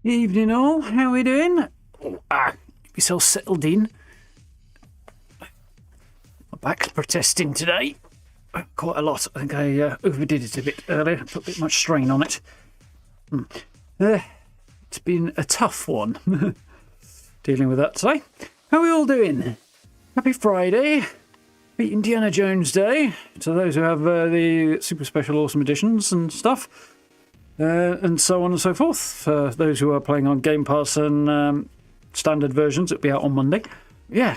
Evening all, how we doing? Get yourself settled in. My back's protesting today. Quite a lot. I think I overdid it a bit earlier. Put a bit much strain on it. It's been a tough one. Dealing with that today. How are we all doing? Happy Friday. Happy Indiana Jones Day. To those who have the super special awesome editions and stuff. And so on and so forth. For those who are playing on Game Pass and standard versions, it'll be out on Monday. Yeah,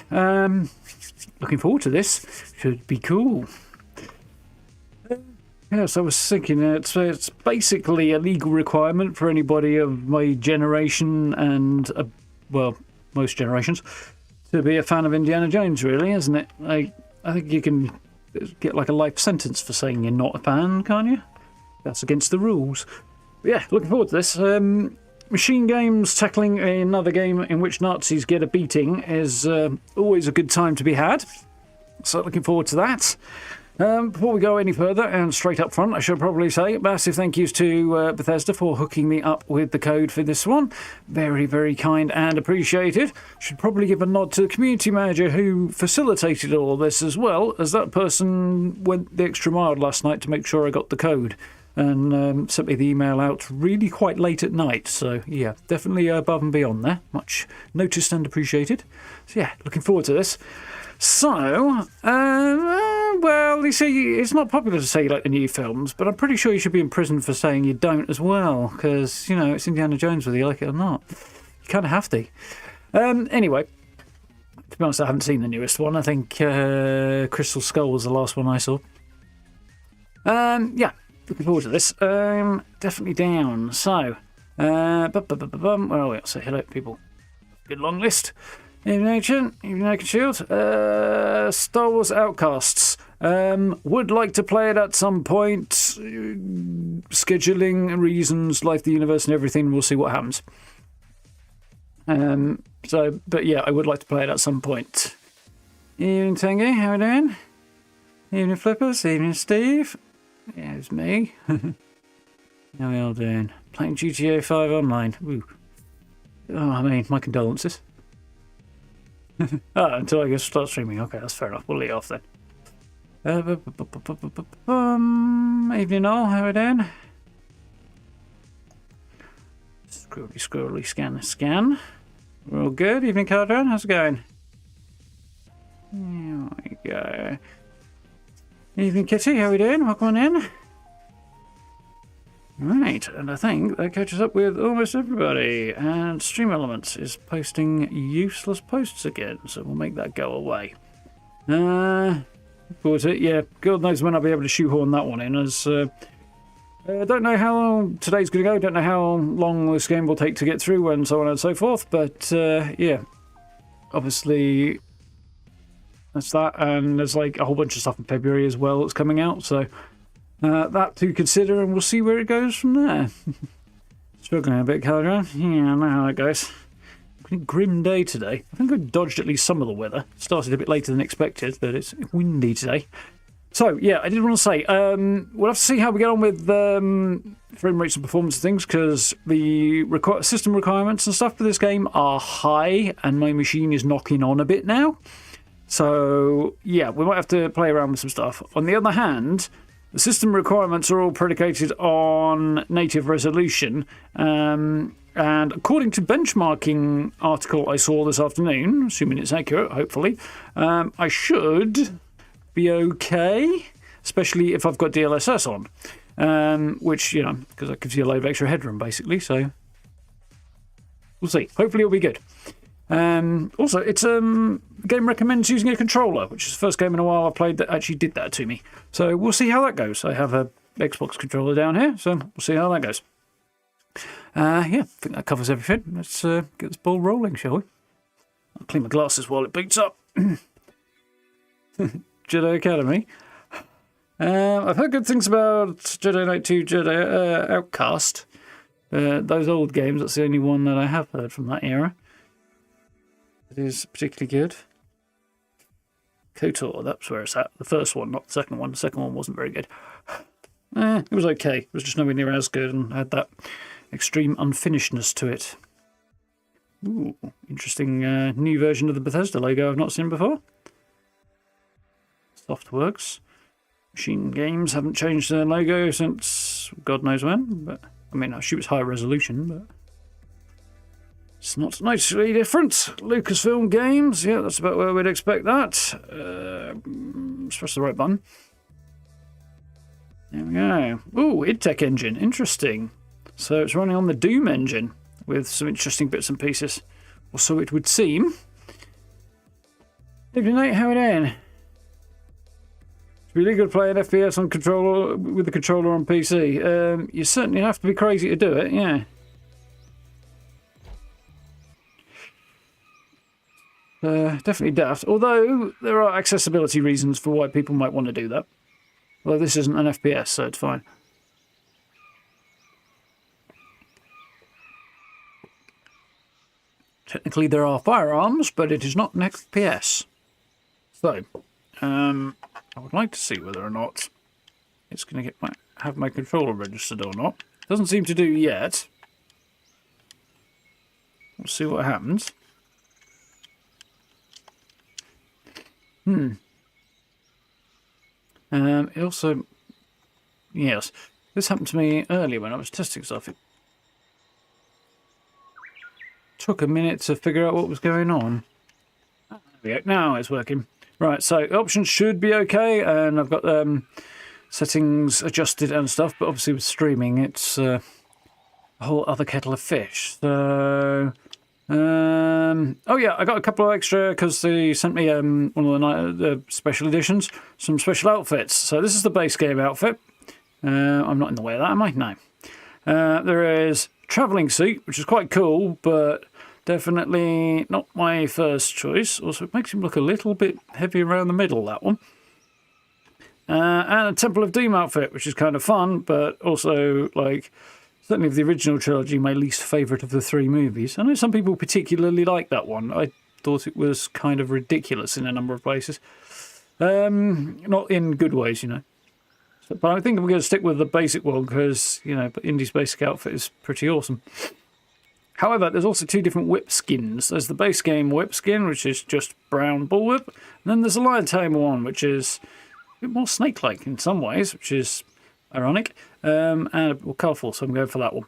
looking forward to this. Should be cool. Yes, I was thinking it's basically a legal requirement for anybody of my generation and, well, most generations, to be a fan of Indiana Jones, really, isn't it? I think you can get like a life sentence for saying you're not a fan, can't you? That's against the rules. But yeah, looking forward to this. Machine Games tackling another game in which Nazis get a beating is always a good time to be had. So looking forward to that. Before we go any further, and straight up front, I should probably say massive thank yous to Bethesda for hooking me up with the code for this one. Very, very kind and appreciated. Should probably give a nod to the community manager who facilitated all this as well, as that person went the extra mile last night to make sure I got the code. And sent me the email out really quite late at night. So, yeah, definitely above and beyond there. Much noticed and appreciated. So, yeah, looking forward to this. So, well, you see, it's not popular to say you like the new films, but I'm pretty sure you should be in prison for saying you don't as well. Because, you know, it's Indiana Jones whether you like it or not. You kind of have to. Anyway, to be honest, I haven't seen the newest one. I think Crystal Skull was the last one I saw. Yeah. Looking forward to this. Definitely down. So, where are we? I'll say hello, people. Good long list. Evening Ancient, Evening Naked Shield. Star Wars Outcasts. Would like to play it at some point. Scheduling reasons, life, the universe, and everything. We'll see what happens. But yeah, I would like to play it at some point. Evening Tangy, how are we doing? Evening Flippers, evening Steve. Yeah, it's me. How are we all doing? Playing GTA 5 online. Ooh. Oh, I mean, my condolences. Until I start streaming. Okay, that's fair enough. We'll leave off then. Evening all, how are we doing? Scrolly, scan. We're all good. Evening Cardron, how's it going? Here we go. Evening Kitty, how are we doing? Welcome on in. Right, and I think that catches up with almost everybody. And Stream Elements is posting useless posts again, so we'll make that go away. Forward to it. Yeah, God knows when I'll be able to shoehorn that one in, as I don't know how long today's going to go, don't know how long this game will take to get through, and so on and so forth, but yeah, obviously that's that, and there's like a whole bunch of stuff in February as well that's coming out, so that to consider, and we'll see where it goes from there. Struggling a bit, Caldron. Yeah, I know how that goes. Grim day today. I think I dodged at least some of the weather. Started a bit later than expected, but it's windy today. So, yeah, I did want to say, we'll have to see how we get on with frame rates and performance and things, because the system requirements and stuff for this game are high, and my machine is knocking on a bit now. So, yeah, we might have to play around with some stuff. On the other hand, the system requirements are all predicated on native resolution. And according to benchmarking article I saw this afternoon, assuming it's accurate, hopefully, I should be okay, especially if I've got DLSS on, which, you know, because that gives you a load of extra headroom, basically. So we'll see. Hopefully it'll be good. Also, it's the game recommends using a controller, which is the first game in a while I've played that actually did that to me. So we'll see how that goes. I have a Xbox controller down here, so we'll see how that goes. Yeah, I think that covers everything. Let's get this ball rolling, shall we? I'll clean my glasses while it boots up. Jedi Academy. I've heard good things about Jedi Knight 2, Jedi Outcast. Those old games, that's the only one that I have heard from that era. It is particularly good. KOTOR, that's where it's at. The first one, not the second one. The second one wasn't very good. It was okay. It was just nowhere near as good and had that extreme unfinishedness to it. Ooh, interesting new version of the Bethesda logo I've not seen before. Softworks. Machine Games haven't changed their logo since God knows when, but I mean, I assume it's higher resolution, but it's not noticeably different. Lucasfilm Games, yeah, that's about where we'd expect that. Let's press the right button. There we go. Ooh, IdTech engine, interesting. So it's running on the Doom engine with some interesting bits and pieces, or so it would seem. Evening, Nate, how are you doing? It's really good playing FPS on controller with the controller on PC. You certainly have to be crazy to do it, yeah. Definitely daft. Although there are accessibility reasons for why people might want to do that. Although this isn't an FPS, so it's fine. Technically there are firearms, but it is not an FPS. So, I would like to see whether or not it's going to have my controller registered or not. Doesn't seem to do yet. We'll see what happens. It also... Yes, this happened to me earlier when I was testing stuff. It took a minute to figure out what was going on. There we go. Now it's working. Right, so options should be okay, and I've got settings adjusted and stuff, but obviously with streaming it's a whole other kettle of fish. So... oh yeah, I got a couple of extra because they sent me one of the special editions, some special outfits. So this is the base game outfit. I'm not in the way of that, am I? No. There is travelling suit, which is quite cool, but definitely not my first choice. Also, it makes him look a little bit heavy around the middle, that one. And a Temple of Doom outfit, which is kind of fun, but also like... Certainly of the original trilogy, my least favourite of the three movies. I know some people particularly like that one. I thought it was kind of ridiculous in a number of places. Not in good ways, you know. But I think I'm going to stick with the basic one because, you know, Indy's basic outfit is pretty awesome. However, there's also two different whip skins. There's the base game whip skin, which is just brown bullwhip. And then there's a lion tamer one, which is a bit more snake-like in some ways, which is... ironic, and well, colourful, so I'm going for that one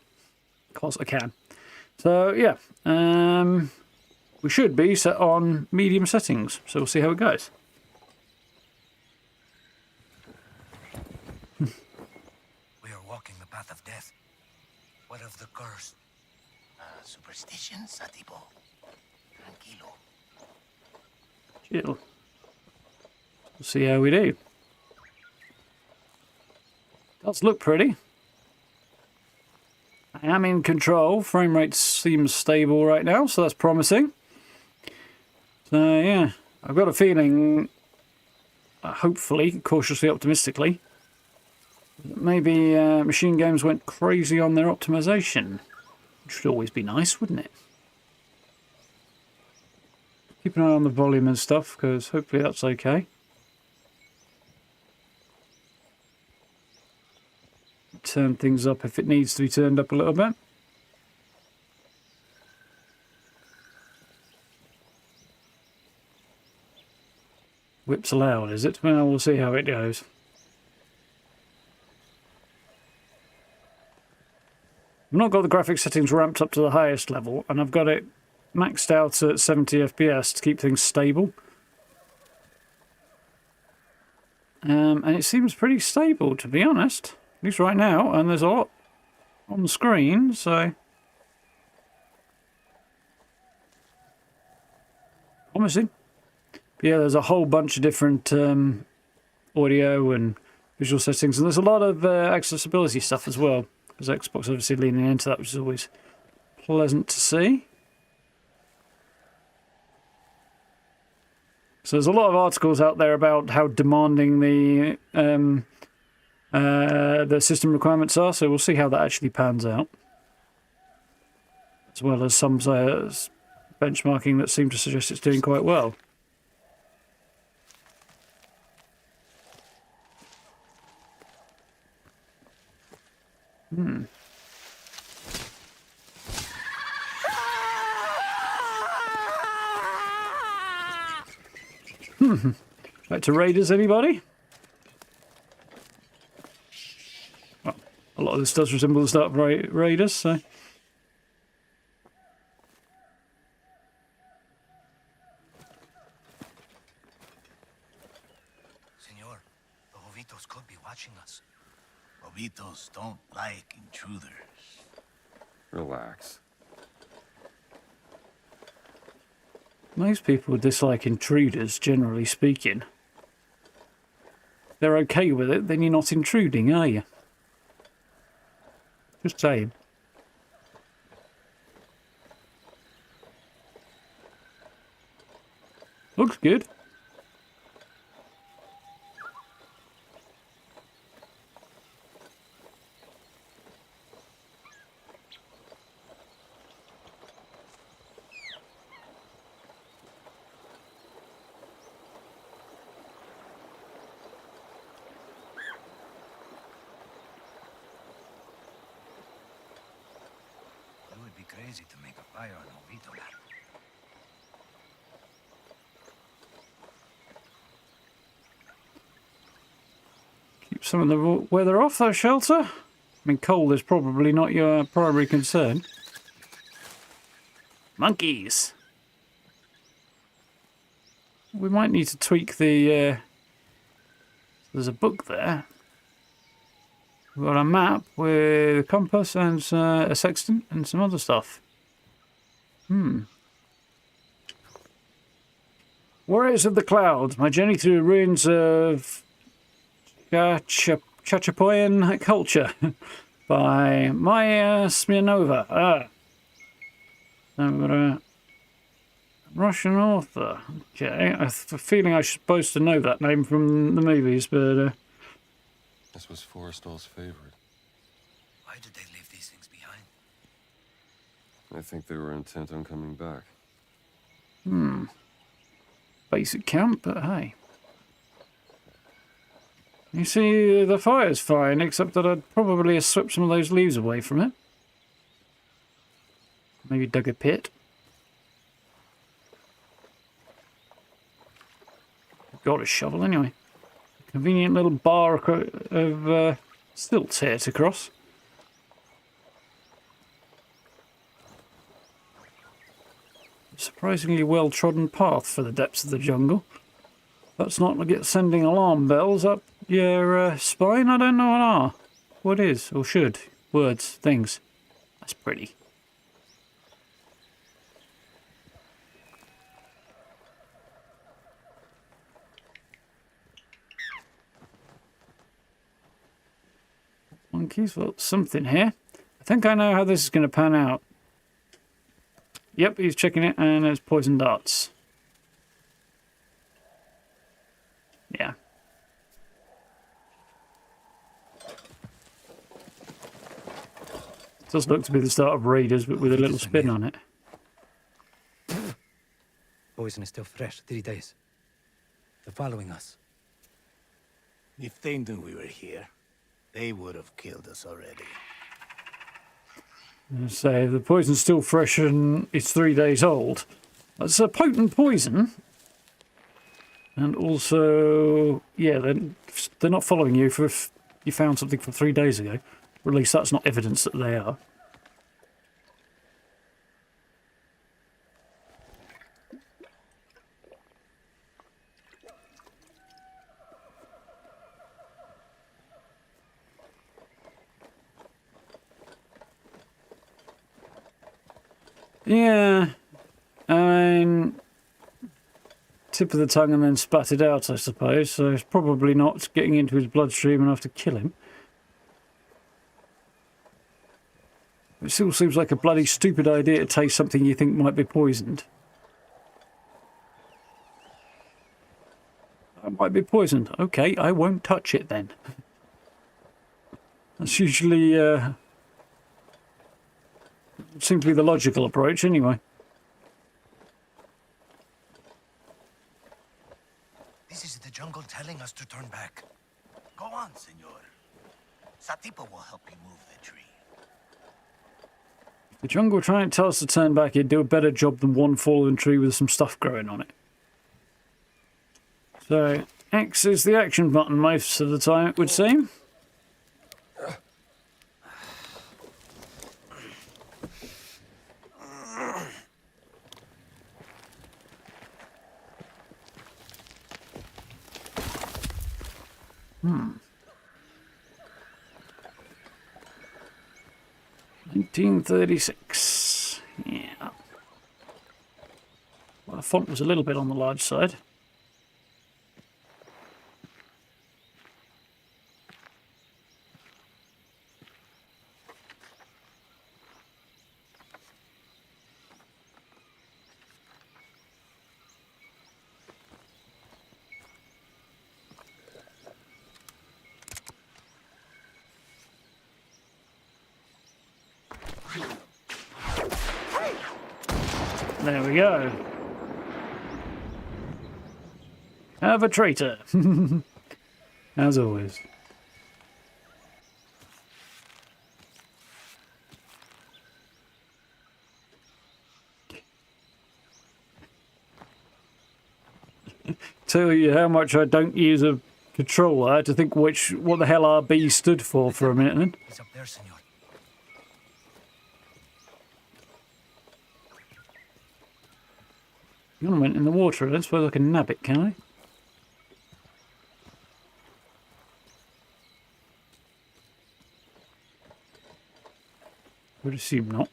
because I can. So yeah, we should be set on medium settings, so we'll see how it goes. We are walking the path of death. What of the curse? Superstition, Satibo. Tranquilo. Chill. We'll see how we do. Does look pretty. I am in control. Frame rate seems stable right now, so that's promising. So yeah, I've got a feeling, hopefully, cautiously optimistically, that maybe Machine Games went crazy on their optimization. Which would always be nice, wouldn't it? Keep an eye on the volume and stuff, because hopefully that's okay. Turn things up if it needs to be turned up a little bit. Whips allowed, is it? Well, we'll see how it goes. I've not got the graphics settings ramped up to the highest level, and I've got it maxed out at 70 FPS to keep things stable. And it seems pretty stable, to be honest. At least right now, and there's a lot on the screen, so... promising. But yeah, there's a whole bunch of different audio and visual settings, and there's a lot of accessibility stuff as well, because Xbox obviously leaning into that, which is always pleasant to see. So there's a lot of articles out there about how demanding the system requirements are, so we'll see how that actually pans out. As well as some benchmarking that seem to suggest it's doing quite well. Back to raiders, anybody? Well, a lot of this does resemble the start of raiders, so... Senor, the Jovitos could be watching us. Jovitos don't like intruders. Relax. Most people dislike intruders, generally speaking. If they're okay with it, then you're not intruding, are you? Just saying. Looks good. It would be crazy to make a fire on Jovito land. Keep some of the weather off, though, Shelter. I mean, cold is probably not your primary concern. Monkeys! We might need to tweak the... There's a book there. We've got a map with a compass and a sextant and some other stuff. Warriors of the Clouds. My journey through the ruins of Chachapoyan culture by Maya Smirnova. I've got a Russian author. Okay, I have a feeling I'm supposed to know that name from the movies, but... This was Forrestal's favorite. Why did they leave these things behind? I think they were intent on coming back. Basic camp, but hey. You see, the fire's fine, except that I'd probably have swept some of those leaves away from it. Maybe dug a pit. Got a shovel anyway. Convenient little bar of stilts here to cross. Surprisingly well-trodden path for the depths of the jungle. That's not to get sending alarm bells up your spine. I don't know what are. What is, or should. Words, things. That's pretty. Monkeys, well, something here. I think I know how this is going to pan out. Yep, he's checking it, and there's poison darts. Yeah. It does look to be the start of Raiders, but with a little spin on it. Poison is still fresh, 3 days. They're following us. If they knew we were here, they would have killed us already. So the poison's still fresh and it's 3 days old. That's a potent poison. And also, yeah, they're not following you for if you found something from 3 days ago. Or at least that's not evidence that they are. Yeah, I mean, tip of the tongue and then spat it out, I suppose. So it's probably not getting into his bloodstream enough to kill him. It still seems like a bloody stupid idea to taste something you think might be poisoned. It might be poisoned. Okay, I won't touch it then. That's usually... seems to be the logical approach, anyway. This is the jungle telling us to turn back. Go on, senor. Satipo will help you move the tree. If the jungle were trying to tell us to turn back, he'd do a better job than one fallen tree with some stuff growing on it. So, X is the action button most of the time, it would seem. Hmm. 1936. Yeah. Well, the font was a little bit on the large side. There we go. Have a traitor. As always. Tell you how much I don't use a controller. I had to think what the hell RB stood for a minute then. He's up there, senor. I went in the water. I don't suppose I can nab it, can I? Would assume not.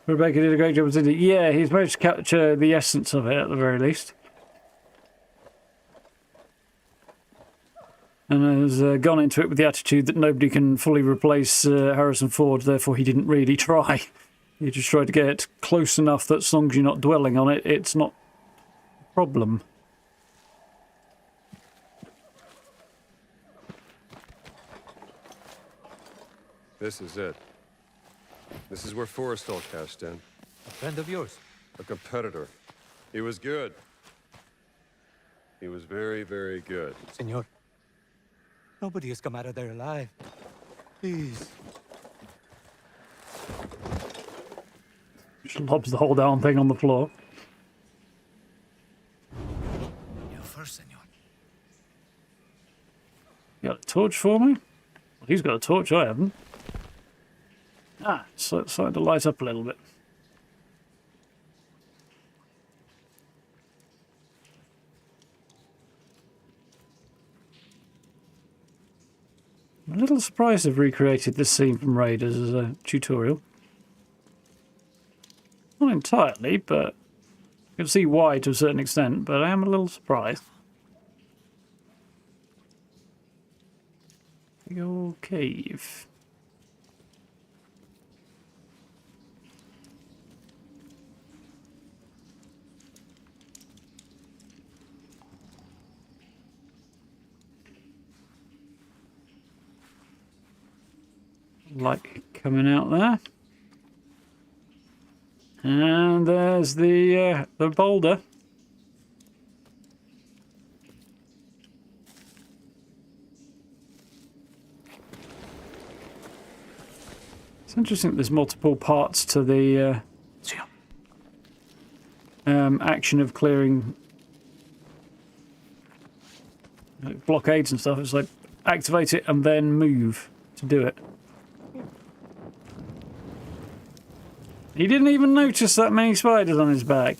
Rebecca did a great job, didn't he? Yeah, he's managed to capture the essence of it at the very least. And has gone into it with the attitude that nobody can fully replace Harrison Ford, therefore he didn't really try. He just tried to get it close enough that as long as you're not dwelling on it, it's not a problem. This is it. This is where Forrestal cashed in. A friend of yours? A competitor. He was good. He was very, very good. Senor, nobody has come out of there alive. Please. Just lobs the whole damn thing on the floor. You first, senor. You got a torch for me? Well, he's got a torch, I haven't. Ah, so it's starting to light up a little bit. I'm a little surprised they've recreated this scene from Raiders as a tutorial. Not entirely, but I can see why to a certain extent, but I am a little surprised. Big old cave. Light coming out there. And there's the boulder. It's interesting that there's multiple parts to the action of clearing blockades and stuff. It's like activate it and then move to do it. He didn't even notice that many spiders on his back.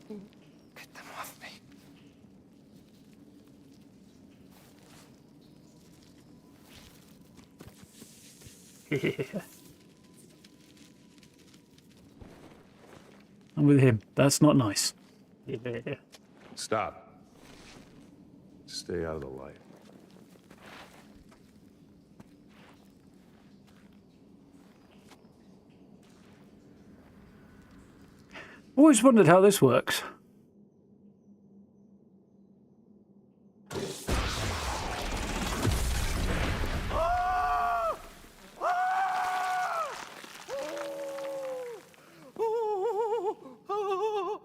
Get them off me. I'm with him. That's not nice. Stop. Stay out of the light. Always wondered how this works.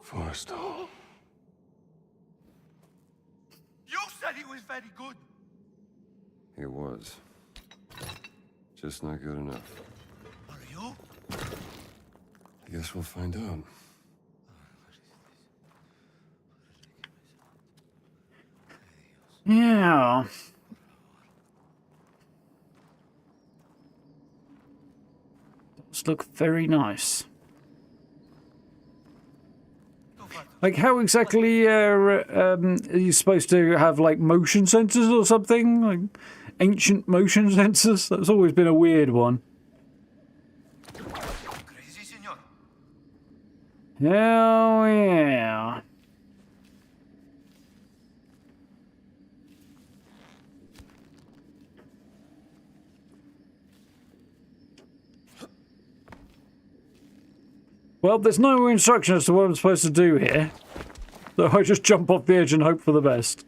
Forrestal. You said he was very good. He was. Just not good enough. Are you? I guess we'll find out. Yeah. Does look very nice. Like, how exactly are you supposed to have, like, motion sensors or something? Like, ancient motion sensors? That's always been a weird one. Crazy, senor. Hell yeah. Well, there's no instruction as to what I'm supposed to do here. So I just jump off the edge and hope for the best.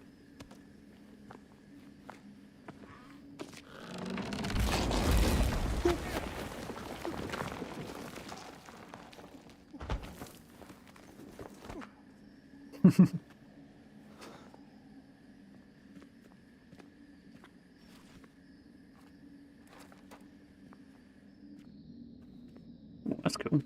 That's cool.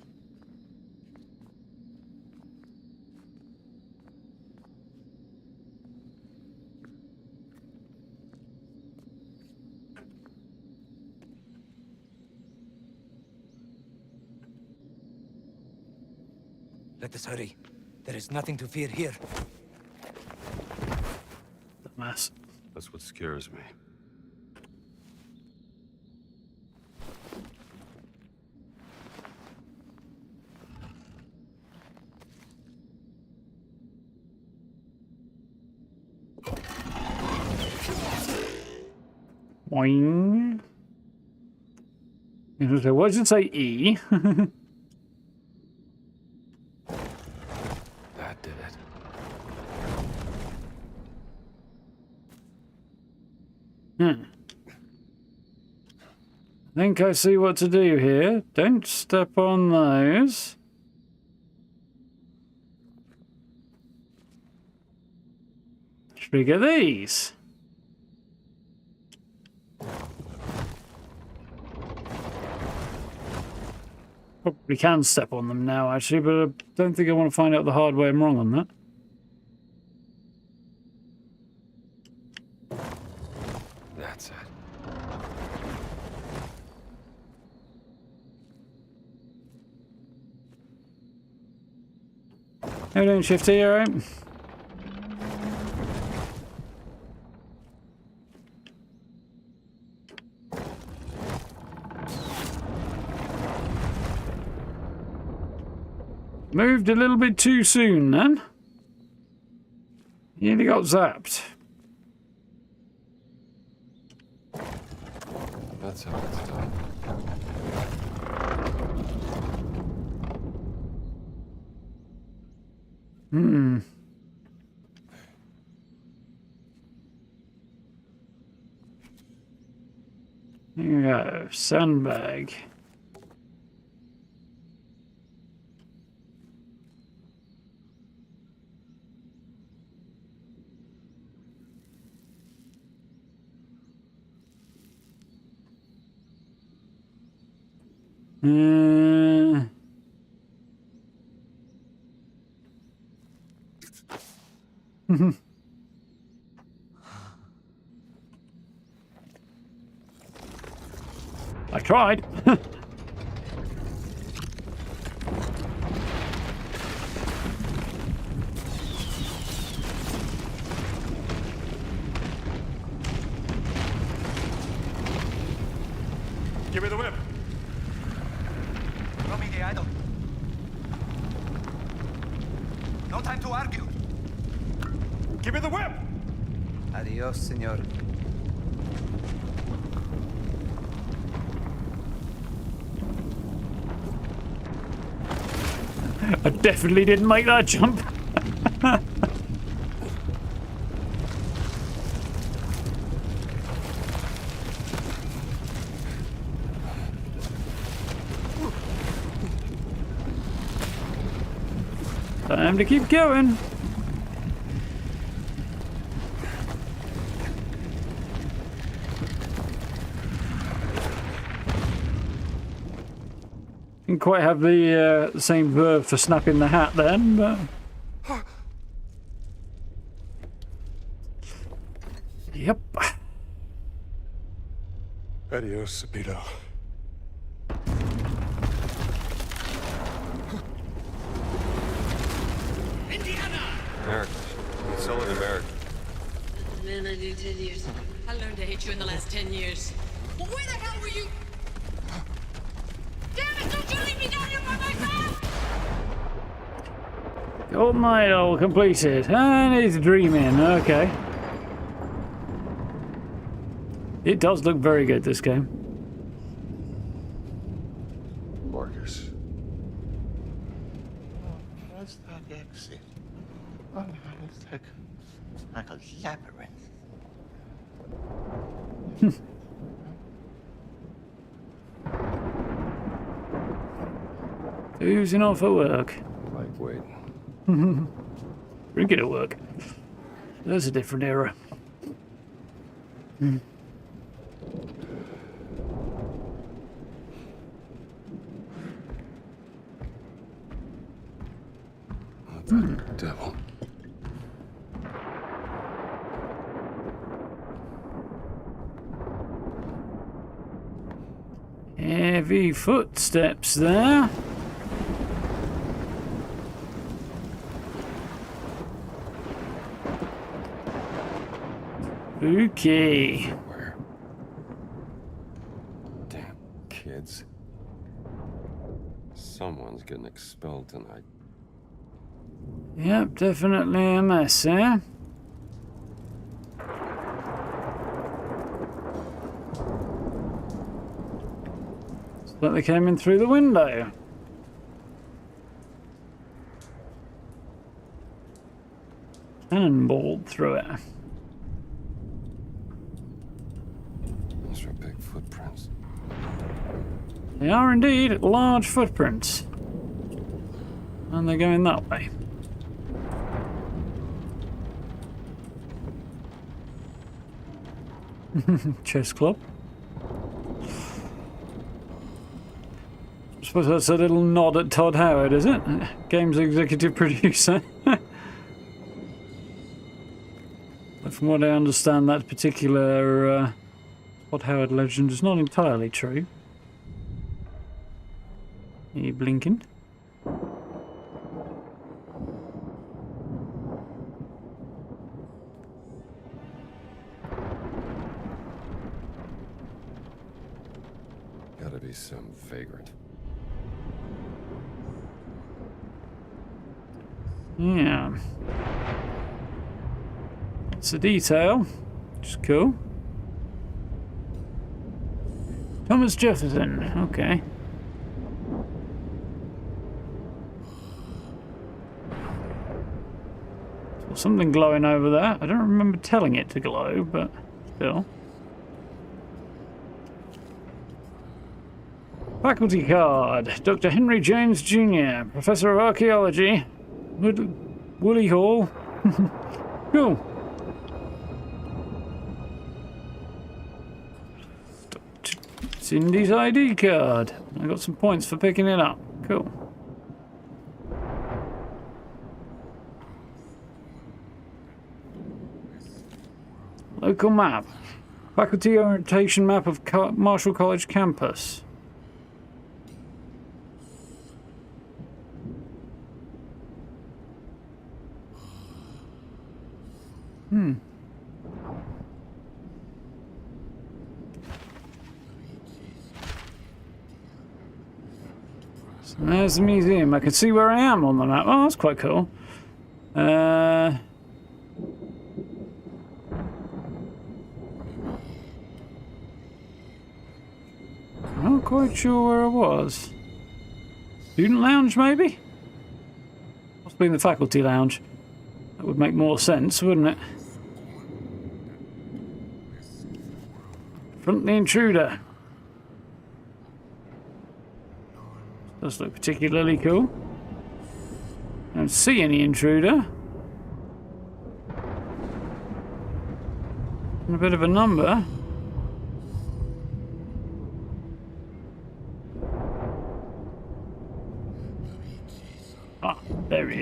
Let us hurry. There is nothing to fear here. Dumbass. That's what scares me. Boing. What did it say? E? That did it. I think I see what to do here. Don't step on those. Trigger these. Probably can step on them now, actually, but I don't think I want to find out the hard way I'm wrong on that. That's it. How you doing, Shifty? Alright? Moved a little bit too soon, then. Nearly got zapped. That's how it's done. Here you go. Sandbag. I tried. Give me the whip. No me que idle. No time to argue. Give me the whip. Adios, senor. I definitely didn't make that jump. Time to keep going. Didn't quite have the same verb for snapping the hat then, but... Yep. Adios, Sapito. America. Solid America. Man, I knew 10 years ago. I learned to hate you in the last 10 years. Well, where the hell were you? Damn it, don't you leave me down here by myself! Golden Idol completed. And he's dreaming. Okay. It does look very good, this game. Marcus. What's that exit? Oh, it's like a labyrinth. Oozing off at work. Lightweight. Pretty good at work. There's a different era. What the devil? Heavy footsteps there. Okay. Where? Damn kids. Someone's getting expelled tonight. Yep, definitely a mess, eh? It's like they came in through the window. Cannonballed through it. Those are big footprints. They are indeed large footprints. And they're going that way. Chess club. I suppose that's a little nod at Todd Howard, is it? Game's executive producer. But from what I understand, that particular Todd Howard legend is not entirely true. Are you blinking? Gotta be some vagrant. Yeah. It's a detail, which is cool. Thomas Jefferson, okay. So something glowing over there. I don't remember telling it to glow, but still. Faculty card. Dr. Henry James Jr., Professor of Archaeology. Woolly Hall. Cool. It's Indy's ID card. I got some points for picking it up. Cool. Local map. Faculty orientation map of Marshall College campus. So there's the museum. I can see where I am on the map. Oh, that's quite cool. Not quite sure where I was. Student lounge, maybe? Possibly in the faculty lounge. That would make more sense, wouldn't it? Front the intruder. Does look particularly cool. Don't see any intruder. And a bit of a number.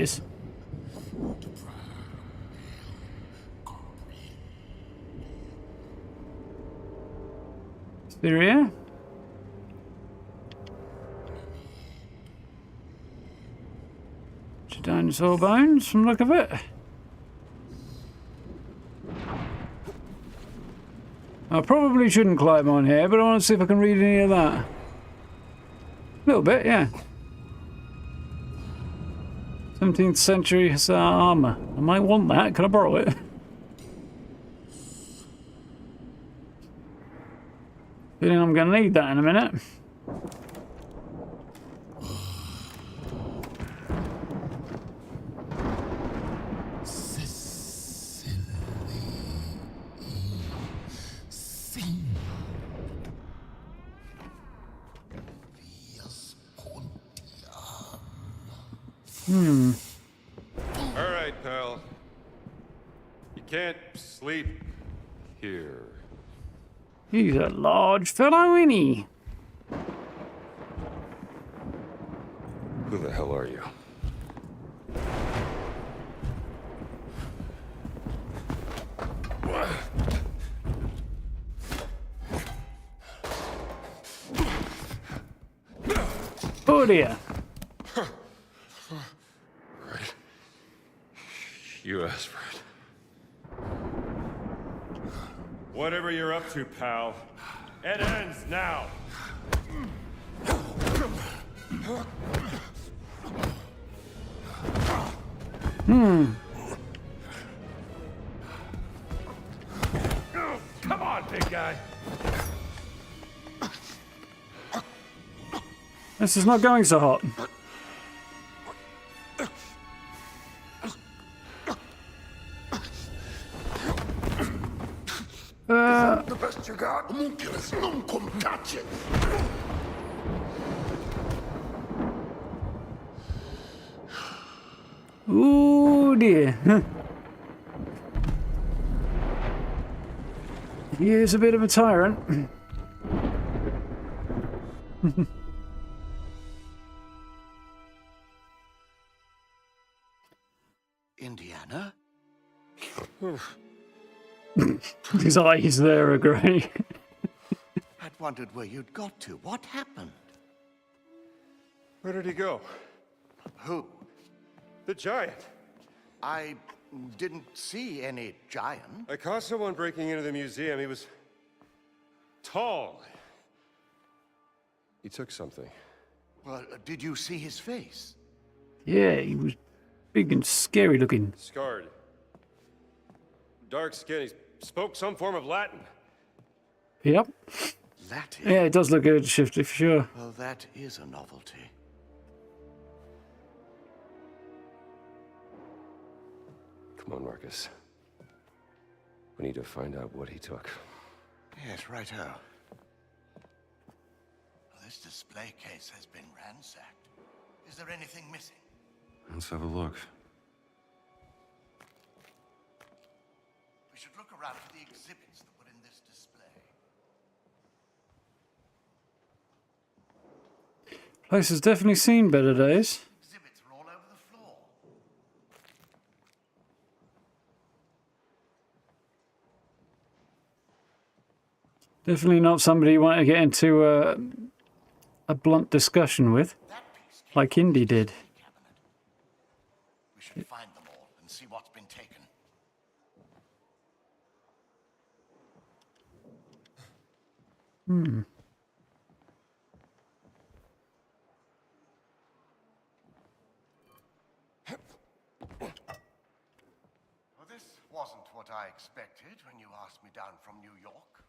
is. Syria. Dinosaur bones from the look of it. I probably shouldn't climb on here, but I want to see if I can read any of that. A little bit, yeah. 17th century Hussar armour. I might want that. Can I borrow it? Feeling I'm going to need that in a minute. All right, pal. You can't sleep here. He's a large fellow, isn't he? Who the hell are you? Oh dear. Right. You asked for it. Whatever you're up to, pal, it ends now. Come on, big guy. This is not going so hot. The best you got. Homunculus, non come touch it. Ooh dear. He is a bit of a tyrant. Indiana? His eyes there are grey. I'd wondered where you'd got to. What happened? Where did he go? Who? The giant. I didn't see any giant. I caught someone breaking into the museum. He was tall. He took something. Well, did you see his face? Yeah, he was big and scary looking. Scarred. Dark skin. He spoke some form of Latin. Yep. Latin? Yeah, it does look good, Shifty, for sure. Well, that is a novelty. Come on, Marcus. We need to find out what he took. Yes, righto. This display case has been ransacked. Is there anything missing? Let's have a look. We should look around for the exhibits that were in this display. Place has definitely seen better days. Exhibits are all over the floor. Definitely not somebody you want to get into a blunt discussion with, That piece came like Indy did. cabinet. We should find them all and see what's been taken. Well, this wasn't what I expected when you asked me down from New York.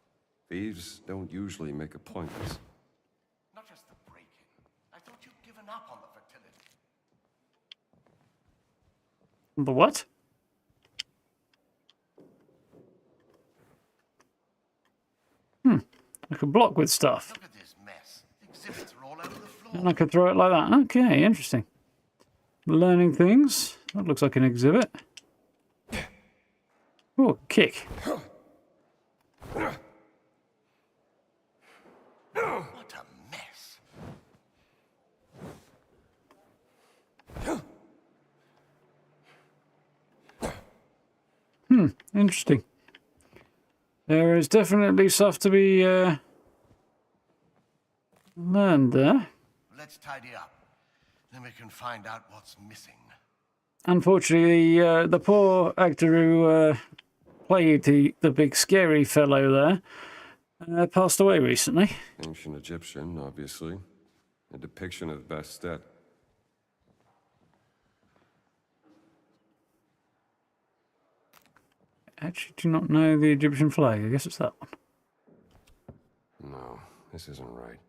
Thieves don't usually make appointments. Not just the break-in. I thought you'd given up on the fertility. The what? I could block with stuff. Look at this mess. The exhibits are all over the floor. And I could throw it like that. Okay, interesting. Learning things. That looks like an exhibit. Oh, kick. What a mess. Interesting. There is definitely stuff to be learned there. Let's tidy up. Then we can find out what's missing. Unfortunately, the poor actor who played the big scary fellow there passed away recently. Ancient Egyptian, obviously. A depiction of Bastet. I actually do not know the Egyptian flag. I guess it's that one. No, this isn't right.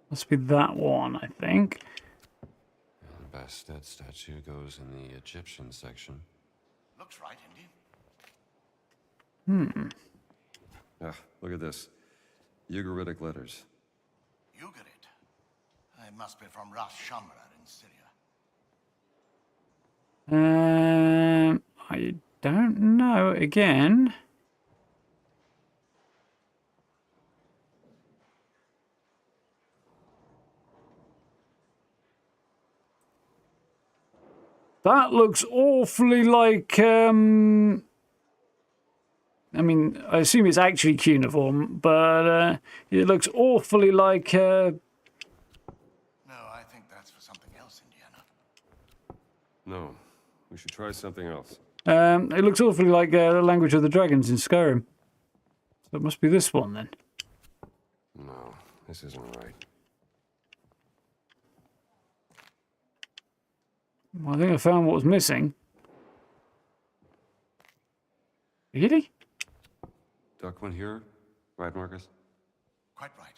Must be that one, I think. The Bastet statue goes in the Egyptian section. Looks right, Indy. Ah, look at this. Ugaritic letters. Ugarit. It must be from Ras Shamra in Syria. I don't know. Again. That looks awfully like, I mean, I assume it's actually cuneiform, but it looks awfully like... No, I think that's for something else, Indiana. No, we should try something else. it looks awfully like the language of the dragons in Skyrim. So it must be this one, then. No, this isn't right. Well, I think I found what was missing. Really? Duck one here, right, Marcus? Quite right.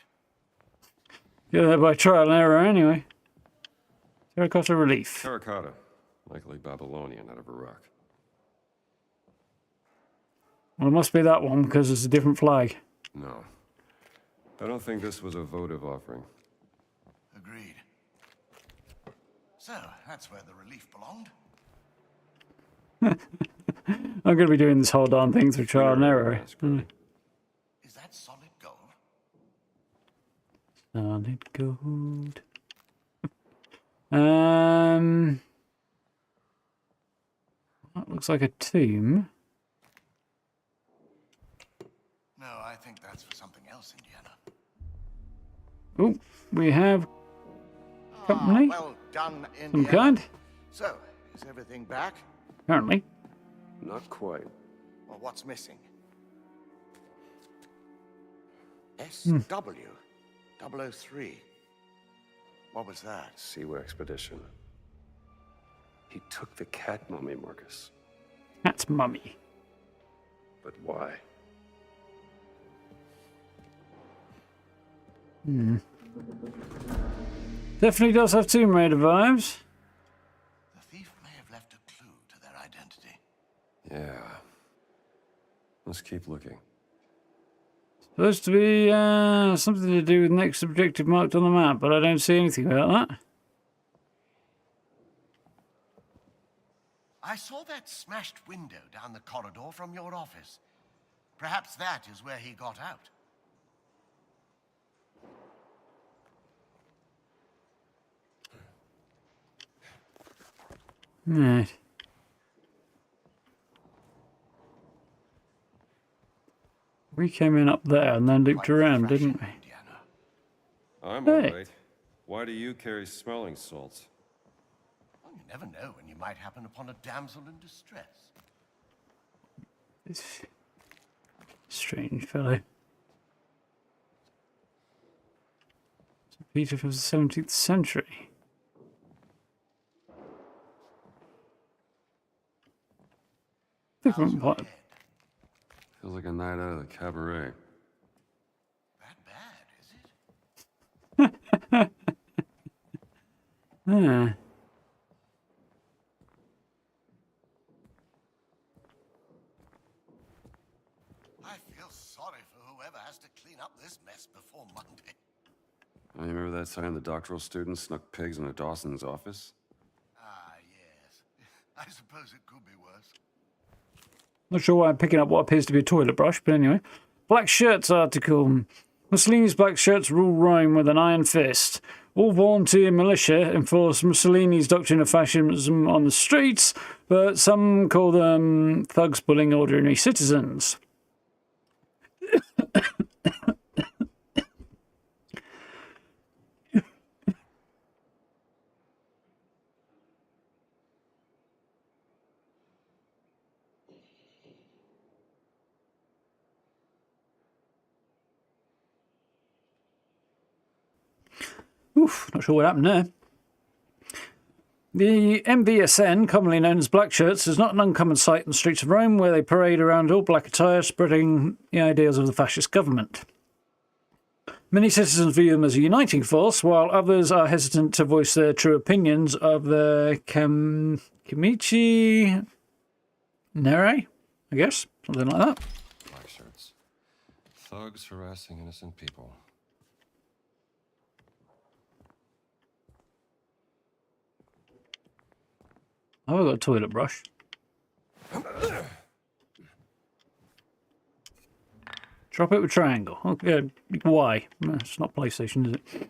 Yeah, they're by trial and error anyway. Terracotta relief. Terracotta, likely Babylonian out of Iraq. Well, it must be that one because it's a different flag. No, I don't think this was a votive offering. Agreed. So, that's where the relief belonged. I'm going to be doing this whole darn thing through trial and error. Is that solid gold? Solid gold. That looks like a tomb. No, I think that's for something else, Indiana. Oh, we have company. Well done, Some Indiana. kind. So, is everything back? Apparently. Not quite. Well, what's missing? SW 003. What was that? Siwa expedition. He took the cat mummy, Marcus. That's mummy. But why? Definitely does have Tomb Raider vibes. The thief may have left a clue to their identity. Yeah. Let's keep looking. Supposed to be something to do with next objective marked on the map, but I don't see anything about that. I saw that smashed window down the corridor from your office. Perhaps that is where he got out. Right. We came in up there and then looped around, didn't we? Indiana. I'm Hey. alright. Why do you carry smelling salts? Well, you never know when you might happen upon a damsel in distress. This strange fellow. Peter from the 17th century. Different part. Feels like a night out of the cabaret. That bad, is it? Ah. I feel sorry for whoever has to clean up this mess before Monday. Oh, you remember that time the doctoral students snuck pigs into Dawson's office? Ah, yes. I suppose it could be worse. Not sure why I'm picking up what appears to be a toilet brush, but anyway. Black Shirts article. Mussolini's black shirts rule Rome with an iron fist. All volunteer militia enforce Mussolini's doctrine of fascism on the streets, but some call them thugs bullying ordinary citizens. Oof, not sure what happened there. The MVSN, commonly known as Black Shirts, is not an uncommon sight in the streets of Rome, where they parade around all black attire, spreading the ideals of the fascist government. Many citizens view them as a uniting force, while others are hesitant to voice their true opinions of the Kimichi Nere, I guess, something like that. Black shirts. Thugs harassing innocent people. Oh, I've got a toilet brush. Drop it with triangle. Okay, why? It's not PlayStation, is it?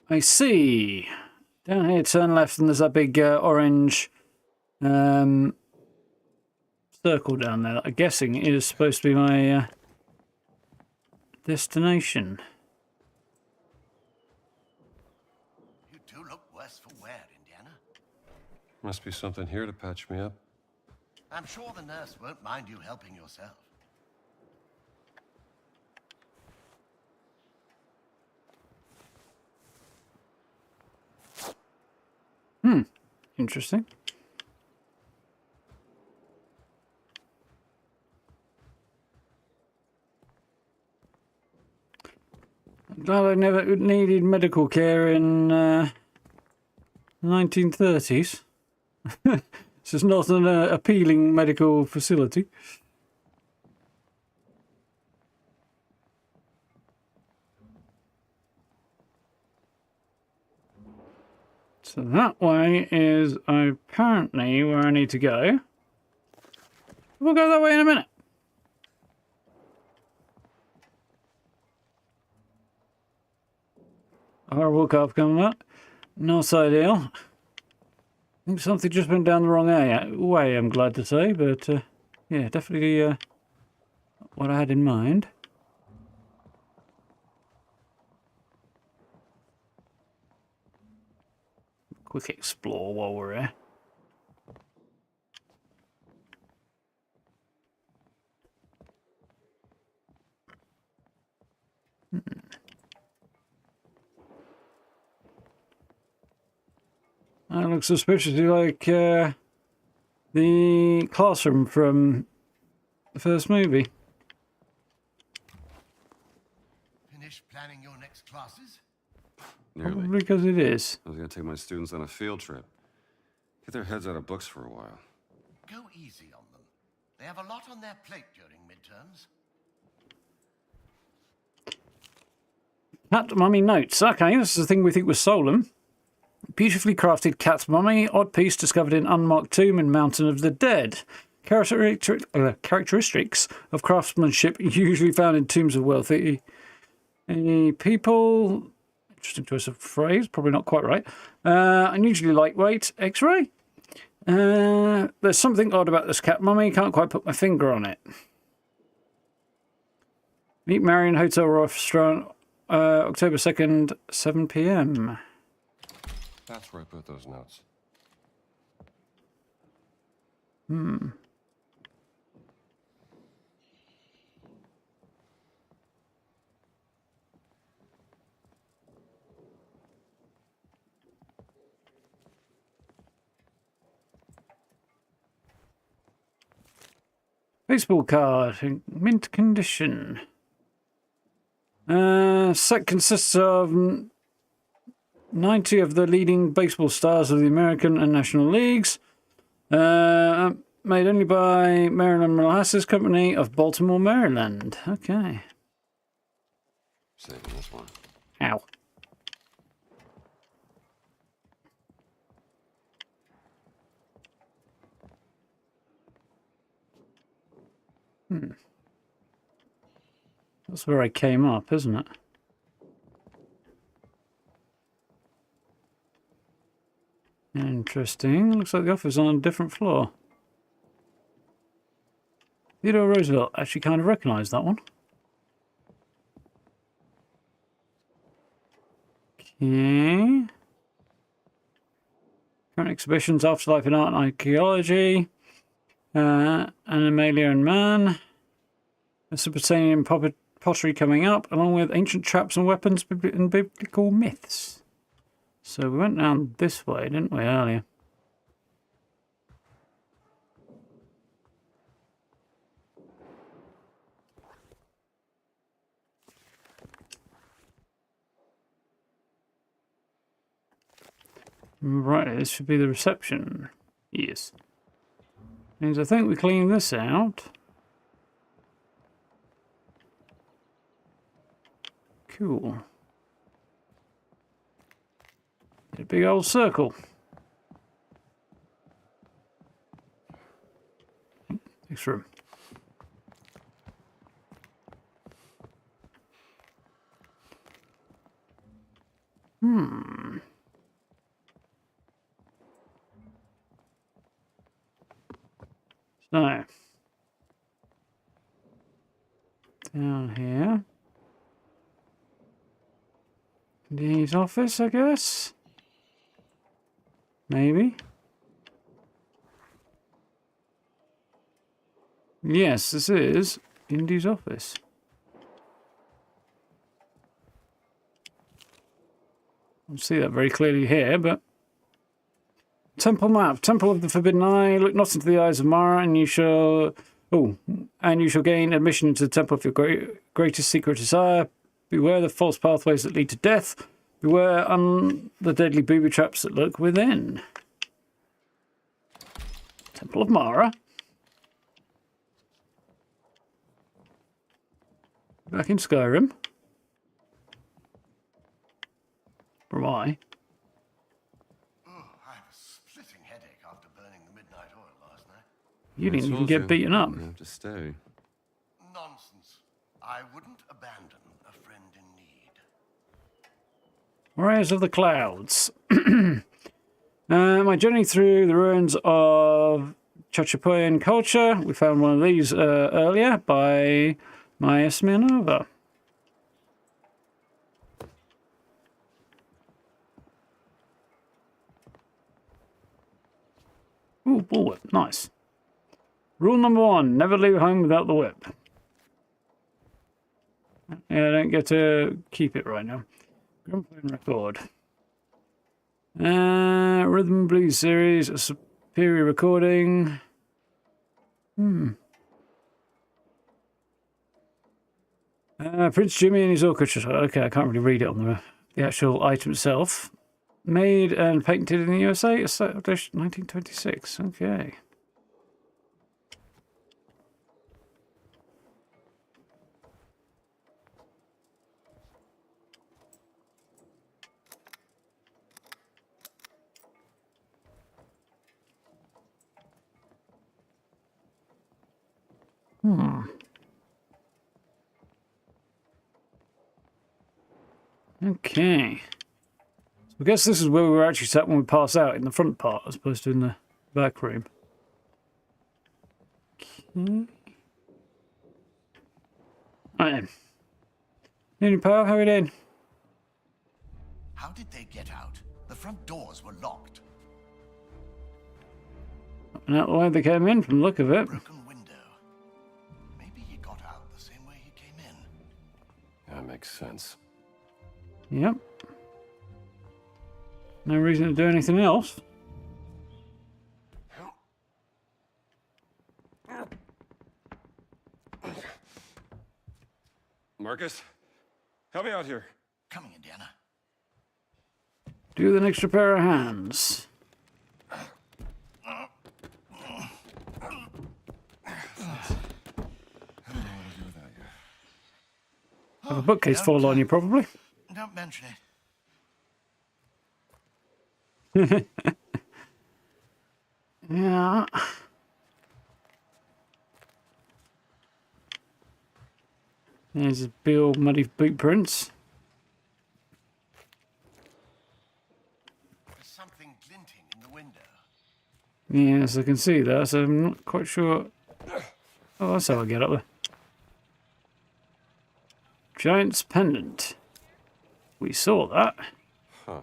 I see. Down here, turn left, and there's that big orange circle down there that I'm guessing is supposed to be my destination. You do look worse for wear, Indiana. Must be something here to patch me up. I'm sure the nurse won't mind you helping yourself. Interesting. I'm glad I never needed medical care in the 1930s. This is not an appealing medical facility. So that way is apparently where I need to go. We'll go that way in a minute. Horrible carp coming up. Not ideal. I think something just went down the wrong way, I'm glad to say, but yeah, definitely what I had in mind. Quick explore while we're here. That looks suspiciously like the classroom from the first movie. Finished planning your next classes? Nearly. Probably because it is. I was going to take my students on a field trip. Get their heads out of books for a while. Go easy on them. They have a lot on their plate during midterms. Cat mummy notes. Okay, this is the thing we think was stolen. Beautifully crafted cat mummy, odd piece discovered in unmarked tomb in Mountain of the Dead. Characteristics of craftsmanship usually found in tombs of wealthy people. Interesting choice of phrase, probably not quite right. Unusually lightweight. X-ray. There's something odd about this cat mummy. Can't quite put my finger on it. Meet Marion Hotel Restaurant, October 2nd, 7 p.m. That's where I put those notes. Baseball card in mint condition. Set consists of 90 of the leading baseball stars of the American and National Leagues. Made only by Maryland Molasses Company of Baltimore, Maryland. Okay. Saving this one. Ow. That's where I came up, isn't it? Interesting. Looks like the office is on a different floor. Theodore Roosevelt. Actually kind of recognised that one. Okay. Current exhibitions, Afterlife in Art and Archaeology. Animalia and Man. Mesopotamian pottery coming up, along with ancient traps and weapons and biblical myths. So we went down this way, didn't we, earlier? Right, this should be the reception. Yes. Means I think we cleaned this out. Cool. Get a big old circle. Next room. So, down here. Indy's office, I guess. Maybe. Yes, this is Indy's office. I don't see that very clearly here, but... Temple map. Temple of the Forbidden Eye. Look not into the eyes of Mara, and you shall... Oh, and you shall gain admission into the temple of your greatest secret desire. Beware the false pathways that lead to death. Beware the deadly booby traps that lurk within. Temple of Mara. Back in Skyrim. Or am I? Oh, I have a splitting headache after burning the midnight oil last night. You didn't even get beaten up. You have to stay. Nonsense. I wouldn't abandon a friend in need. Warriors of the Clouds. My journey through the ruins of Chachapoyan culture. We found one of these earlier by Maya Smirnova. Ooh, bullwhip. Nice. Rule number 1. Never leave home without the whip. Yeah, I don't get to keep it right now. Grumpy record. Rhythm and Blues series, a superior recording. Prince Jimmy and his orchestra. Okay, I can't really read it on the actual item itself. Made and patented in the USA, established 1926. Okay. Okay. So I guess this is where we were actually sat when we pass out, in the front part, as opposed to in the back room. Okay. Right then. Any power? How are we doing? How did they get out? The front doors were locked. And out the way they came in, from the look of it. Broken window. Maybe he got out the same way he came in. That makes sense. Yep. No reason to do anything else. Marcus, help me out here. Coming, Indiana. Do with an extra pair of hands. Have a bookcase fall on you, probably. Don't mention it. Yeah. There's his big old muddy boot prints. There's something glinting in the window. Yes, I can see that, so I'm not quite sure. Oh, that's how I get up there. Giant's pendant. We saw that. Huh.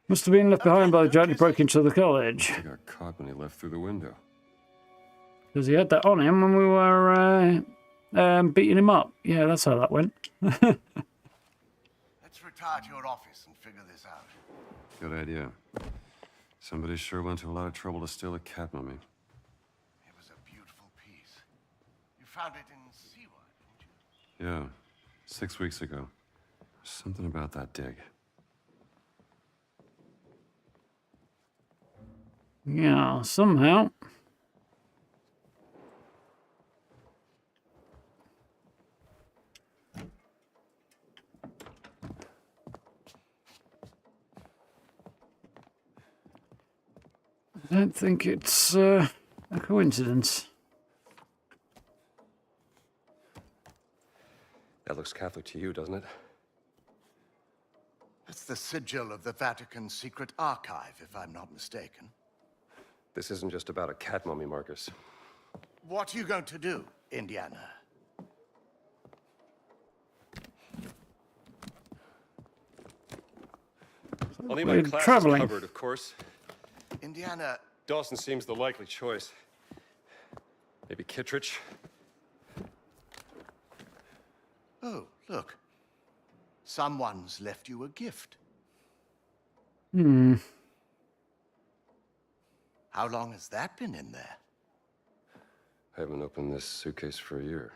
Must have been left behind by the giant who broke into the college. He got caught when he left through the window. Because he had that on him when we were beating him up. Yeah, that's how that went. Let's retire to your office and figure this out. Good idea. Somebody sure went to a lot of trouble to steal a cat mummy. It was a beautiful piece. You found it in Xion, didn't you? Yeah, 6 weeks ago. Something about that dig. Yeah, somehow. I don't think it's a coincidence. That looks Catholic to you, doesn't it? That's the sigil of the Vatican's secret archive, if I'm not mistaken. This isn't just about a cat mummy, Marcus. What are you going to do, Indiana? Only We're traveling. covered, of course. Indiana, Dawson seems the likely choice. Maybe Kittredge? oh, look. Someone's left you a gift. Hmm. How long has that been in there? I haven't opened this suitcase for a year.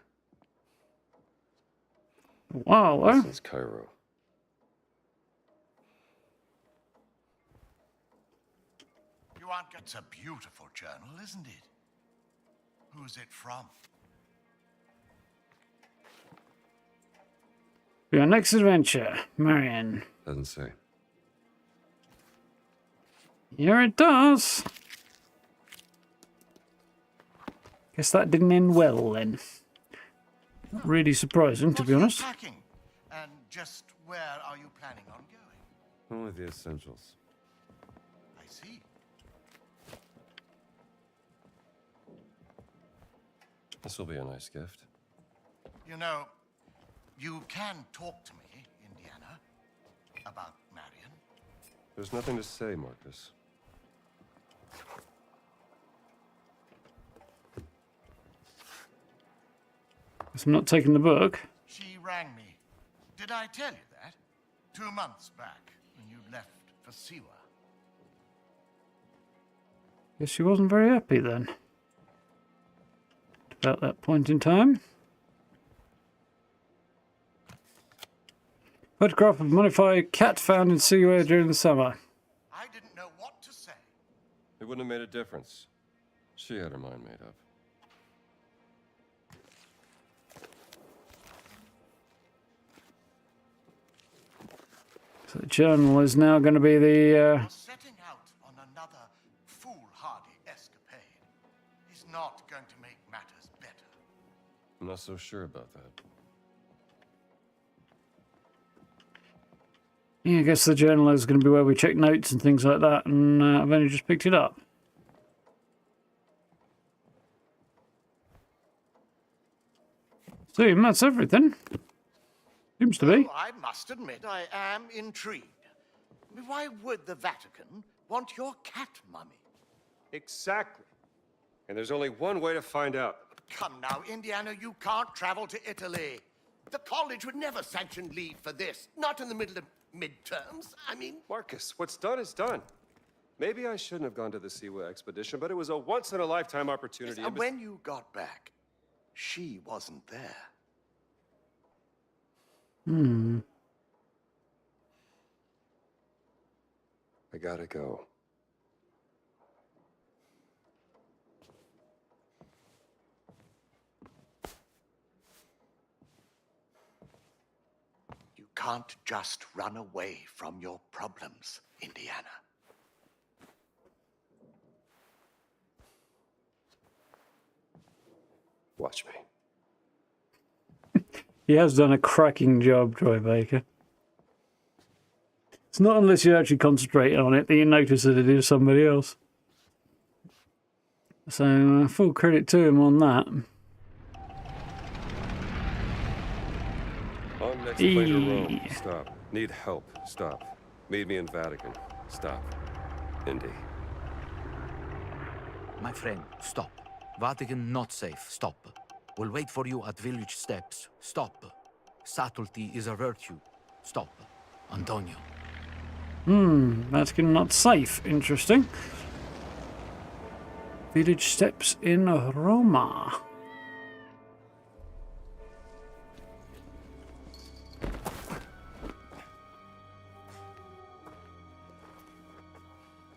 Wow. Since Cairo. It's a beautiful journal, isn't it? Who's it from? For your next adventure, Marion. Doesn't say. Here it does. Guess that didn't end well then. Not really surprising, to be honest. What are you packing? And just where are you planning on going? Only the essentials. I see. This will be a nice gift. You know, you can talk to me, Indiana, about Marion. There's nothing to say, Marcus. Guess I'm not taking the book. She rang me. Did I tell you that? 2 months back, when you left for Siwa. Guess she wasn't very happy then. About that point in time. Photograph of modified cat found in Siwa during the summer. I didn't know what to say. It wouldn't have made a difference. She had her mind made up. So the journal is now going to be the... You're setting out on another foolhardy escapade is not going to make matters better. I'm not so sure about that. Yeah, I guess the journal is going to be where we check notes and things like that, and I've only just picked it up. See, that's everything. Seems to be. Oh, I must admit, I am intrigued. I mean, why would the Vatican want your cat mummy? Exactly. And there's only one way to find out. Come now, Indiana, you can't travel to Italy. The college would never sanction leave for this, not in the middle of midterms. I mean... Marcus, what's done is done. Maybe I shouldn't have gone to the Siwa expedition, but it was a once-in-a-lifetime opportunity. And when you got back, she wasn't there. Hmm. I gotta go. can't just run away from your problems, Indiana. Watch me. He has done a cracking job, Troy Baker. It's not unless you actually concentrate on it that you notice that it is somebody else. So, full credit to him on that. On next plane to Rome. Stop. Need help. Stop. Meet me in Vatican. Stop. Indy. My friend, stop. Vatican not safe. Stop. We'll wait for you at village steps. Stop. Subtlety is a virtue. Stop. Antonio. Vatican not safe. Interesting. Village steps in Roma.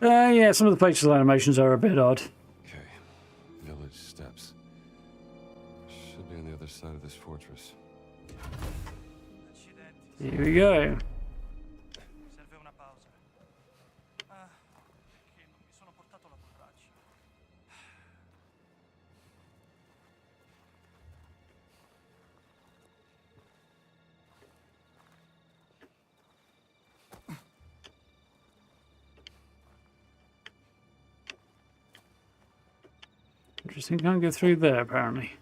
Yeah, some of the facial animations are a bit odd. Okay. Village steps. Should be on the other side of this fortress. Here we go. Interesting, can't go through there apparently.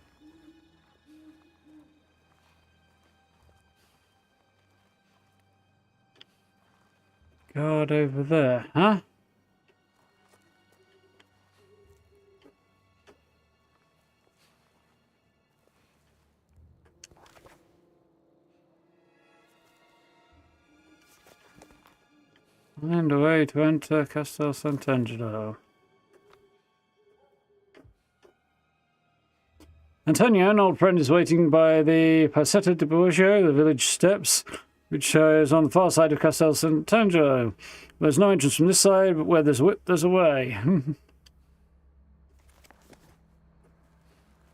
Guard over there, huh? Find a way to enter Castel Sant'Angelo. Antonio, an old friend, is waiting by the Passetta di Borgio, the village steps, which is on the far side of Castel Sant'Angelo. There's no entrance from this side, but where there's a whip, there's a way.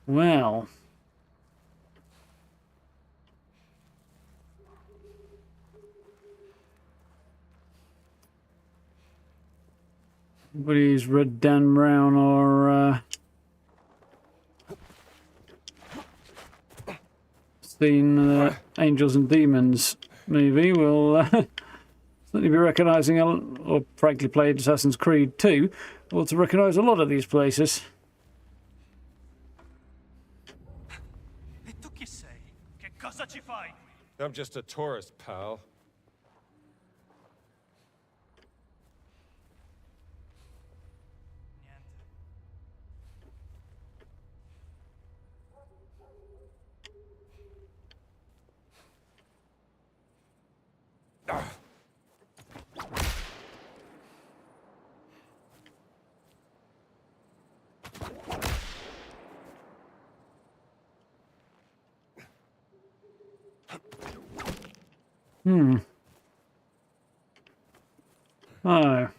Well. Nobody's read Dan Brown or seen Angels and Demons movie will certainly be recognising, or frankly played Assassin's Creed 2, or to recognise a lot of these places. E tu chi sei? Che cosa ci fai? I'm just a tourist, pal. Oh.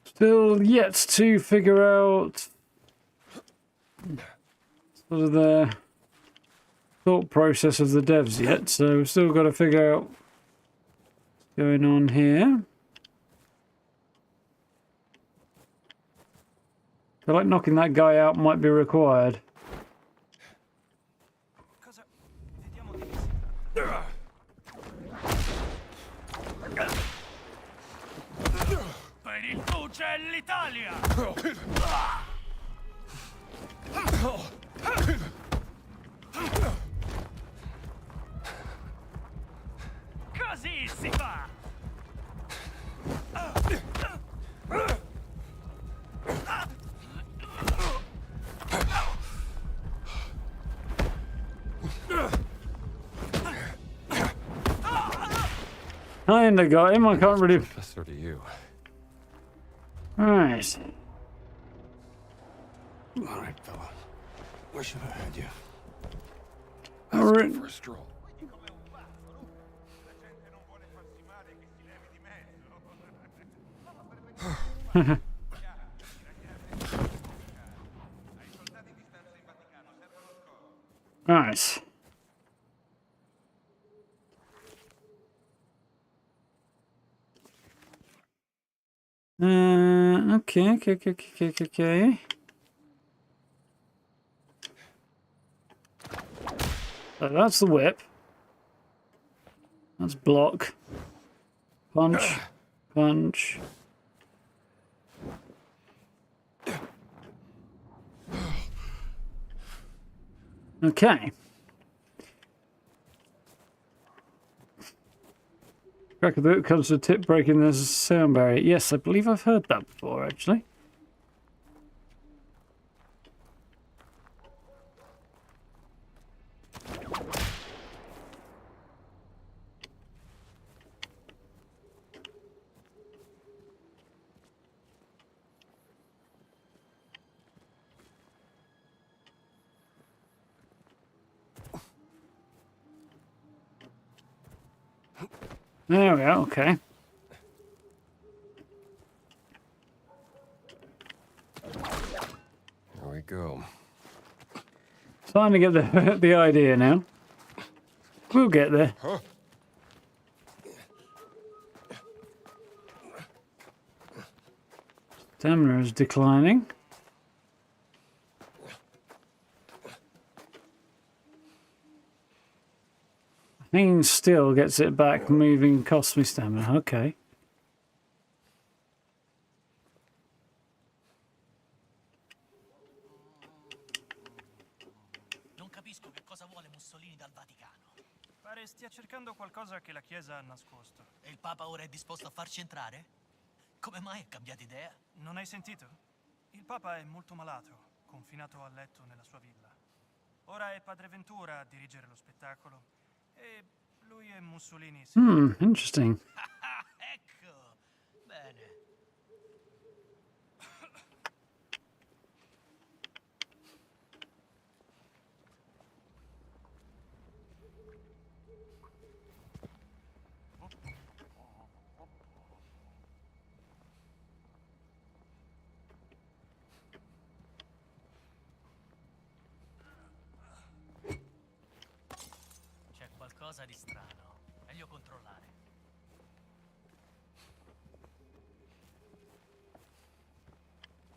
Still yet to figure out sort of the thought process of the devs yet, so we've still got to figure out what's going on here. I feel like knocking that guy out might be required. Cosa? Vediamo di che si tratta. Per il Duce e l'Italia! Così si fa! I ain't got him, I can't really... That's sort of you. Right. All right, fella. Where should I head you? All Let's right. go for a stroll. Right. Okay. So that's the whip. That's block. Punch. Punch. Okay. Crack of the whip comes to a tip breaking the sound barrier. Yes, I believe I've heard that before, actually. There we are, okay. There we go. Starting to get the idea now. We'll get there. Huh? Stamina is declining. Hanging still gets it back, moving costs me stamina. Okay. Non capisco che cosa vuole Mussolini dal Vaticano. Pare stia cercando qualcosa che la Chiesa ha nascosto. E il Papa ora è disposto a farci entrare? Come mai ha cambiato idea? Non hai sentito? Il Papa è molto malato, confinato a letto nella sua villa. Ora è Padre Ventura a dirigere lo spettacolo e lui e Mussolini si... Interesting. Ecco, bene. C'è qualcosa di strano. Meglio controllare.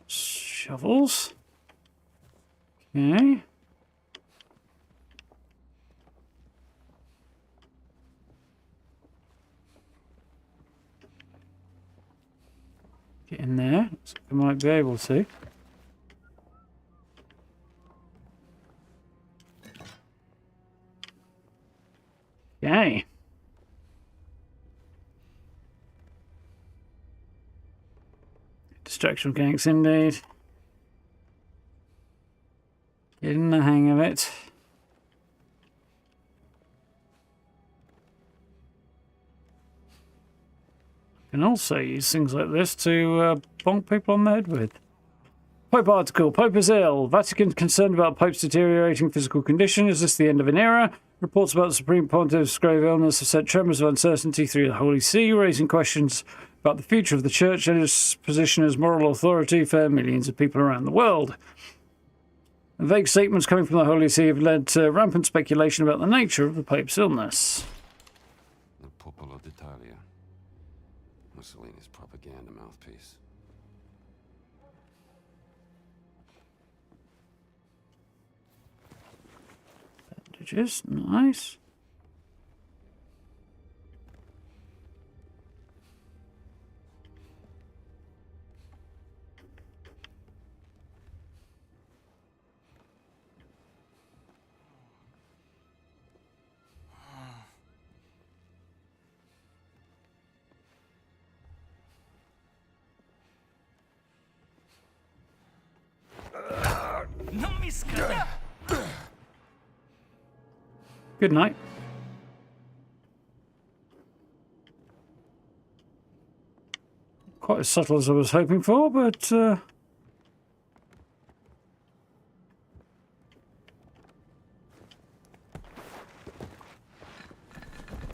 Shovels. Okay. Get in there. Looks like I might be able to. Okay. Distraction ganks indeed. Getting the hang of it. Can also use things like this to bonk people on the head with. Pope article. Pope is ill. Vatican concerned about Pope's deteriorating physical condition. Is this the end of an era? Reports about the Supreme Pontiff's grave illness have sent tremors of uncertainty through the Holy See, raising questions about the future of the Church and its position as moral authority for millions of people around the world. Vague statements coming from the Holy See have led to rampant speculation about the nature of the Pope's illness. The Popolo d'Italia. Mussolini's propaganda mouthpiece. Bandages, nice. Non mi scade! Good night. Quite as subtle as I was hoping for, but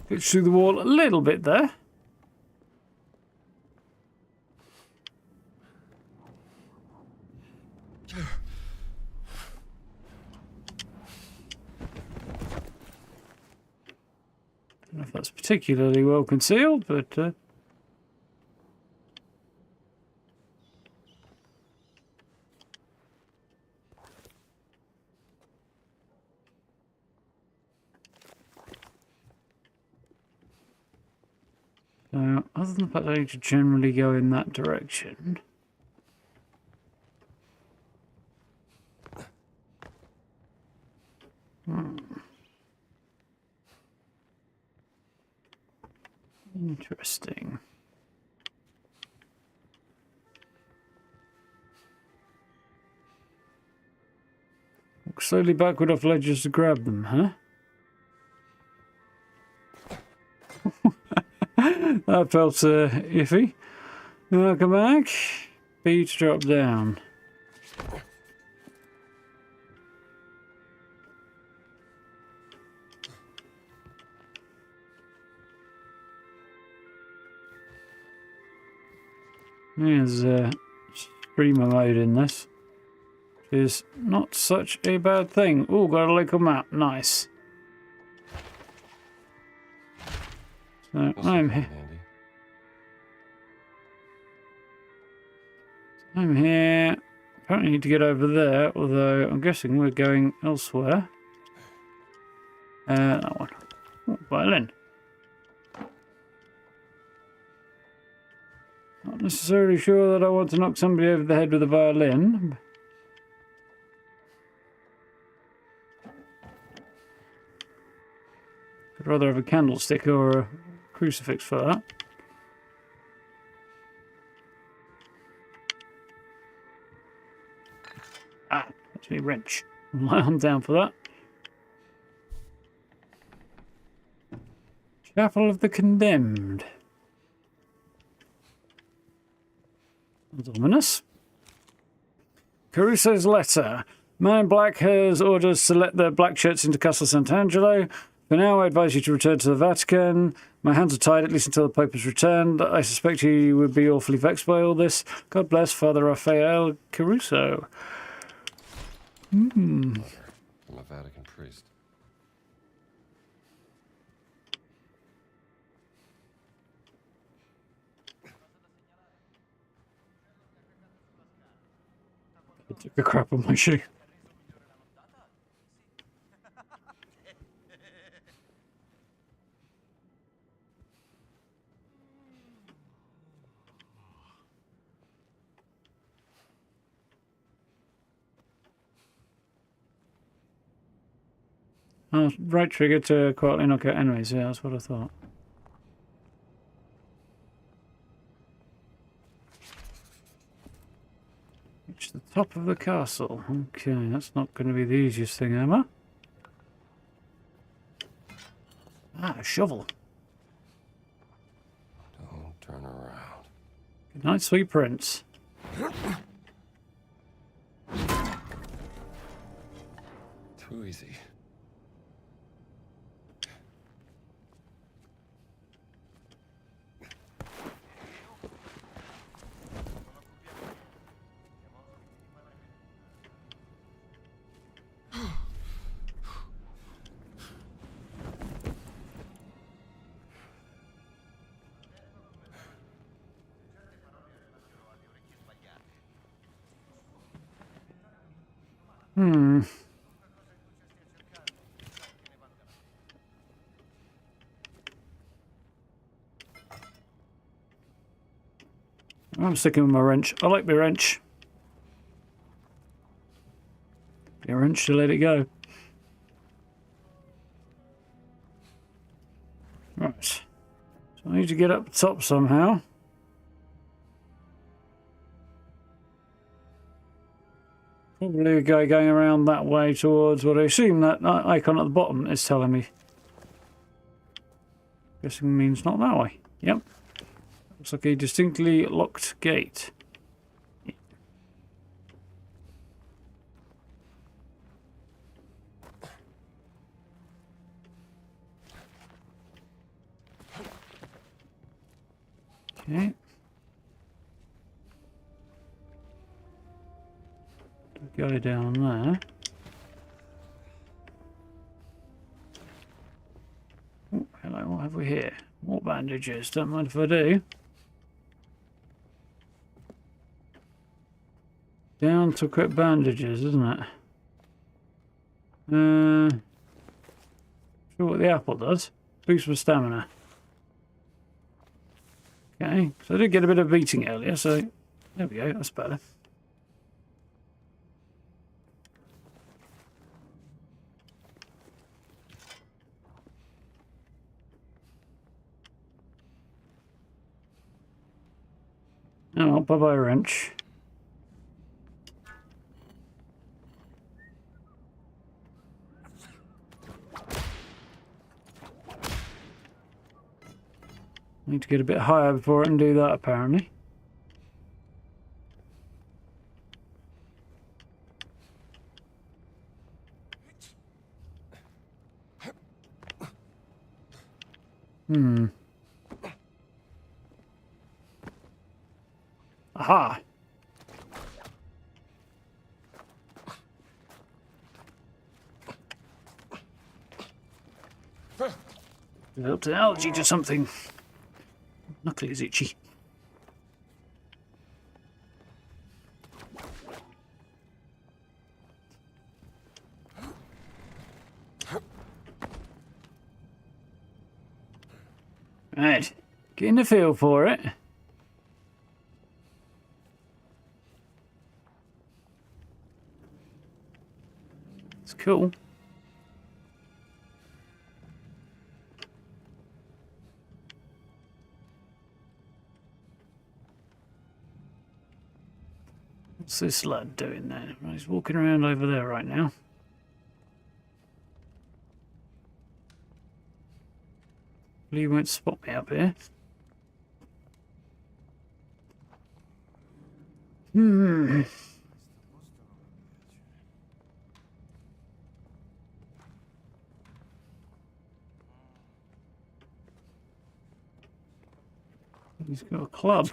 it's through the wall a little bit there. don't know if that's particularly well concealed, but so other than the fact that I need to generally go in that direction. Interesting. Walk slowly backward off ledges to grab them, huh? That felt iffy. Welcome back. B to drop down. There's streamer mode in this, which is not such a bad thing. Oh, got a local map. Nice. So I'm here. I'm here. Apparently need to get over there, although I'm guessing we're going elsewhere. That one. Oh, violin. Not necessarily sure that I want to knock somebody over the head with a violin. I'd rather have a candlestick or a crucifix for that. Ah, that's me wrench. I'm down for that. Chapel of the Condemned. That's ominous. Caruso's letter. Man in Black has orders to let the black shirts into Castle Sant'Angelo. For now, I advise you to return to the Vatican. My hands are tied, at least until the Pope has returned. I suspect he would be awfully vexed by all this. God bless Father Raphael Caruso. I'm a Vatican priest. I took a crap on my shoe. Oh, right trigger to quietly knock out enemies. Yeah, that's what I thought. Reach the top of the castle. Okay, that's not going to be the easiest thing, Emma. Ah, a shovel. Don't turn around. Good night, sweet prince. Too easy. I'm sticking with my wrench. I like my wrench. Your wrench to let it go. Right. So I need to get up the top somehow. Probably a guy going around that way towards what I assume that icon at the bottom is telling me. Guessing means not that way. Yep. Looks like a distinctly locked gate. Okay. Go down there. Oh, hello, have we here? More bandages. Don't mind if I do. Down to equip bandages, isn't it? Sure what the apple does. Boost my stamina. Okay, so I did get a bit of beating earlier, so there we go, that's better. Oh, bye-bye wrench. Need to get a bit higher before I can do that, apparently. Aha! Developed an allergy to something. Knuckle is itchy. Right, getting the feel for it. It's cool. What's this lad doing there? Well, he's walking around over there right now. He won't spot me up here. He's got a club.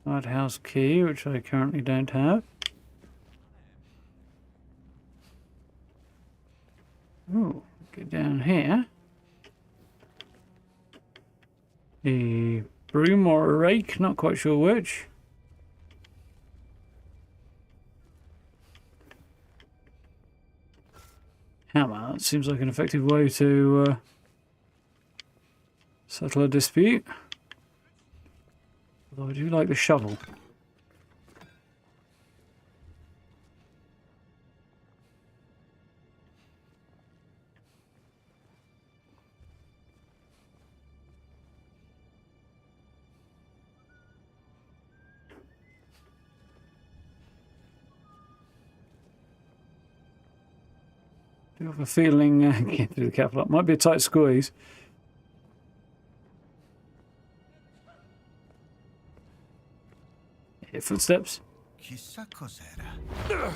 Lighthouse key, which I currently don't have. Oh, get down here. A broom or a rake, not quite sure which. Hammer, that seems like an effective way to settle a dispute. Although I do like the shovel. I do have a feeling getting through the capital might be a tight squeeze. Hear footsteps. Chissà cos'era.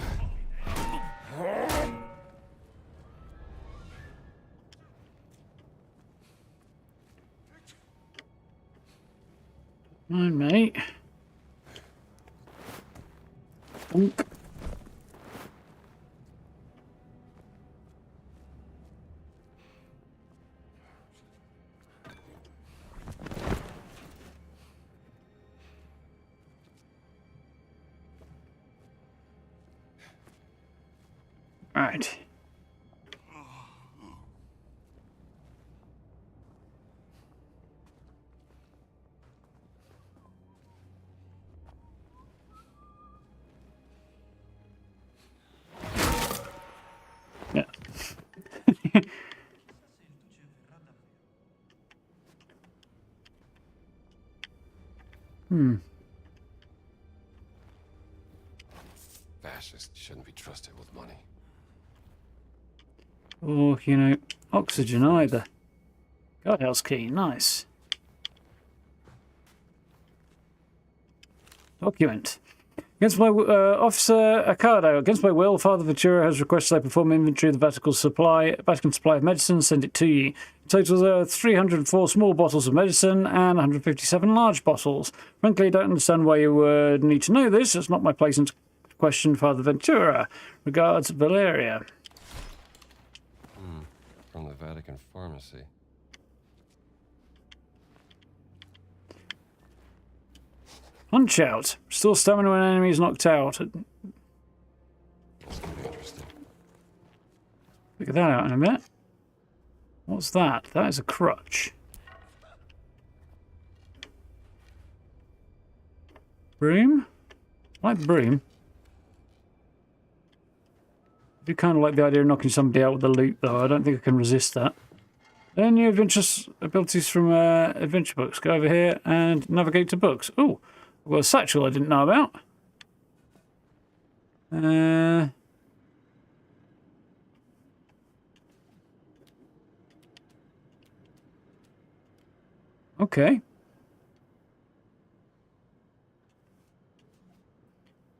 Mine, mate. Bonk. Right. Yeah. Fascists shouldn't be trusted with money. Or, you know, oxygen either. Guardhouse key, nice. Against my Officer Accardo, against my will, Father Ventura has requested I perform inventory of the Vatican supply of medicine, send it to you. In total, there are 304 small bottles of medicine and 157 large bottles. Frankly, I don't understand why you would need to know this. It's not my place to question Father Ventura. Regards, Valeria. From the Vatican pharmacy. Punch out. Still stamina when an enemy is knocked out. That's gonna be interesting. Figure that out in a minute. What's that? That is a crutch. Broom? I like broom. I do kind of like the idea of knocking somebody out with a loot, though. I don't think I can resist that. Then new adventurous abilities from adventure books. Go over here and navigate to books. Oh, I've got a satchel I didn't know about. Okay.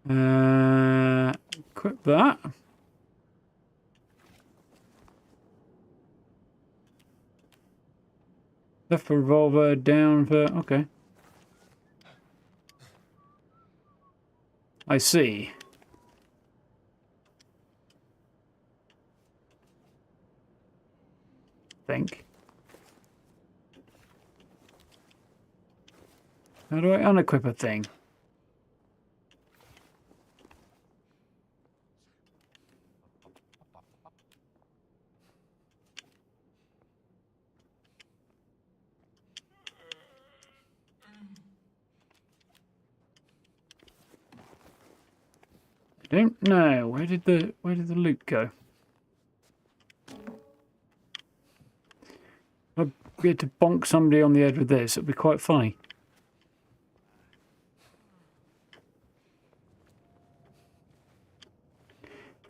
Equip that. Left for revolver, down for... Okay. I see. Think. How do I unequip a thing? I don't know. Where did the loot go? I'd be able to bonk somebody on the head with this. It'd be quite funny.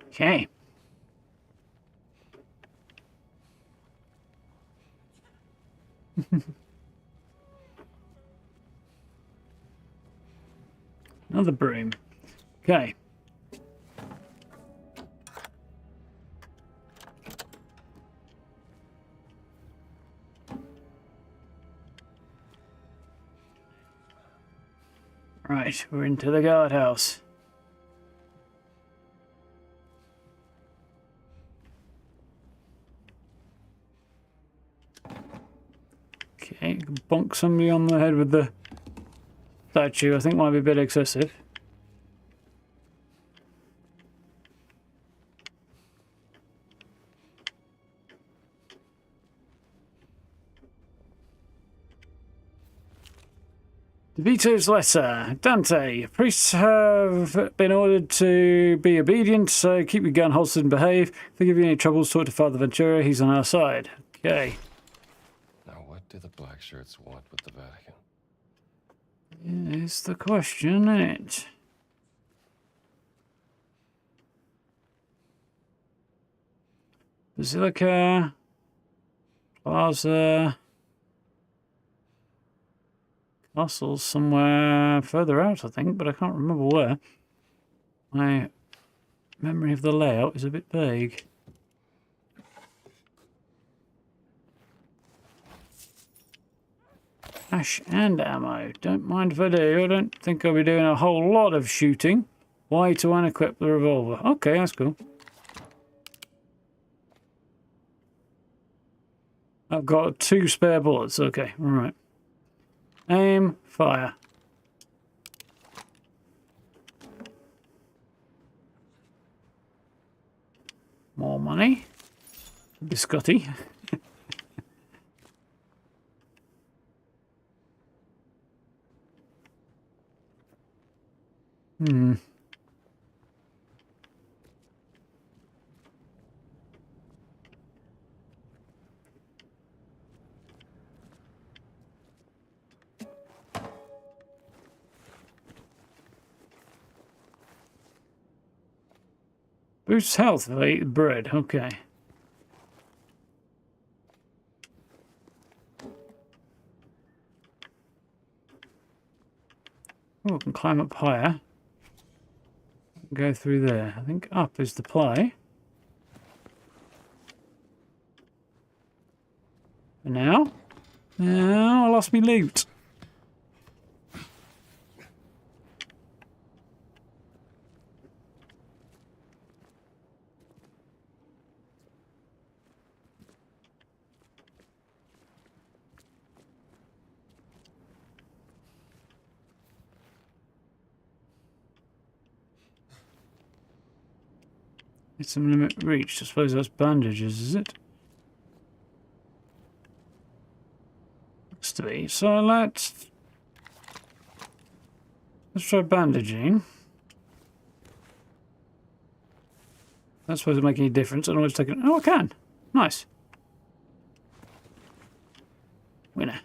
Okay. Another broom. Okay. Right, we're into the guardhouse. Okay, bonk somebody on the head with the statue. I think might be a bit excessive. DeVito's letter. Dante, priests have been ordered to be obedient, so keep your gun holstered and behave. If they give you any troubles, talk to Father Ventura. He's on our side. Okay. Now, what do the black shirts want with the Vatican? It's the question, isn't it? Basilica. Plaza. Castle's somewhere further out, I think, but I can't remember where. My memory of the layout is a bit vague. Cash and ammo. Don't mind if I do. I don't think I'll be doing a whole lot of shooting. Why to unequip the revolver? Okay, that's cool. I've got 2 spare bullets. Okay, all right. Aim, fire. More money. Biscotti. Boosts health if I eat the bread. Okay. Oh, I can climb up higher. Go through there. I think up is the play. And now? Now I lost me loot. It's some limit reached. I suppose that's bandages, is it? Looks to be. So let's try bandaging. That's supposed to make any difference. I don't know what's taking. Oh, I can. Nice. Winner.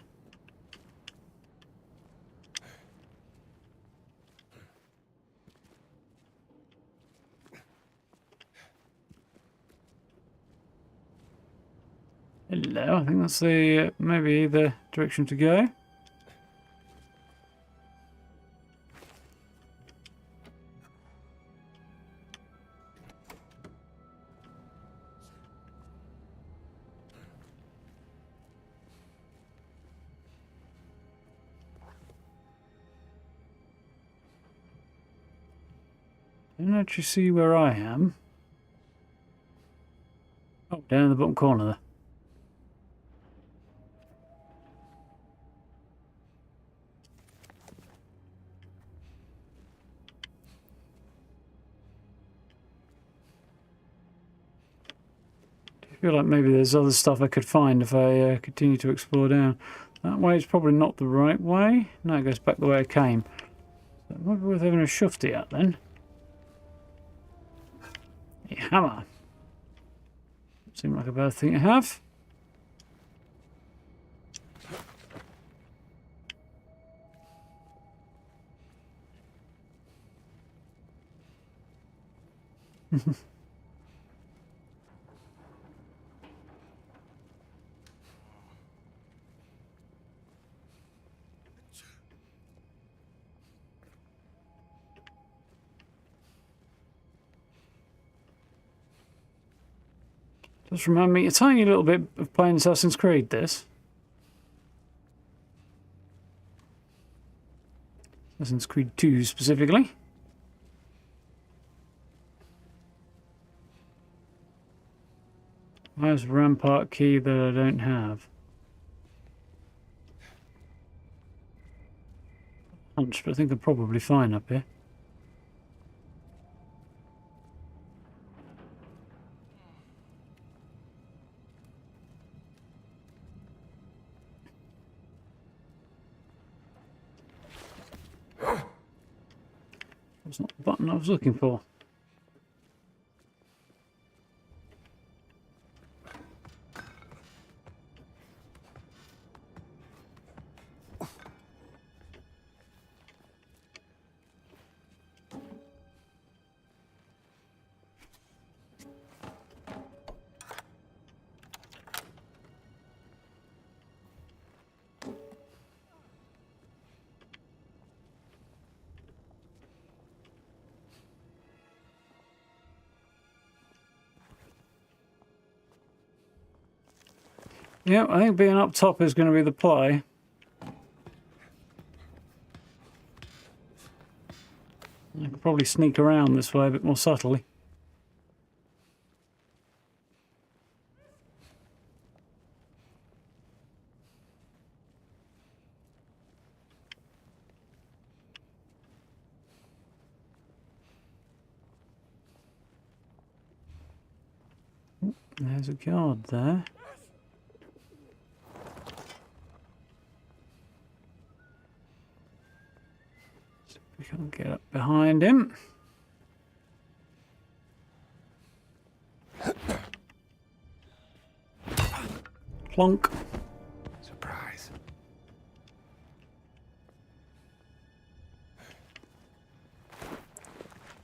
Hello, I think that's the maybe the direction to go. I don't actually see where I am. Oh, down in the bottom corner there. I feel like maybe there's other stuff I could find if I continue to explore down. That way is probably not the right way. No, it goes back the way I came. So it might be worth having a shufty out then. A hammer. Seems like a bad thing to have. Just remind me a tiny little bit of playing Assassin's Creed, this. Assassin's Creed 2 specifically. Where's Rampart key that I don't have? Hunch, but I think I'm probably fine up here. That's not the button I was looking for. Yeah, I think being up top is going to be the play. I could probably sneak around this way a bit more subtly. There's a guard there. We can't get up behind him. Plonk. Surprise.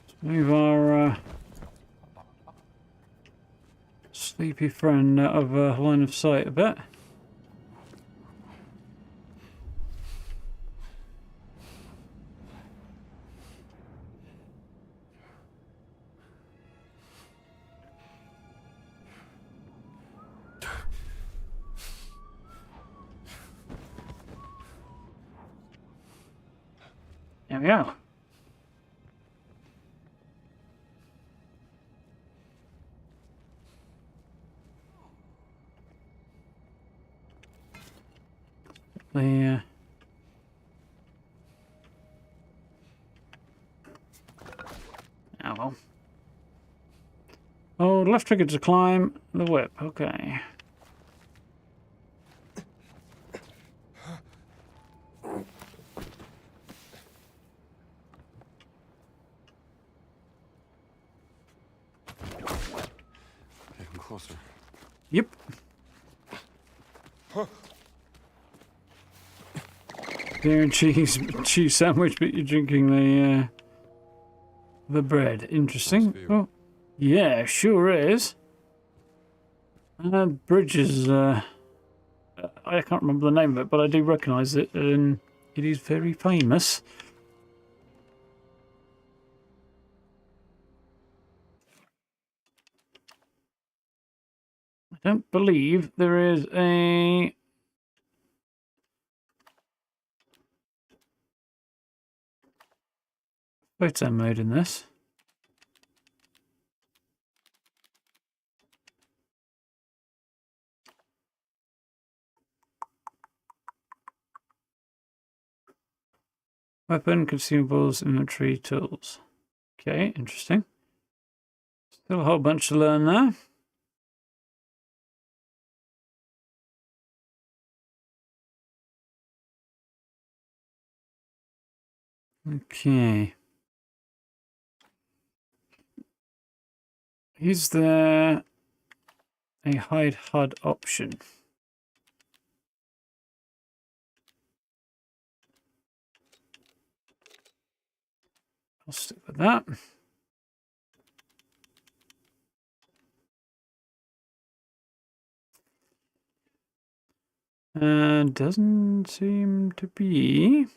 Let's move our sleepy friend out of line of sight a bit. There we go. The oh well. Oh, left trigger to climb the whip. Okay. Getting closer. Yep. Beer and cheese sandwich, but you're drinking the bread. Interesting. Oh, yeah, sure is. Bridges. I can't remember the name of it, but I do recognise it, and it is very famous. I don't believe there is a photo mode in this. Weapon, consumables, inventory, tools. Okay, interesting. Still a whole bunch to learn there. Okay. Is there a hide HUD option? I'll stick with that. Doesn't seem to be.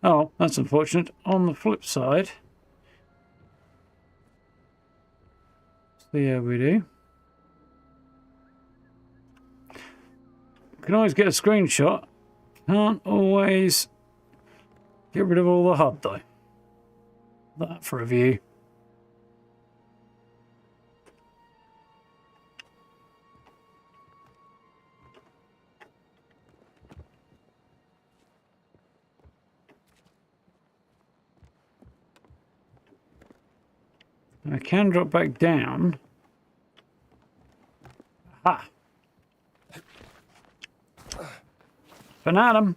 Oh, that's unfortunate. On the flip side, so yeah, we do. Can always get a screenshot. Can't always get rid of all the HUD though. That for a view. I can drop back down. Aha! Fanatum!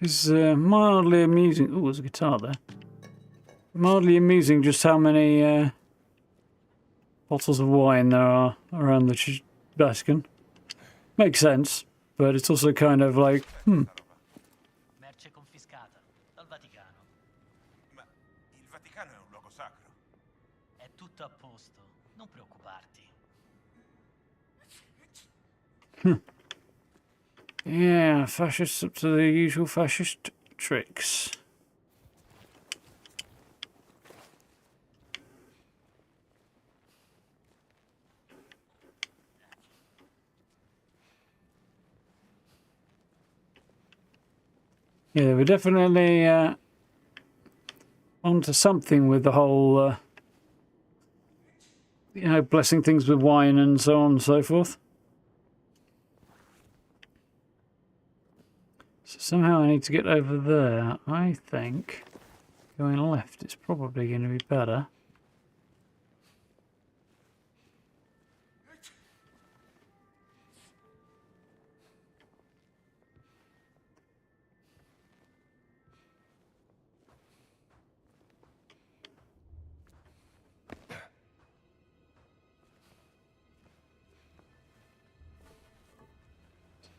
It's mildly amusing. Oh, there's a guitar there. Mildly amusing just how many bottles of wine there are around the Vatican. Makes sense, but it's also kind of like, Merce confiscata dal Vaticano. Ma il Vaticano è un luogo sacro. È tutto a posto, non preoccuparti. yeah, fascists up to the usual fascist tricks. Yeah, we're definitely onto something with the whole, you know, blessing things with wine and so on and so forth. So somehow I need to get over there. I think going left is probably going to be better.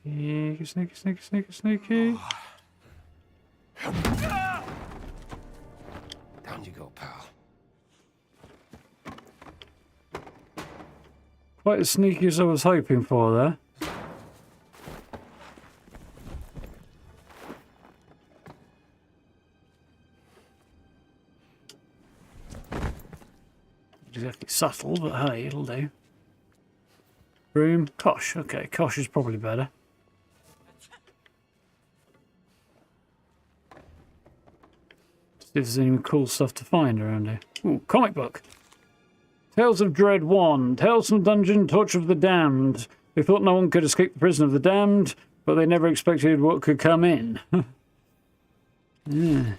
Sneaky, sneaky, sneaky, sneaky, sneaky. Down you go, pal. Quite as sneaky as I was hoping for there. Exactly subtle, but hey, it'll do. Broom, Kosh. Okay, Kosh is probably better. See if there's any cool stuff to find around here. Ooh, comic book. Tales of Dread 1. Tales from Dungeon, Torture of the Damned. They thought no one could escape the prison of the damned, but they never expected what could come in. Yeah.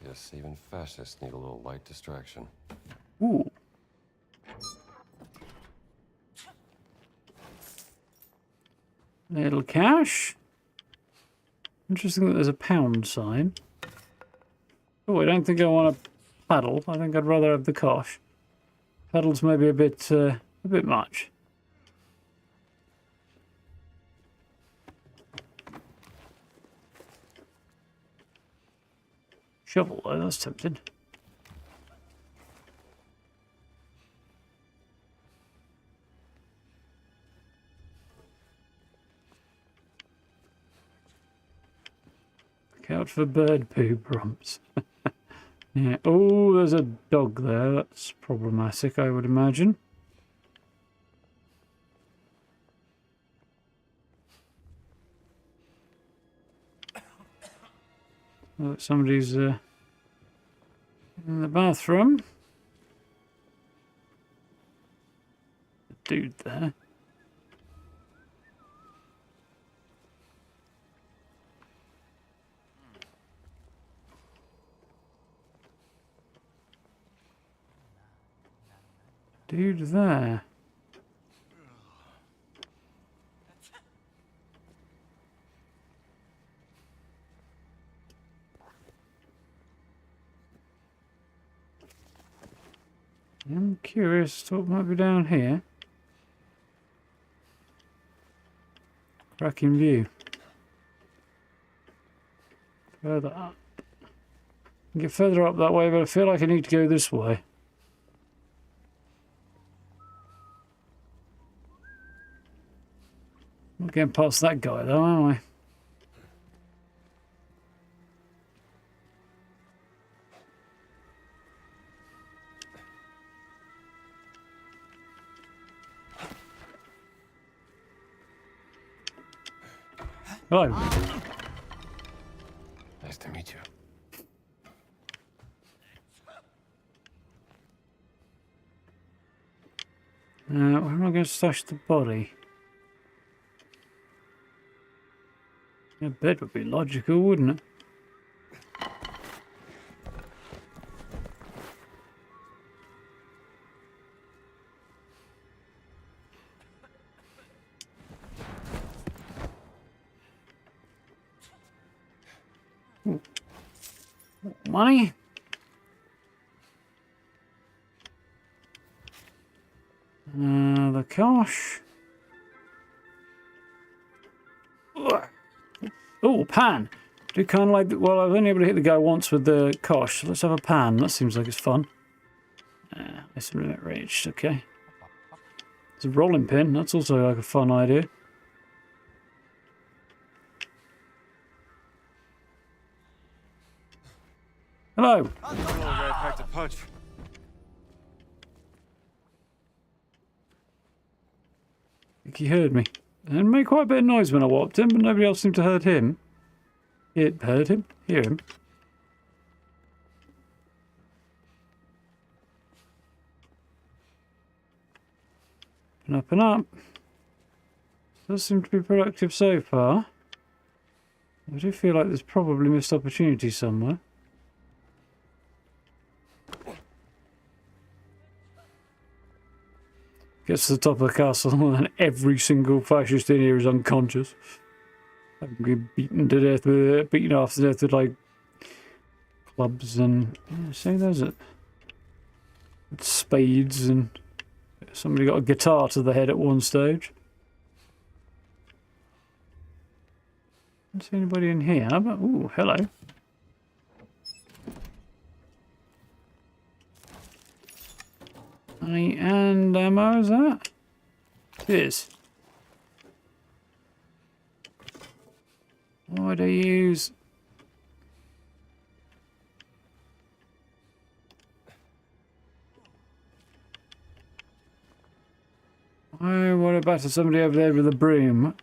Yes, even fascists need a little light distraction. Ooh. Little cash. Interesting that there's a pound sign. Oh, I don't think I want a paddle. I think I'd rather have the Kosh. Paddles maybe a bit much. Shovel, though, that's tempting. Look out for bird poo prompts. Yeah. Oh, there's a dog there. That's problematic, I would imagine. Oh, somebody's in the bathroom. The dude there. Dude there. I'm curious what might be down here. Cracking view. Further up. Get further up that way, but I feel like I need to go this way. Not getting past that guy though, am I? Hello. Nice to meet you. Where am I going to stash the body? A bed would be logical, wouldn't it? Ooh. Money? The cash. Oh, pan. Do kind of like, well, I've only able to hit the guy once with the Kosh. So let's have a pan. That seems like it's fun. It's a limit reached. Okay. It's a rolling pin. That's also like a fun idea. Hello. Oh, guy packed a punch. I think he heard me. And it made quite a bit of noise when I whopped him, but nobody else seemed to heard him. It heard him. Hear him. And up and up. Does seem to be productive so far. I do feel like there's probably missed opportunity somewhere. Gets to the top of the castle and every single fascist in here is unconscious. I've been beaten to death with beaten half to death with like clubs and see there's it. Spades and somebody got a guitar to the head at one stage. Don't see anybody in here, but ooh, hello. Honey and ammo, is that? It is. Why would I use... Why would I batter somebody over there with a broom?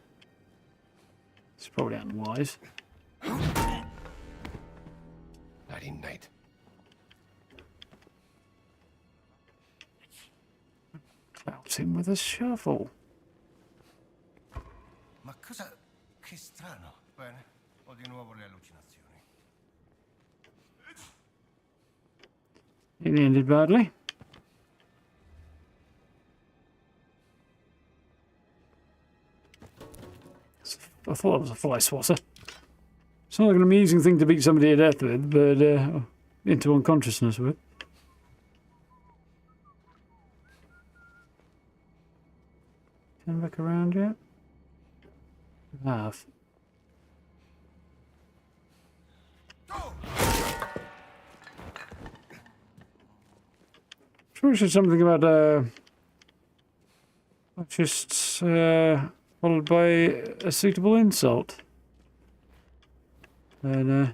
It's probably unwise. Bloody night. Clouts him with a shovel. Ma cosa... che strano. Bene, ho di nuovo le allucinazioni. It ended badly. I thought it was a fly swasser. It's not like an amusing thing to beat somebody to death with, but into unconsciousness with. Turn back around yet? We have. Sure, we said something about just followed by a suitable insult. And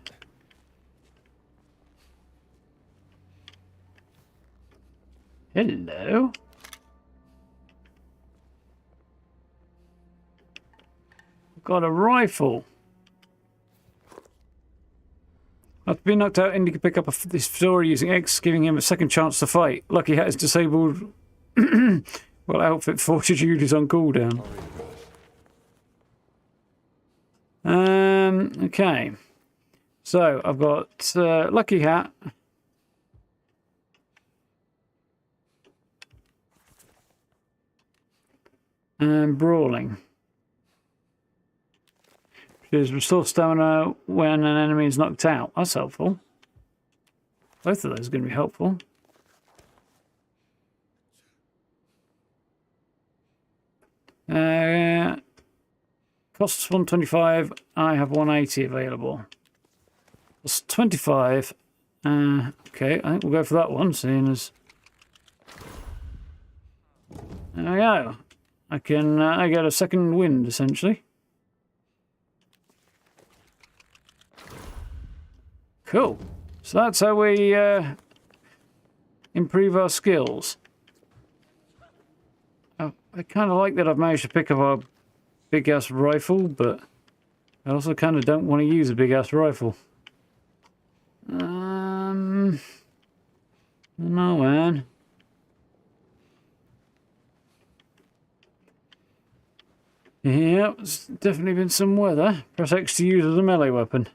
hello. I've got a rifle. After being knocked out, Indy could pick up this fedora using X, giving him a second chance to fight. Lucky Hat is disabled while outfit fortitude is on cooldown. Okay. So, I've got Lucky Hat. And Brawling. Which is restore stamina when an enemy is knocked out. That's helpful. Both of those are going to be helpful. Costs 125. I have 180 available. Costs 25. Okay, I think we'll go for that one, seeing as... There we go. I get a second wind, essentially. Cool. So that's how we improve our skills. I kind of like that I've managed to pick up a big-ass rifle, but I also kind of don't want to use a big-ass rifle. No, man. Yep, it's definitely been some weather. Press X to use as a melee weapon.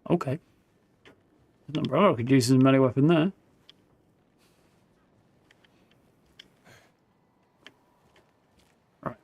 Okay. There's an umbrella I could use as a melee weapon there. Right.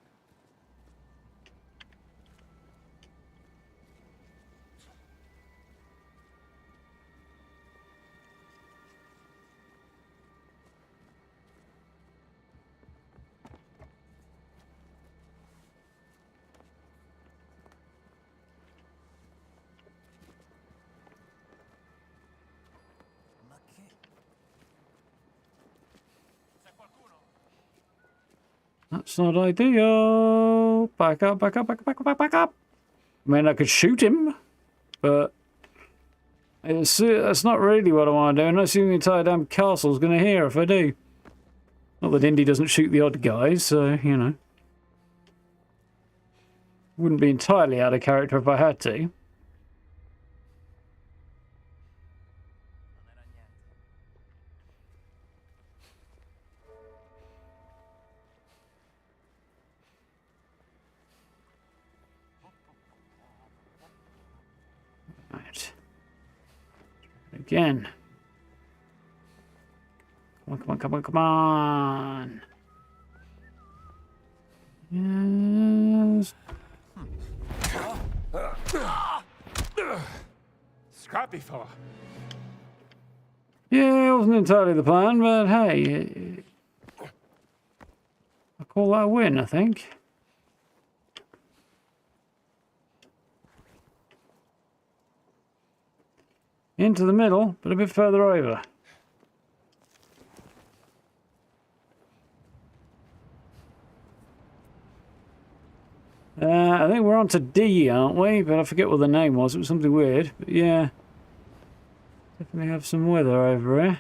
That's not ideal. Back up, back up, back up, back up, back up, back up. I mean, I could shoot him, but that's not really what I want to do. Unless the entire damn castle's going to hear if I do. Not that Indy doesn't shoot the odd guys, so, you know. Wouldn't be entirely out of character if I had to. Right. Again. Come on, come on, come on, come on. Yes. Scrappy fella. Yeah, it wasn't entirely the plan, but hey. I call that a win, I think. Into the middle, but a bit further over. I think we're on to D, aren't we? But I forget what the name was. It was something weird. But yeah. Definitely have some weather over here.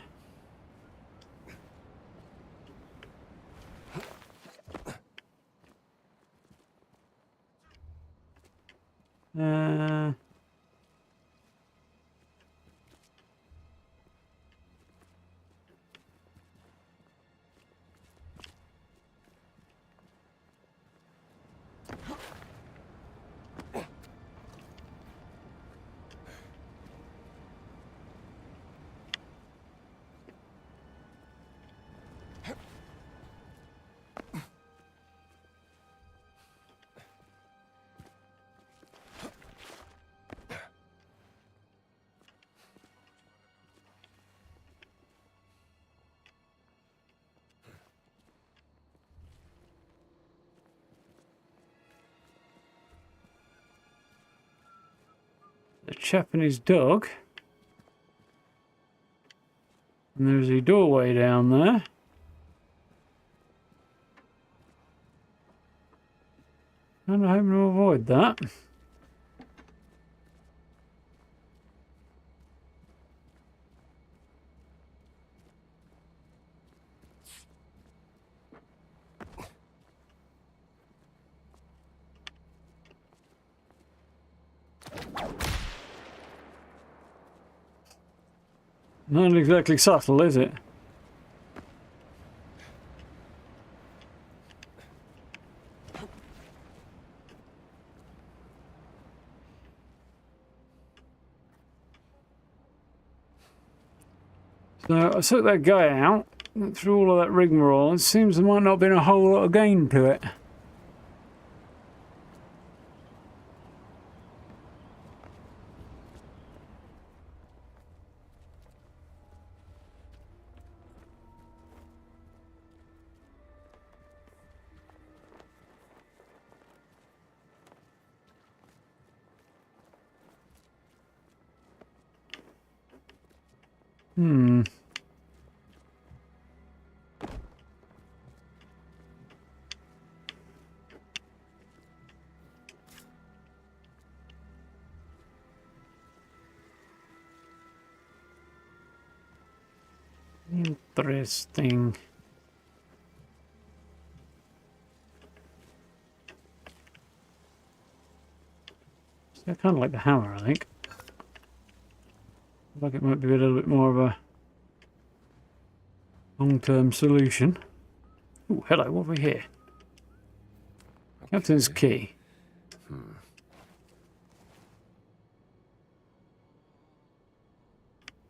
The chap and his dog. And there's a doorway down there. And I'm hoping to avoid that. Not exactly subtle, is it? So I took that guy out, went through all of that rigmarole. It seems there might not have been a whole lot of gain to it. Interesting. So I kind of like the hammer, I think. Like it might be a little bit more of a long-term solution. Oh, hello, what have we here? Captain's key.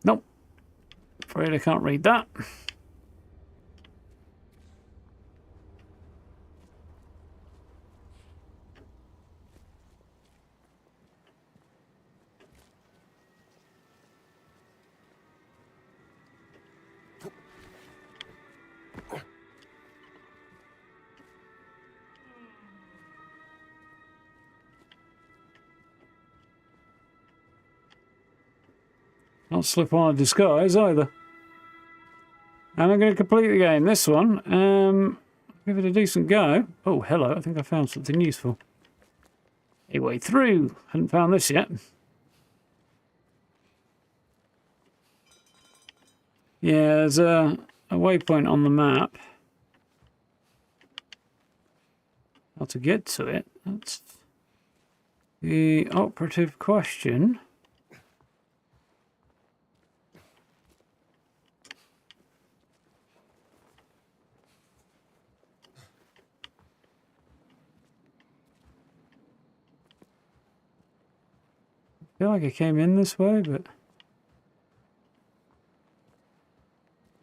Nope. Afraid I can't read that. Not slip on a disguise either. And I'm going to complete the game. This one, give it a decent go. Oh, hello. I think I found something useful. A way through. Hadn't found this yet. Yeah, there's a waypoint on the map. How to get to it? That's the operative question. I feel like I came in this way, but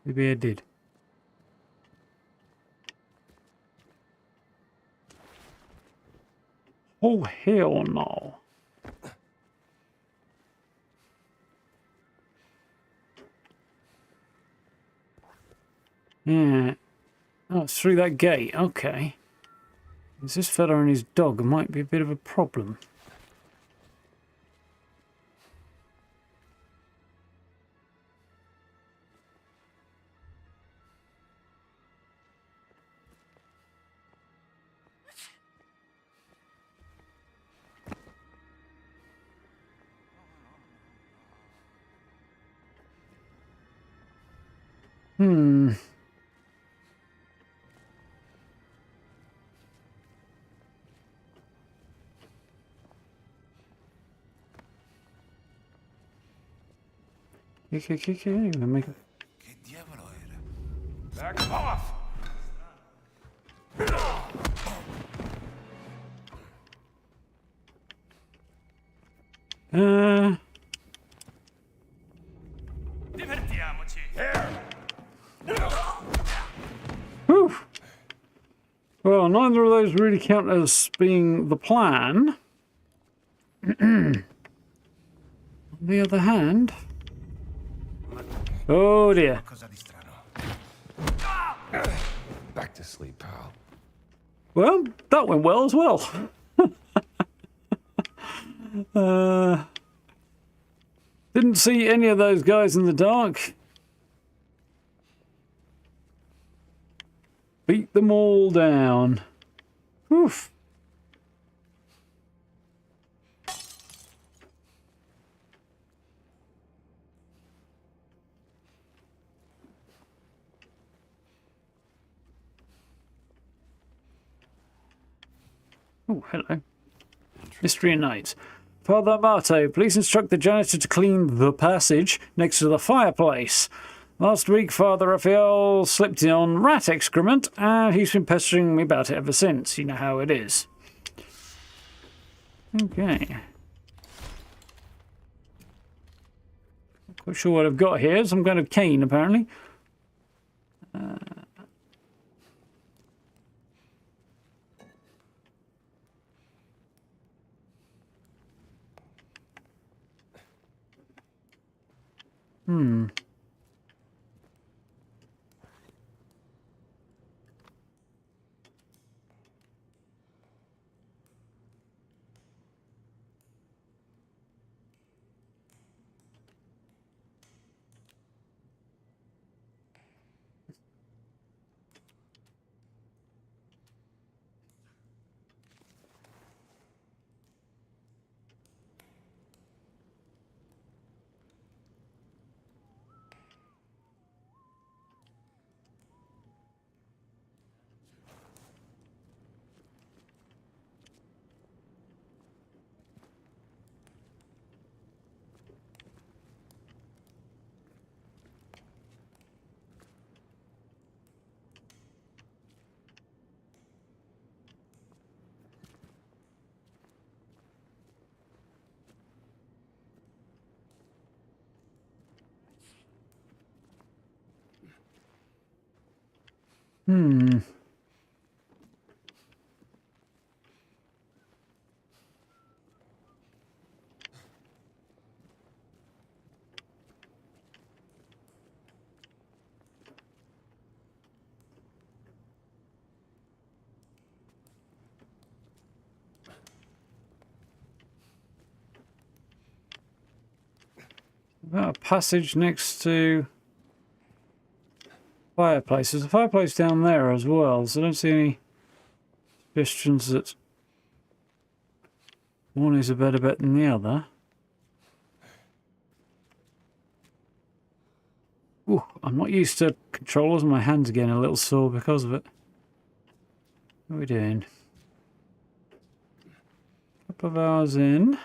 maybe I did. Oh, hell no. Yeah. Oh, it's through that gate. Okay. Is this fella and his dog? It might be a bit of a problem. Hmm. Okay. Make it. Che diavolo era? Back off! Divertiamoci. Whew. Well, neither of those really count as being the plan. On the other hand... Oh dear. Cosa di strano? Back to sleep, pal. Well, that went well as well. Didn't see any of those guys in the dark. Beat them all down. Oof. Oh, hello. Mystery and Night. Father Marto, please instruct the janitor to clean the passage next to the fireplace. Last week, Father Raphael slipped on rat excrement, and he's been pestering me about it ever since. You know how it is. Okay. Not quite sure what I've got here. Some kind of cane, apparently. A passage next to fireplace. There's a fireplace down there as well, so I don't see any suggestions that one is a better bet than the other. Ooh, I'm not used to controllers and my hands are getting a little sore because of it. What are we doing? Couple of hours in.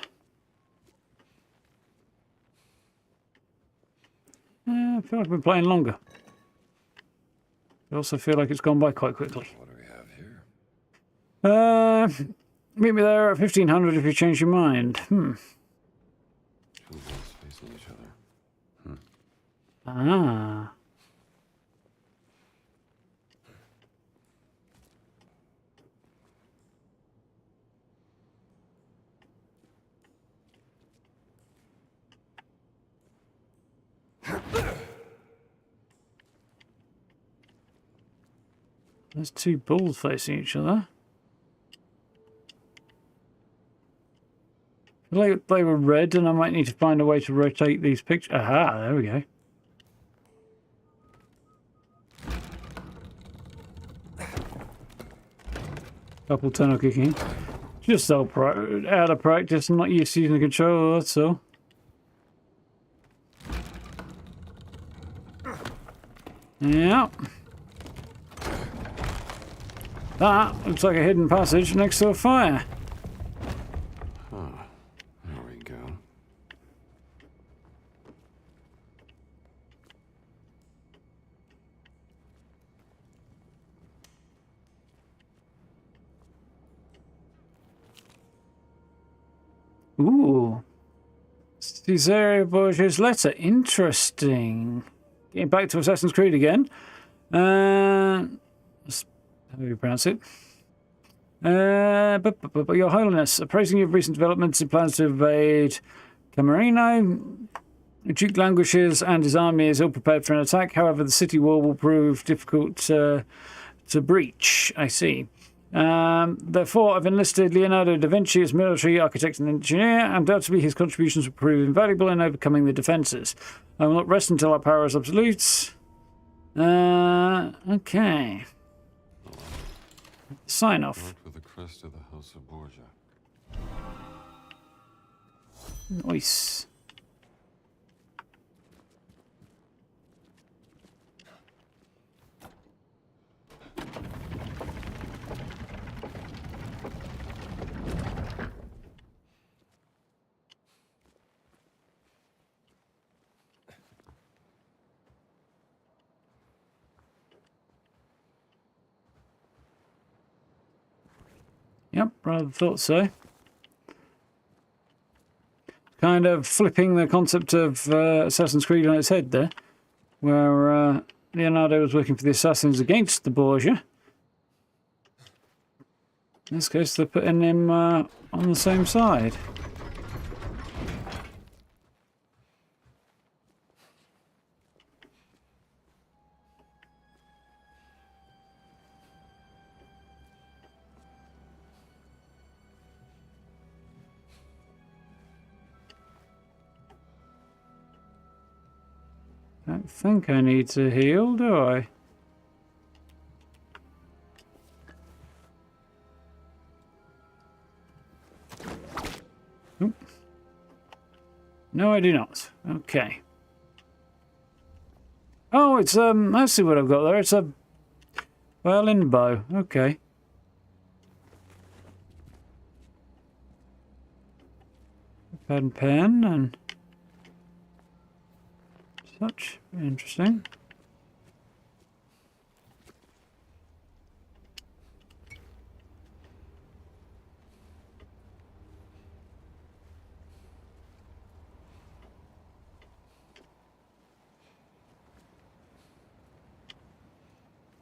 I feel like we're playing longer. I also feel like it's gone by quite quickly. What do we have here? Meet me there at 1500 if you change your mind. Two guys facing each other. Ah. There's two bulls facing each other. I feel like they were red and I might need to find a way to rotate these pictures. Aha, there we go. Couple tunnel kicking. Just out of practice. I'm not used to using the controller, that's all. Yeah. That looks like a hidden passage next to a fire. Huh. There we go. Ooh. Caesarea Borgia's letter. Interesting. Getting back to Assassin's Creed again. How do you pronounce it? But Your Holiness, appraising your recent developments in plans to invade Camarino, the Duke languishes and his army is ill prepared for an attack. However, the city wall will prove difficult to breach. I see. Therefore, I've enlisted Leonardo da Vinci as military architect and engineer. Undoubtedly, his contributions will prove invaluable in overcoming the defences. I will not rest until our power is absolute. Okay. Sign off. Marked with the crest of the House of Borgia. Nice. Yep, rather thought so. Kind of flipping the concept of Assassin's Creed on its head there, where Leonardo was working for the assassins against the Borgia. In this case, they're putting him on the same side. Don't think I need to heal, do I? Oop. No, I do not. Okay. Oh, it's I see what I've got there. It's a violin bow. Okay. Pen and such. Interesting.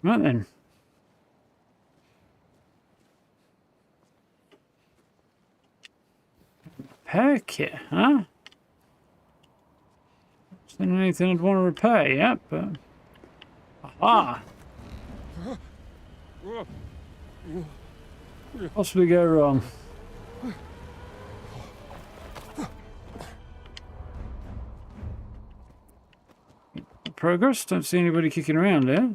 Right then. Repair kit, huh? Isn't anything I'd want to repair yet, but... Aha! Possibly go wrong. Progress? Don't see anybody kicking around there.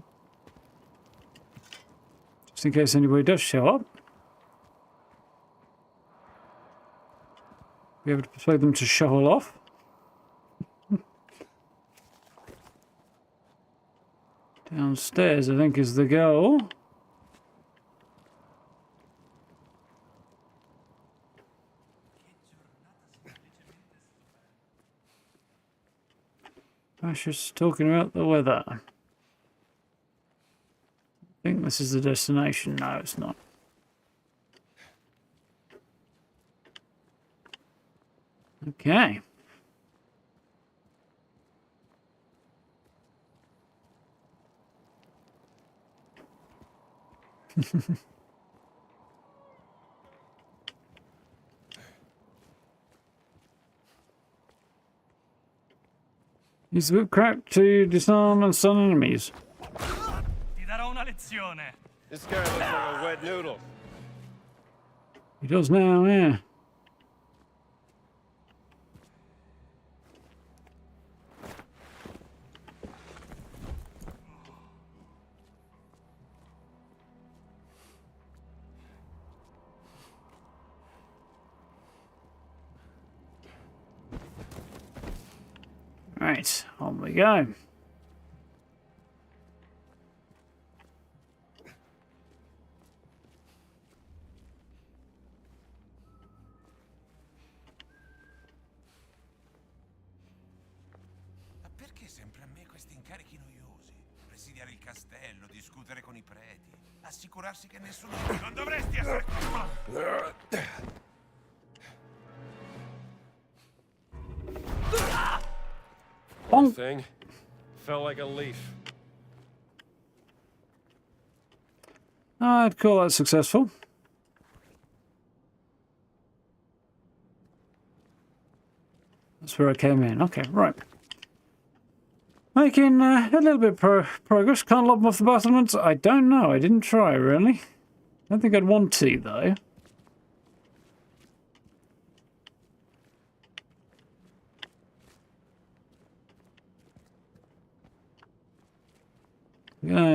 Just in case anybody does show up. Be able to persuade them to shuffle off. Downstairs, I think, is the goal. Fascist talking about the weather. I think this is the destination. No, it's not. Okay. Use the whip crack to disarm and stun enemies. Ti darò una lezione. This guy looks like a wet noodle. He does now, yeah. Right, on we go. Perché sempre a me questi incarichi noiosi? Presidiare il castello, discutere con i preti, assicurarsi che nessuno... Non dovresti essere qua! Poor thing. Fell like a leaf. I'd call that successful. That's where I came in. Okay, right. Making a little bit of progress. Can't lob them off the battlements? I don't know. I didn't try, really. I don't think I'd want to, though.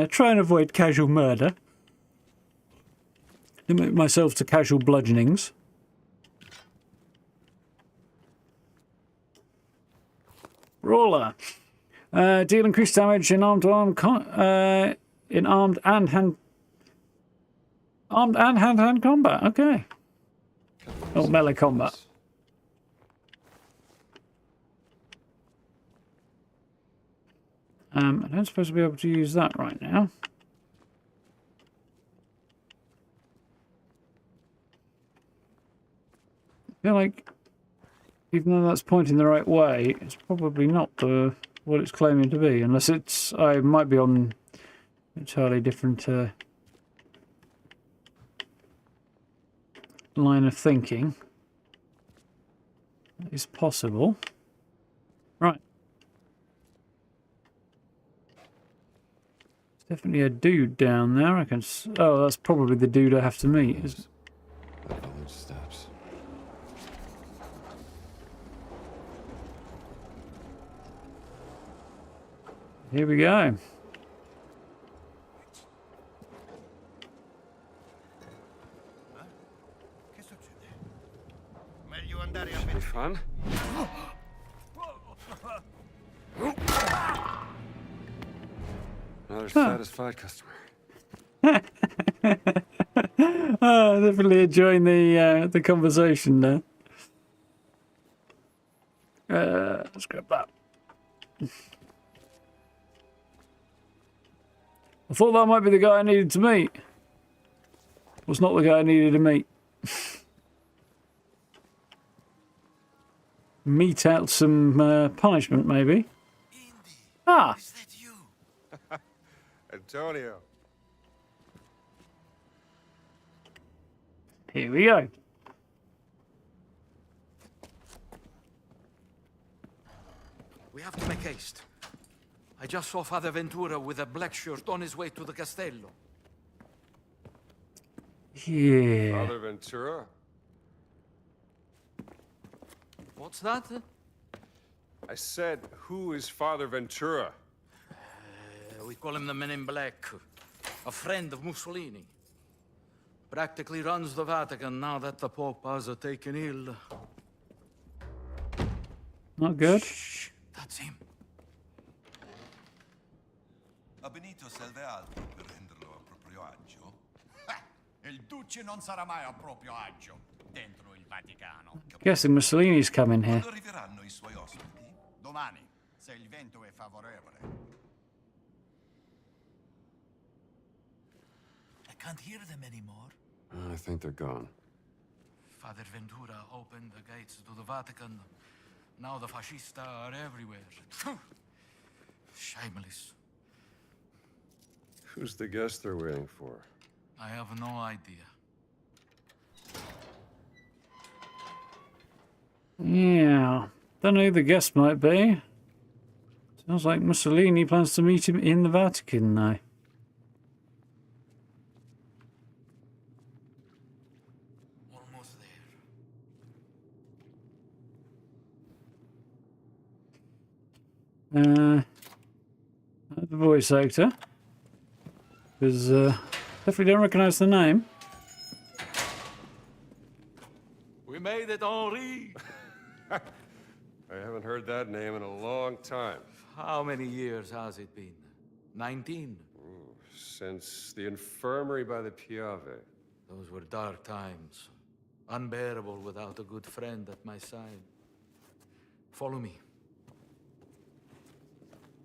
Try and avoid casual murder. Limit myself to casual bludgeonings. Brawler. Deal increased damage in armed and hand combat. Okay. Oh, melee combat. I don't suppose I'll be able to use that right now. I feel like, even though that's pointing the right way, it's probably not what it's claiming to be, unless it's... I might be on entirely different line of thinking. That is possible. Right. Definitely a dude down there. I can. Oh, that's probably the dude I have to meet. The village steps. Here we go. Che succede? Meglio andare a Should be fun. Another satisfied customer. Oh, definitely enjoying the conversation there. Let's grab that. I thought that might be the guy I needed to meet. Was not the guy I needed to meet. Mete out some punishment, maybe. Indy, Ah, is that you? Antonio. here we go. We have to make haste. I just saw Father Ventura with a black shirt on his way to the castello. Yeah. Father Ventura? What's that? I said, who is Father Ventura? We call him the Men in Black. A friend of Mussolini. Practically runs the Vatican now that the Pope has taken ill. Not good. Shh, that's him. A Benito serve altro per renderlo a proprio agio? Il duce non sarà mai a proprio agio dentro il Vaticano. Guessing Mussolini's coming here. Quando arriveranno i suoi ospiti? Domani, se il vento è favorevole. I can't hear them anymore. I think they're gone. Father Ventura opened the gates to the Vatican. Now the fascists are everywhere. Shameless. Who's the guest they're waiting for? I have no idea. Yeah. Don't know who the guest might be. Sounds like Mussolini plans to meet him in the Vatican now. Almost there. The voice actor. Because definitely don't recognize the name. We made it, Henri! I haven't heard that name in a long time. How many years has it been? 19? Since the infirmary by the Piave. Those were dark times. Unbearable without a good friend at my side. Follow me.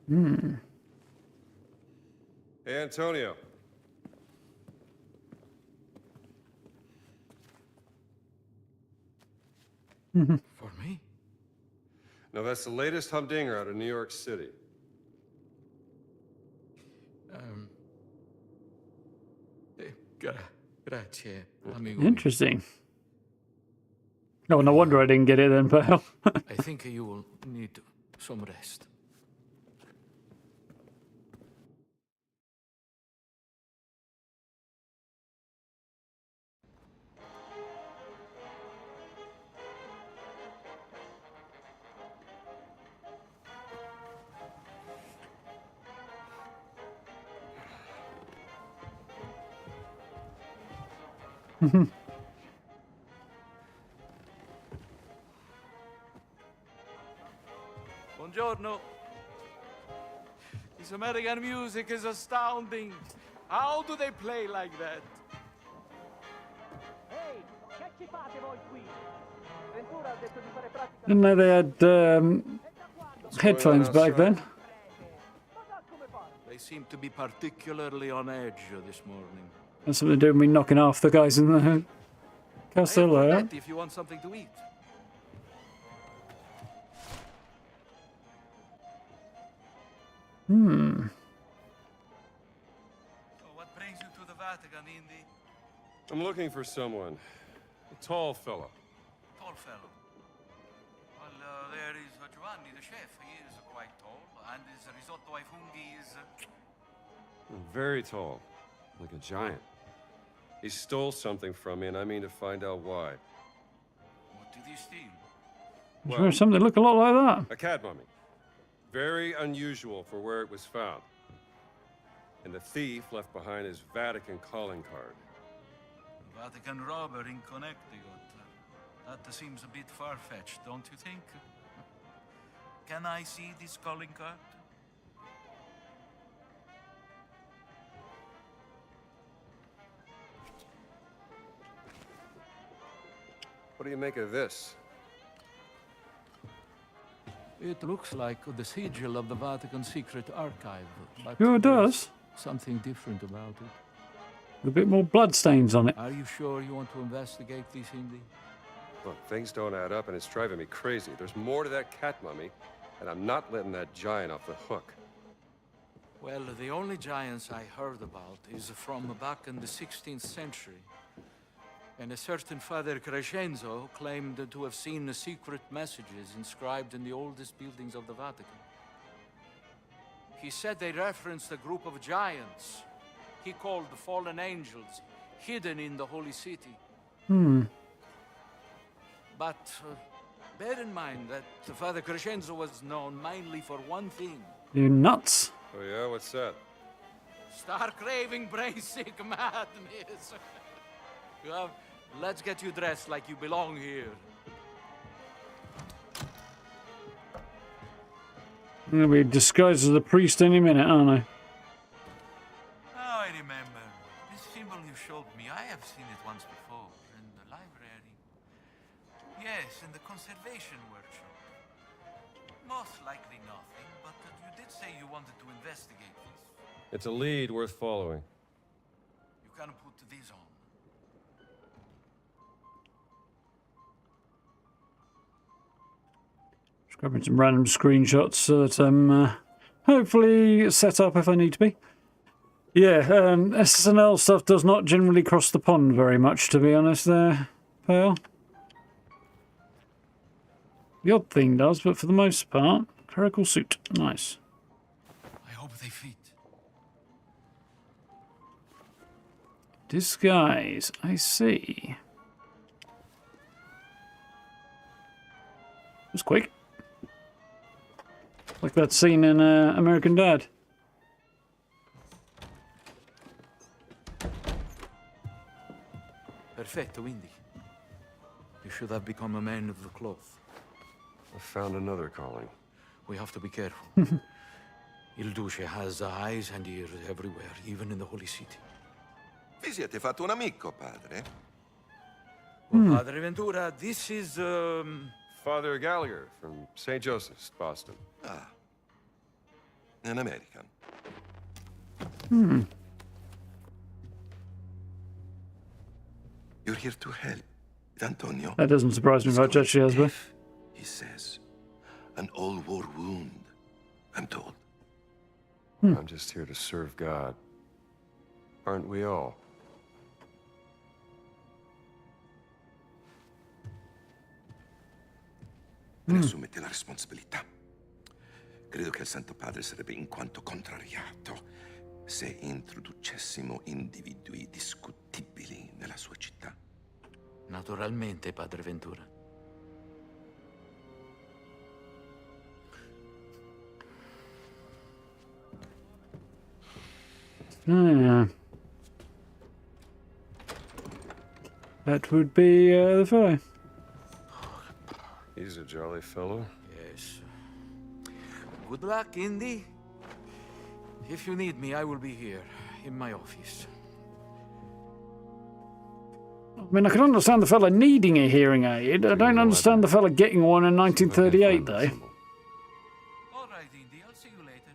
Hey, Antonio. For me? No, that's the latest humdinger out of New York City. Grazie, amigo. Interesting. Oh, no wonder I didn't get it then, pal. I think you will need some rest. Buongiorno. This American music is astounding. How do they play like that? Didn't know they had headphones back then. They seem to be particularly on edge this morning. That's something to do with me knocking off the guys in the I have castle. forget if you want something to eat. So what brings you to the Vatican, Indy? I'm looking for someone. A tall fellow. Tall fellow. Well, there is Giovanni, the chef. He is quite tall, and his risotto ai funghi is... Very tall. Like a giant. He stole something from me, and I mean to find out why. What did he steal? Well, something look a lot like that. A cat mummy. Very unusual for where it was found. And the thief left behind his Vatican calling card. Vatican robber in Connecticut. That seems a bit far-fetched, don't you think? Can I see this calling card? What do you make of this? It looks like the sigil of the Vatican secret archive, but Oh, it does. something different about it. A bit more bloodstains on it. Are you sure you want to investigate this, Indy? Look, things don't add up, and it's driving me crazy. There's more to that cat mummy, and I'm not letting that giant off the hook. Well, the only giants I heard about is from back in the 16th century. And a certain Father Crescenzo claimed to have seen the secret messages inscribed in the oldest buildings of the Vatican. He said they referenced a group of giants he called the fallen angels, hidden in the holy city. But bear in mind that Father Crescenzo was known mainly for one thing. You nuts. Oh yeah, what's that? Star-craving, brain-sick madness. Well, let's get you dressed like you belong here. I'm gonna be disguised as a priest any minute, aren't I? Now I remember. This symbol you showed me, I have seen it once before, in the library. Yes, in the conservation workshop. Most likely nothing, but you did say you wanted to investigate this. It's a lead worth following. You can put these on. Just grabbing some random screenshots so that I'm hopefully set up if I need to be. Yeah, SNL stuff does not generally cross the pond very much, to be honest there, pal. The odd thing does, but for the most part, clerical suit. Nice. I hope they fit. Disguise, I see. It was quick. Like that scene in American Dad. Perfetto, Indy. You should have become a man of the cloth. I found another calling. We have to be careful. Il Duce has eyes and ears everywhere, even in the Holy City. Vi siete fatto un amico, padre? Well, Padre Ventura, this is, Father Gallagher from St. Joseph's, Boston. Ah. An American. You're here to help, Antonio. That doesn't surprise me much, actually, husband. He says, an old war wound, I'm told. I'm just here to serve God. Aren't we all? Riassumete la responsabilità. Credo che il Santo Padre sarebbe in quanto contrariato se introducessimo individui discutibili nella sua città. Naturalmente, Padre Ventura. Yeah. That would be the fellow. He's a jolly fellow. Yes. Good luck, Indy. If you need me, I will be here, in my office. I mean, I can understand the fella needing a hearing aid. I don't understand the fella getting one in 1938, though. All right, Indy. I'll see you later.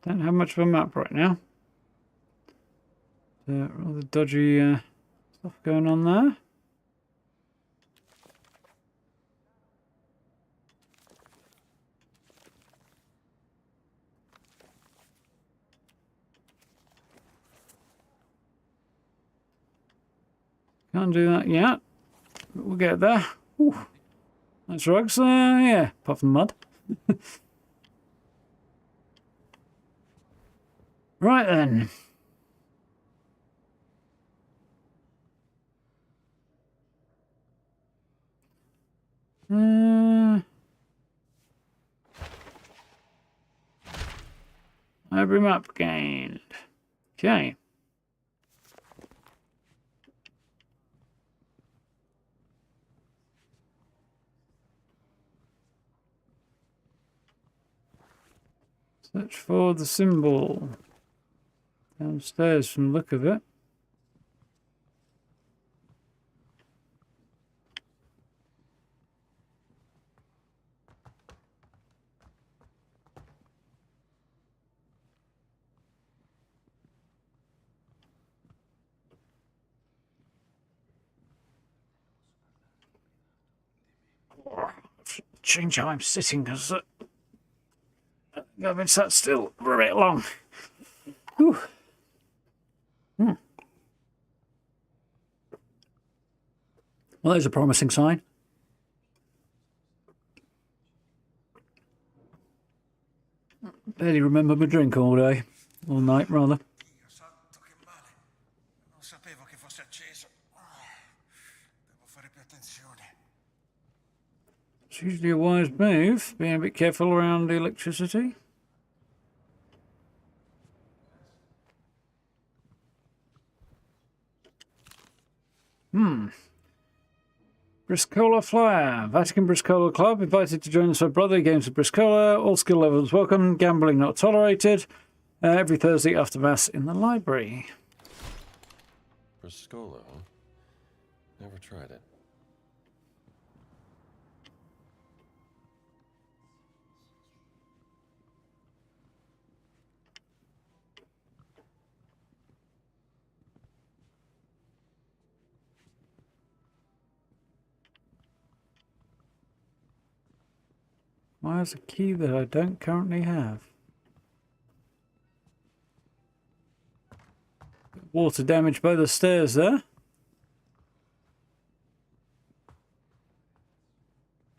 Don't have much of a map right now. Rather dodgy stuff going on there. Can't do that yet, but we'll get there. Ooh, nice rugs. Yeah, apart from mud. Right then. Library map gained. Okay. Search for the symbol. Downstairs from the look of it. Change how I'm sitting because I've been sat still for a bit long. Whew. Well, there's a promising sign. Barely remember my drink all day, all night rather. It's usually a wise move, being a bit careful around the electricity. Briscola Flyer. Vatican Briscola Club. Invited to join us for Brotherly Games of Briscola. All skill levels welcome. Gambling not tolerated. Every Thursday after Mass in the library. Briscola, huh? Never tried it. Why is a key that I don't currently have? Water damage by the stairs there.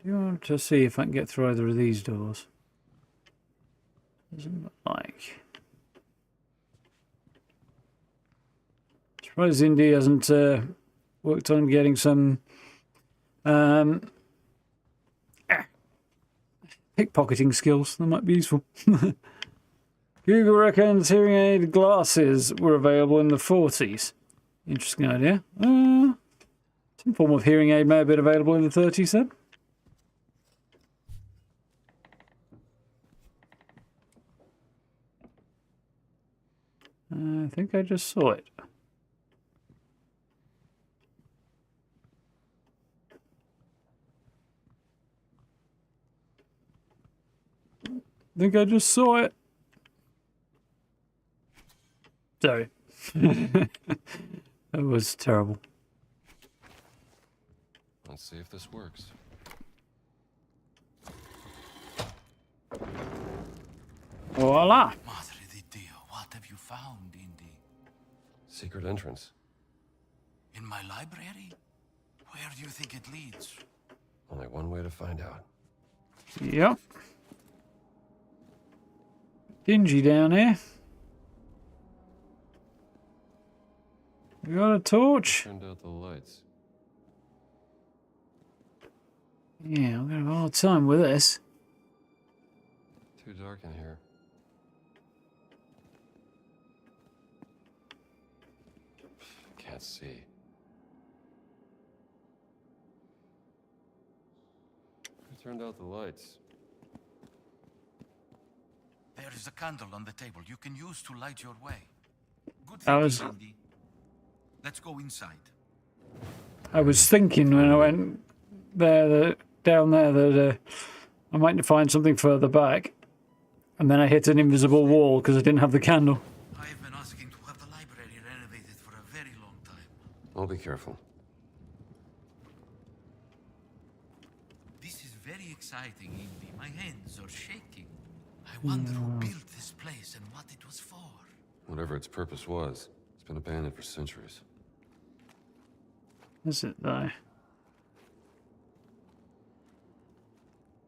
Do you want to see if I can get through either of these doors? Doesn't look like. Surprised Indy hasn't worked on getting some pickpocketing skills. That might be useful. Google reckons hearing aid glasses were available in the 40s. Interesting idea. Some form of hearing aid may have been available in the 30s then. I think I just saw it. I think I just saw it. Sorry. That was terrible. Let's see if this works. Voila! Madre di Dio, what have you found, Indy? Secret entrance. In my library? Where do you think it leads? Only one way to find out. Yep. Dingy down here. We got a torch. Turned out the lights. Yeah, I'm gonna have a hard time with this. Too dark in here. Can't see. Who turned out the lights? There is a candle on the table you can use to light your way. Good I was- thinking, Indy. Let's go inside. I was thinking when I went there, down there, that I might find something further back, and then I hit an invisible wall because I didn't have the candle. I have been asking to have the library renovated for a very long time. I'll be careful. This is very exciting, Indy. My hands are shaking. I wonder who built this place and what it was for. Whatever its purpose was, it's been abandoned for centuries. Is it though?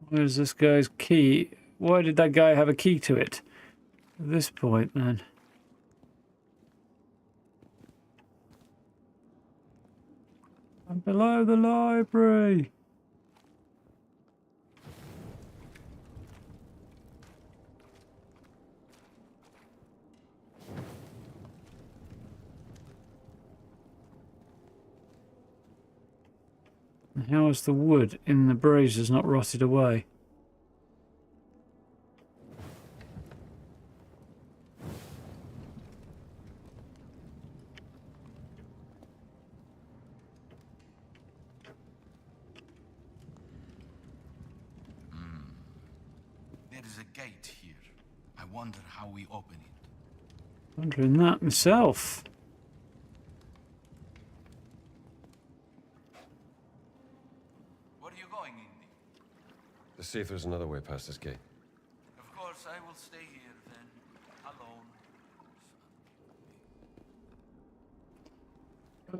Where's this guy's key? Why did that guy have a key to it? At this point, then. I'm below the library. And how is the wood in the braziers not rotted away? There is a gate here. I wonder how we open it. Wondering that myself. Where are you going, Indy? To see if there's another way past this gate. Of course, I will stay here then, alone.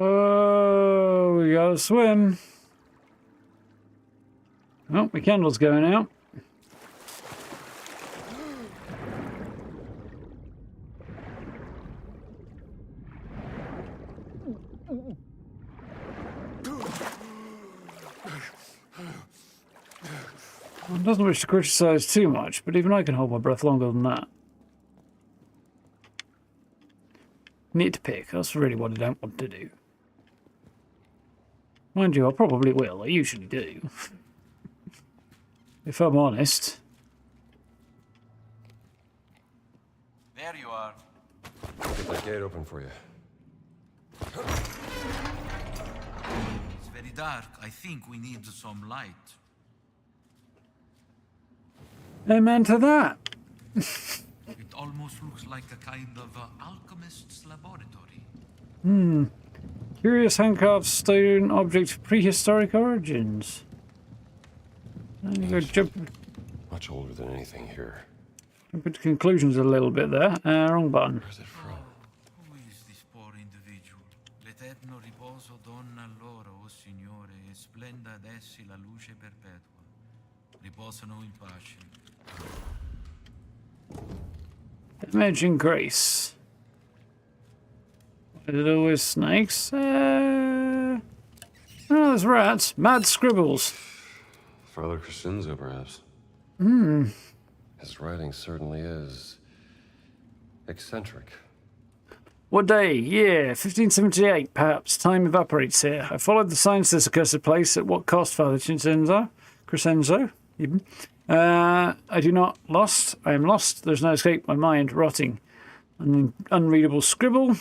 Oh, we gotta swim. Oh, my candle's going out. Well, it doesn't wish to criticize too much, but even I can hold my breath longer than that. Nitpick, that's really what I don't want to do. Mind you, I probably will. I usually do. If I'm honest. There you are. Get that gate open for you. It's very dark. I think we need some light. Amen to that. It almost looks like a kind of alchemist's laboratory. Curious handcarved stone object of prehistoric origins. I'm gonna jump Much older than anything here. into conclusions a little bit there. Wrong button. Where's it from? Who is this poor individual? L'eterno riposo donna loro, o Signore, e splenda ad essi la luce perpetua. Riposano in pace. Imagine Grace. Is it always snakes? Oh, there's rats. Mad scribbles. Father Crescenzo, perhaps. His writing certainly is eccentric. What day? Year 1578, perhaps. Time evaporates here. I followed the signs to this accursed place. At what cost, Father Crescenzo? Even. I do not lost. I am lost. There's no escape. My mind rotting. An unreadable scribble.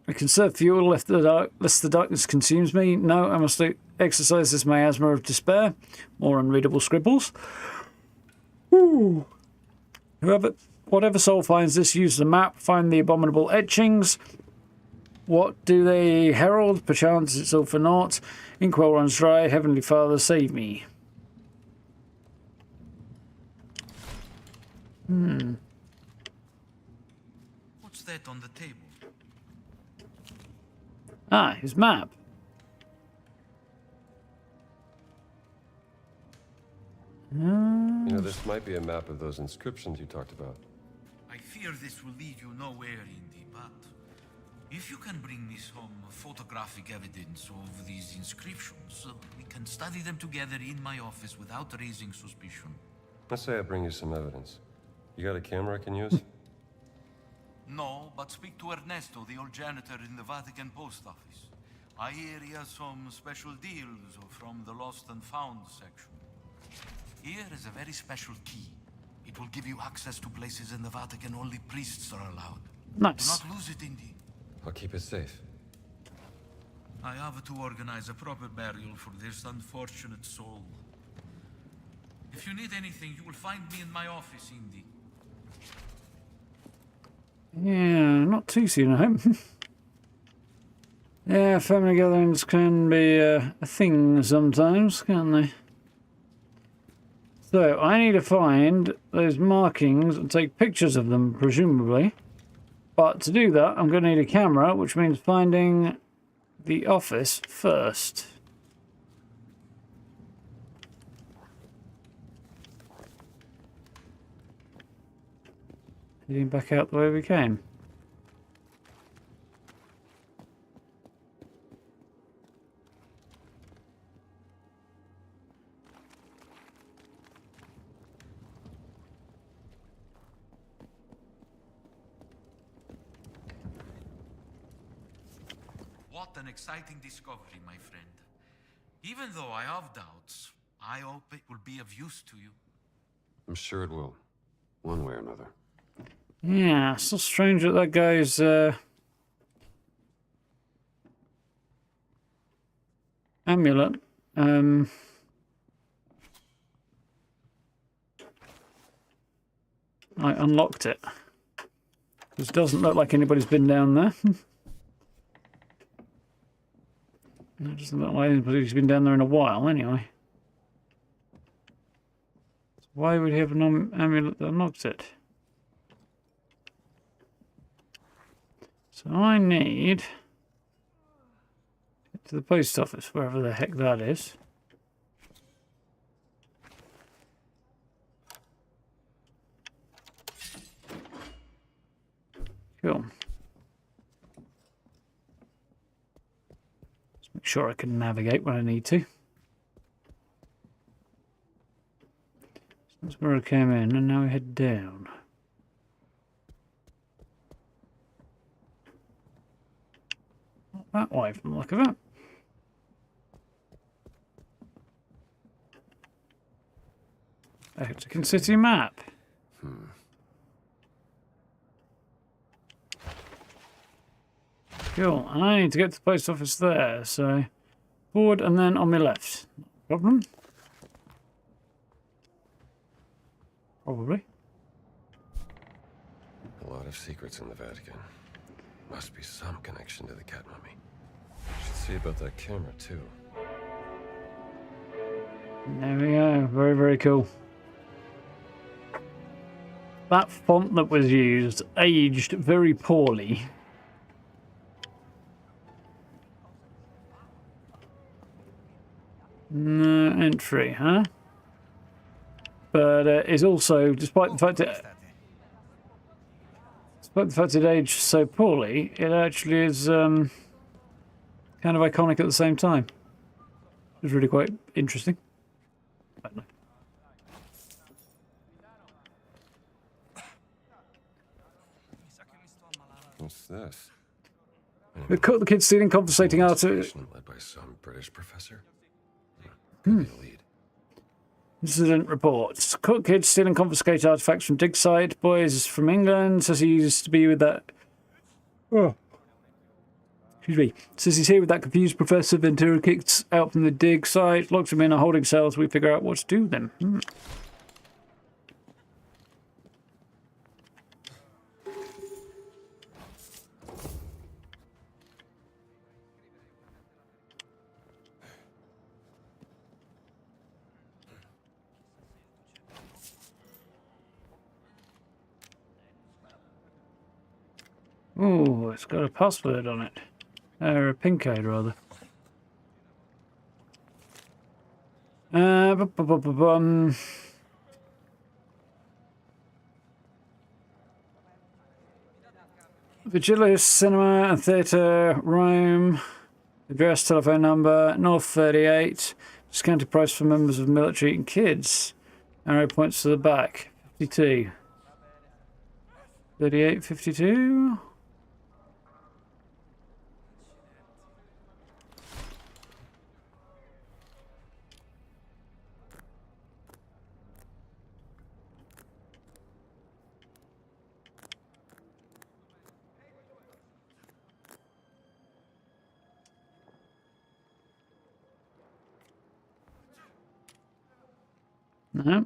I conserve fuel lest the darkness consumes me. No, I must exercise this miasma of despair. More unreadable scribbles. Ooh. Whatever soul finds this, use the map, find the abominable etchings. What do they herald? Perchance it's all for naught. Inkwell runs dry. Heavenly Father, save me. What's that on the table? Ah, his map. You know, this might be a map of those inscriptions you talked about. I fear this will lead you nowhere, Indy, but if you can bring me some photographic evidence of these inscriptions, we can study them together in my office without raising suspicion. Let's say I bring you some evidence. You got a camera I can use? No, but speak to Ernesto, the old janitor in the Vatican post office. I hear he has some special deals from the lost and found section. Here is a very special key. It will give you access to places in the Vatican only priests are allowed. Nice. Do not lose it, Indy. I'll keep it safe. I have to organize a proper burial for this unfortunate soul. If you need anything, you will find me in my office, Indy. Yeah, not too soon, I hope. Yeah, family gatherings can be a thing sometimes, can't they? So, I need to find those markings and take pictures of them, presumably. But to do that, I'm going to need a camera, which means finding the office first. Heading back out the way we came. What an exciting discovery, my friend. Even though I have doubts, I hope it will be of use to you. I'm sure it will. One way or another. Yeah, it's so strange that that guy's amulet. I unlocked it. This doesn't look like anybody's been down there. It doesn't look like anybody's been down there in a while, anyway. So why would he have an amulet that unlocks it? So I need to get to the post office, wherever the heck that is. Cool. Make sure I can navigate when I need to. So that's where I came in, and now we head down. Not that way from the look of it. Vatican City map. Cool, and I need to get to the post office there, so forward and then on my left. No problem. Probably. A lot of secrets in the Vatican. Must be some connection to the cat mummy. Should see about that camera, too. There we go. Very, very cool. That font that was used aged very poorly. No entry, huh? But it's also, despite the fact it aged so poorly, it actually is kind of iconic at the same time. It's really quite interesting. I don't know. What's this? We caught the kids stealing confiscating art. Led by some British professor. Could be a lead. Incident reports. Caught kids stealing confiscated artifacts from dig site. Boys from England. Says he used to be with that... Oh. Excuse me. Says he's here with that confused professor. Ventura kicks out from the dig site. Locks him in a holding cell so we figure out what to do with him. Oh, it's got a password on it. Or a pin code, rather. Vigilis Cinema and Theatre, Rome. Address, telephone number, North 38. Discounted price for members of military and kids. Arrow points to the back. 52. 38, 52. No.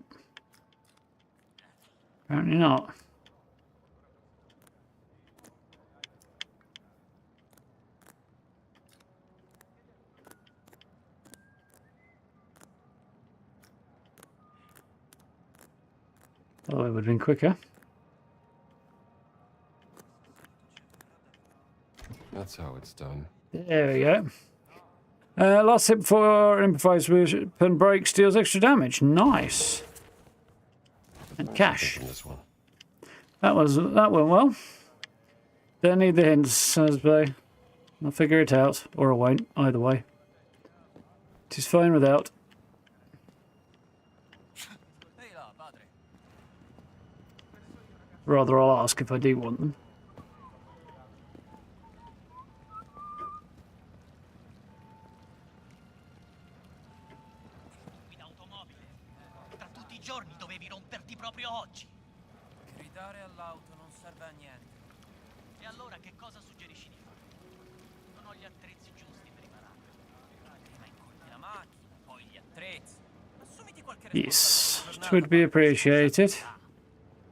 Apparently not. Oh, it would have been quicker. That's how it's done. There we go. Last hit before improvised weapon breaks deals extra damage. Nice. And cash. That went well. Don't need the hints, as I. I'll figure it out, or I won't. Either way, it is fine without. Rather, I'll ask if I do want them. Gridare all'auto non serve a niente. E allora che cosa suggerisci di fare? Non ho gli attrezzi giusti per riparare. Prima incolpi la macchina, poi gli attrezzi. Assumiti qualche Yes, it would be appreciated.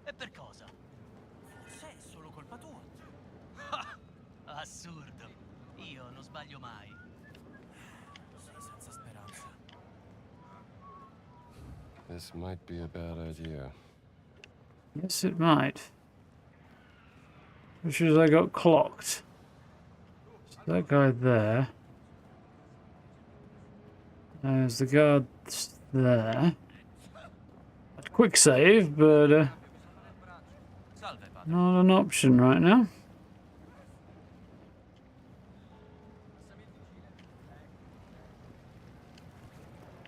E per cosa? Forse è solo colpa tua. Assurdo. Io non sbaglio mai. Sei senza speranza. This might be a bad idea. Yes, it might. Which is I got clocked. So that guy there. There's the guards there. Quick save, but not an option right now.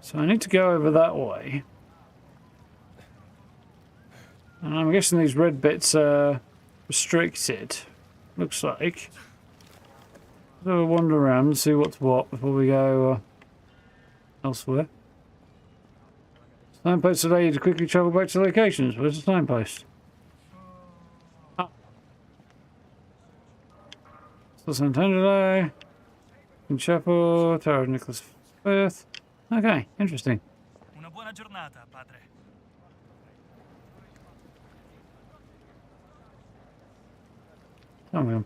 So I need to go over that way. And I'm guessing these red bits are restricted. Looks like. So we'll wander around and see what's what before we go elsewhere. Signpost allow you to quickly travel back to locations. Where's the signpost? Ah. Still Sant'Angelo. In Chapel. Tower of Nicholas V. Okay, interesting. Una buona giornata, padre. Oh well.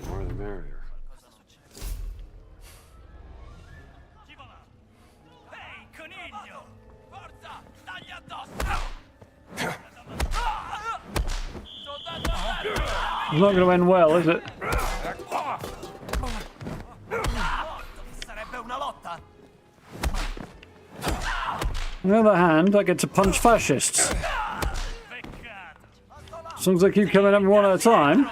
More the merrier. Ehi, coniglio! Forza, dagli addosso! It's not going to end well, is it? Sarebbe una lotta. On the other hand, I get to punch fascists. As long as I keep killing everyone at a time.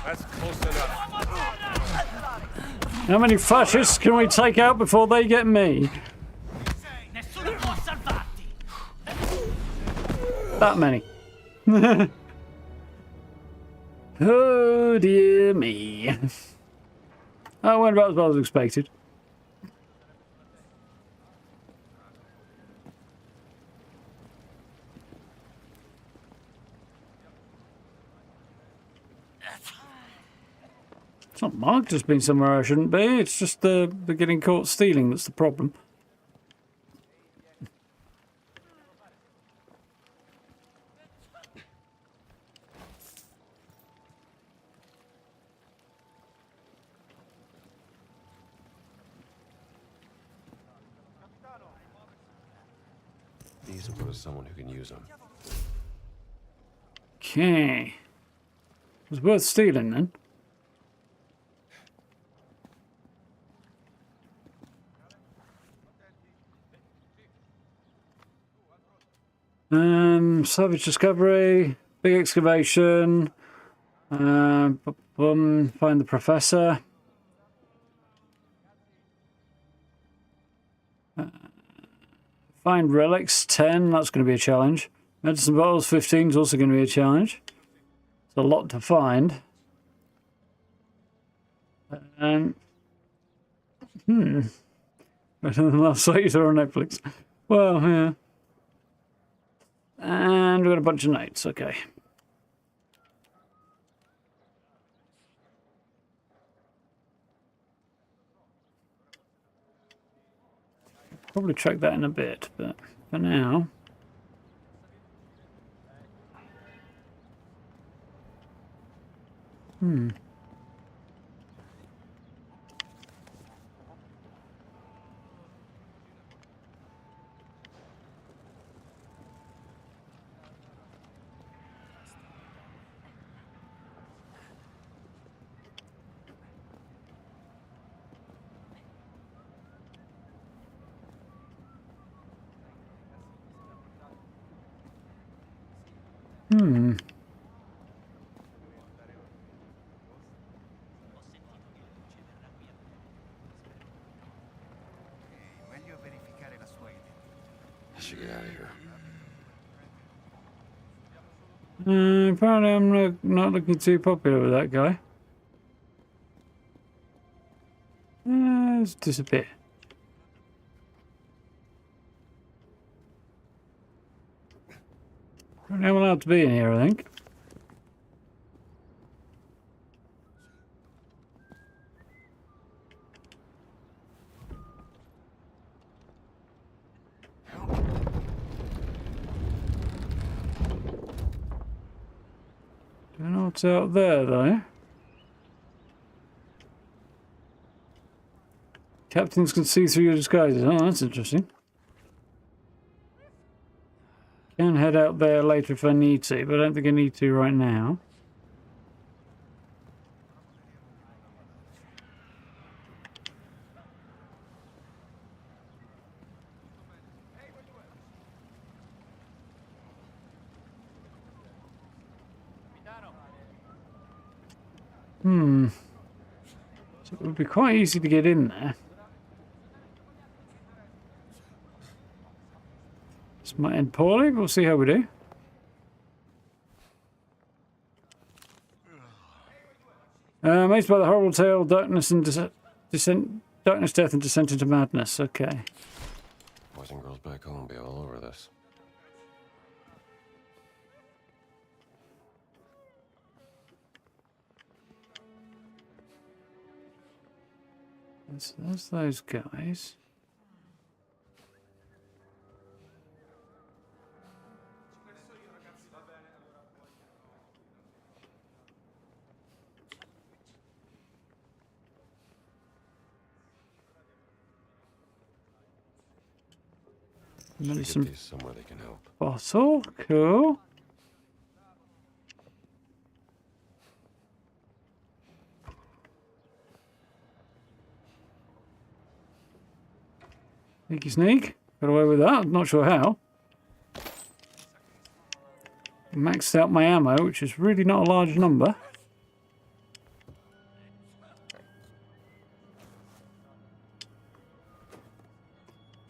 That's close enough. How many fascists can we take out before they get me? Nessuno può salvarti! That many. Oh dear me. I went about as well as expected. It's not marked as being somewhere I shouldn't be. It's just the getting caught stealing that's the problem. These will go to someone who can use them. Okay. It was worth stealing then. Savage discovery, big excavation, find the professor. Find relics, 10, that's going to be a challenge. Medicine bottles, 15 is also going to be a challenge. It's a lot to find. Better than the last site you saw on Netflix. Well, yeah. And we've got a bunch of notes, okay. Probably track that in a bit, but for now... I should get out of here. Apparently I'm not looking too popular with that guy. Let's disappear. I'm allowed to be in here, I think. Don't know what's out there, though. Captains can see through your disguises. Oh, that's interesting. Can head out there later if I need to, but I don't think I need to right now. So it would be quite easy to get in there. This might end poorly, but we'll see how we do. Amazed by the horrible tale, darkness and darkness, death, and descent into madness. Okay. Boys and girls back home be all over this. That's those guys. Maybe Get some these somewhere they can help. bottle. Cool. Sneaky sneak. Got away with that. I'm not sure how. Maxed out my ammo, which is really not a large number.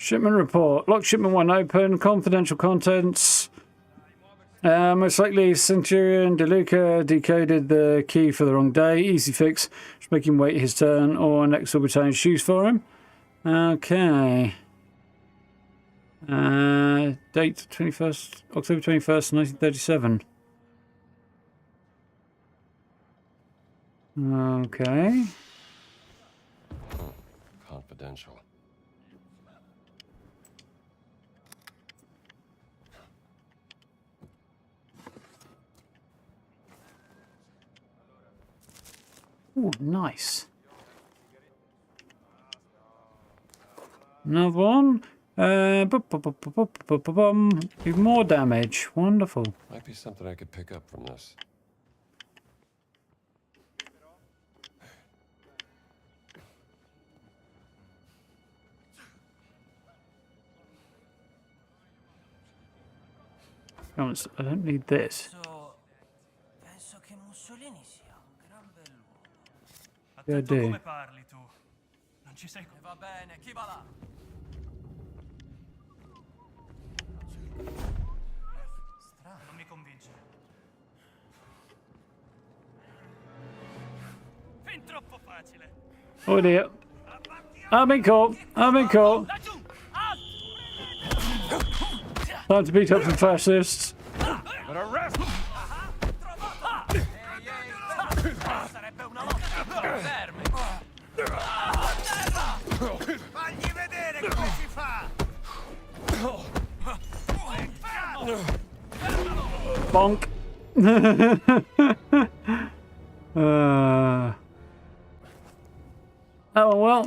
Shipment report. Locked shipment 1 open. Confidential contents. Most likely Centurion DeLuca decoded the key for the wrong day. Easy fix. Just make him wait his turn or next will be tying shoes for him. Okay. Date 21st, October 21st, 1937. Okay. Confidential. Oh, nice. Another one. Even more damage. Wonderful. Might be something I could pick up from this. I don't need this. Penso che Mussolini sia un gran bell'uomo. Yeah, I Attento do. come parli tu. Non ci sei. Va bene, chi va là? Strano, non mi convince. Fin troppo facile. Oh dear. I've been caught. I've been caught. Time to beat up some fascists. But arrest! Sarebbe una lotta. Fermi. Fagli vedere come si fa. Bonk. Oh well.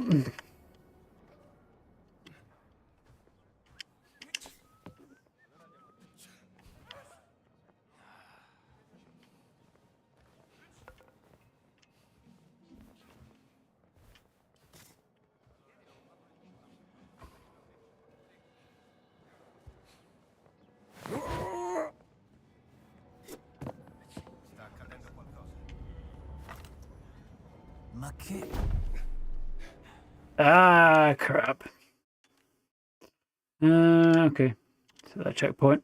Ma che... Ah, crap. Okay. To that checkpoint.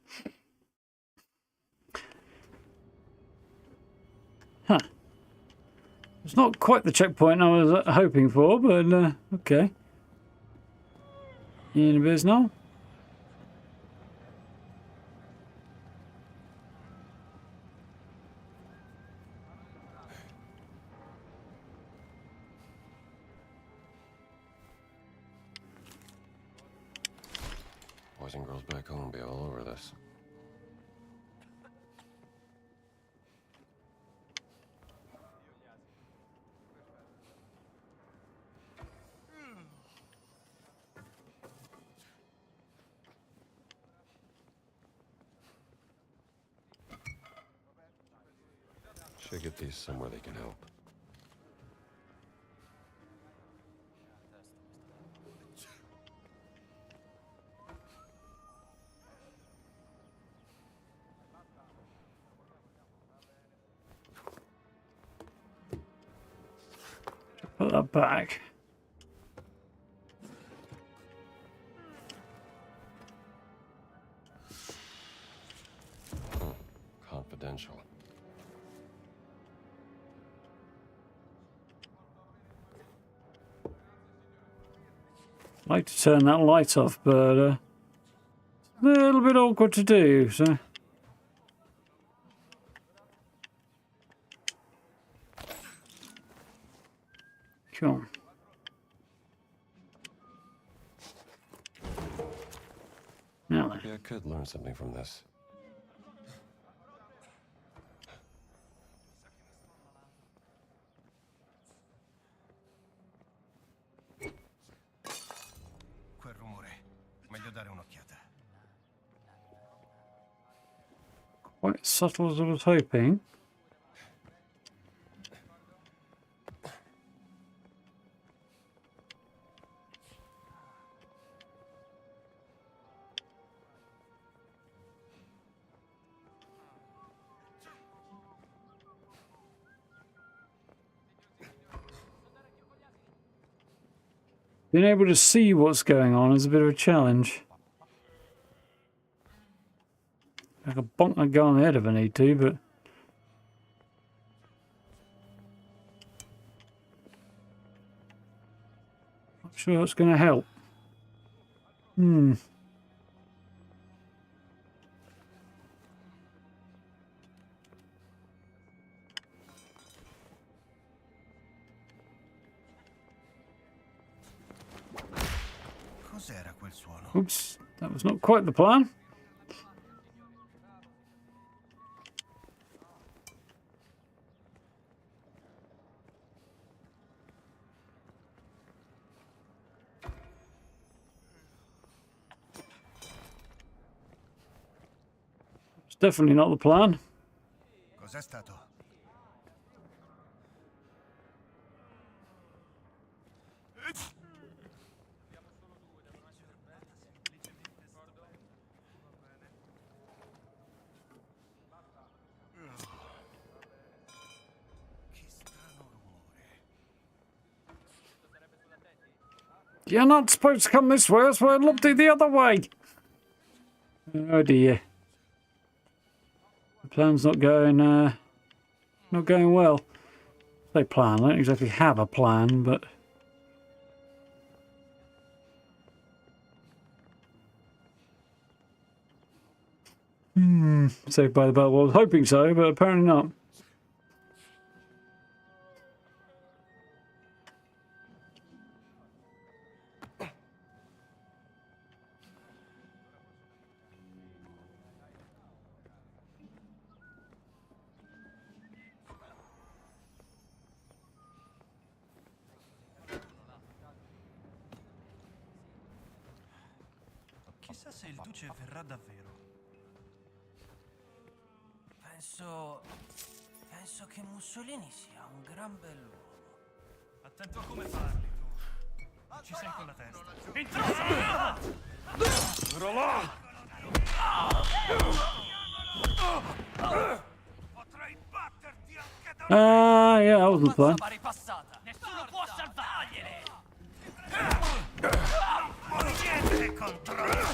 Huh. It's not quite the checkpoint I was hoping for, but okay. In a biz now. Boys and girls back home be all over this. Should get these somewhere they can help. Put that back. Confidential. I'd like to turn that light off, but it's a little bit awkward to do, so. Cool. Now then. Maybe I could learn something from this. Quel rumore. Meglio dare un'occhiata. Quite as subtle as I was hoping. Being able to see what's going on is a bit of a challenge. I can bonk that guy on the head if I need to, but... not sure that's going to help. Cos'era quel suono? Oops, that was not quite the plan. It's definitely not the plan. Cos'è stato? You're not supposed to come this way, that's why I looked it the other way. Oh dear. The plan's not going well. I say plan, I don't exactly have a plan, but... saved by the bell. Well, I was hoping so, but apparently not. Chissà se il duce verrà davvero. Penso che Mussolini sia un gran bell'uomo. Attento a come parli, tu. Ci sei con la testa. Intruso! Potrei batterti anche da... yeah, that wasn't the plan. Nessuno può salvargliene! Niente controllo!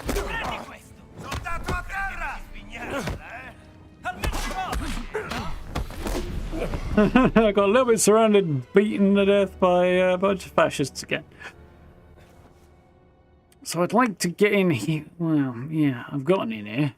Prendi questo! Soldato a terra! I got a little bit surrounded and beaten to death by a bunch of fascists again. So I'd like to get in here. Well, yeah, I've gotten in here.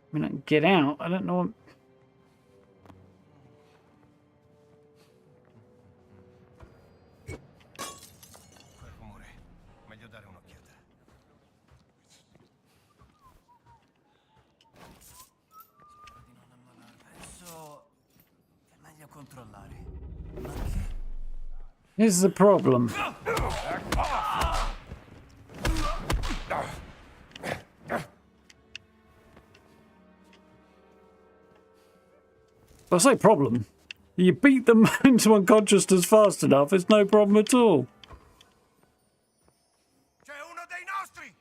I mean, I can get out. I don't know. Quel rumore. Meglio dare un'occhiata. Spero di non ammalarmi. Penso che è meglio controllare. Ma che? Here's the problem. I say problem. You beat them into unconsciousness fast enough, it's no problem at all. C'è uno dei nostri!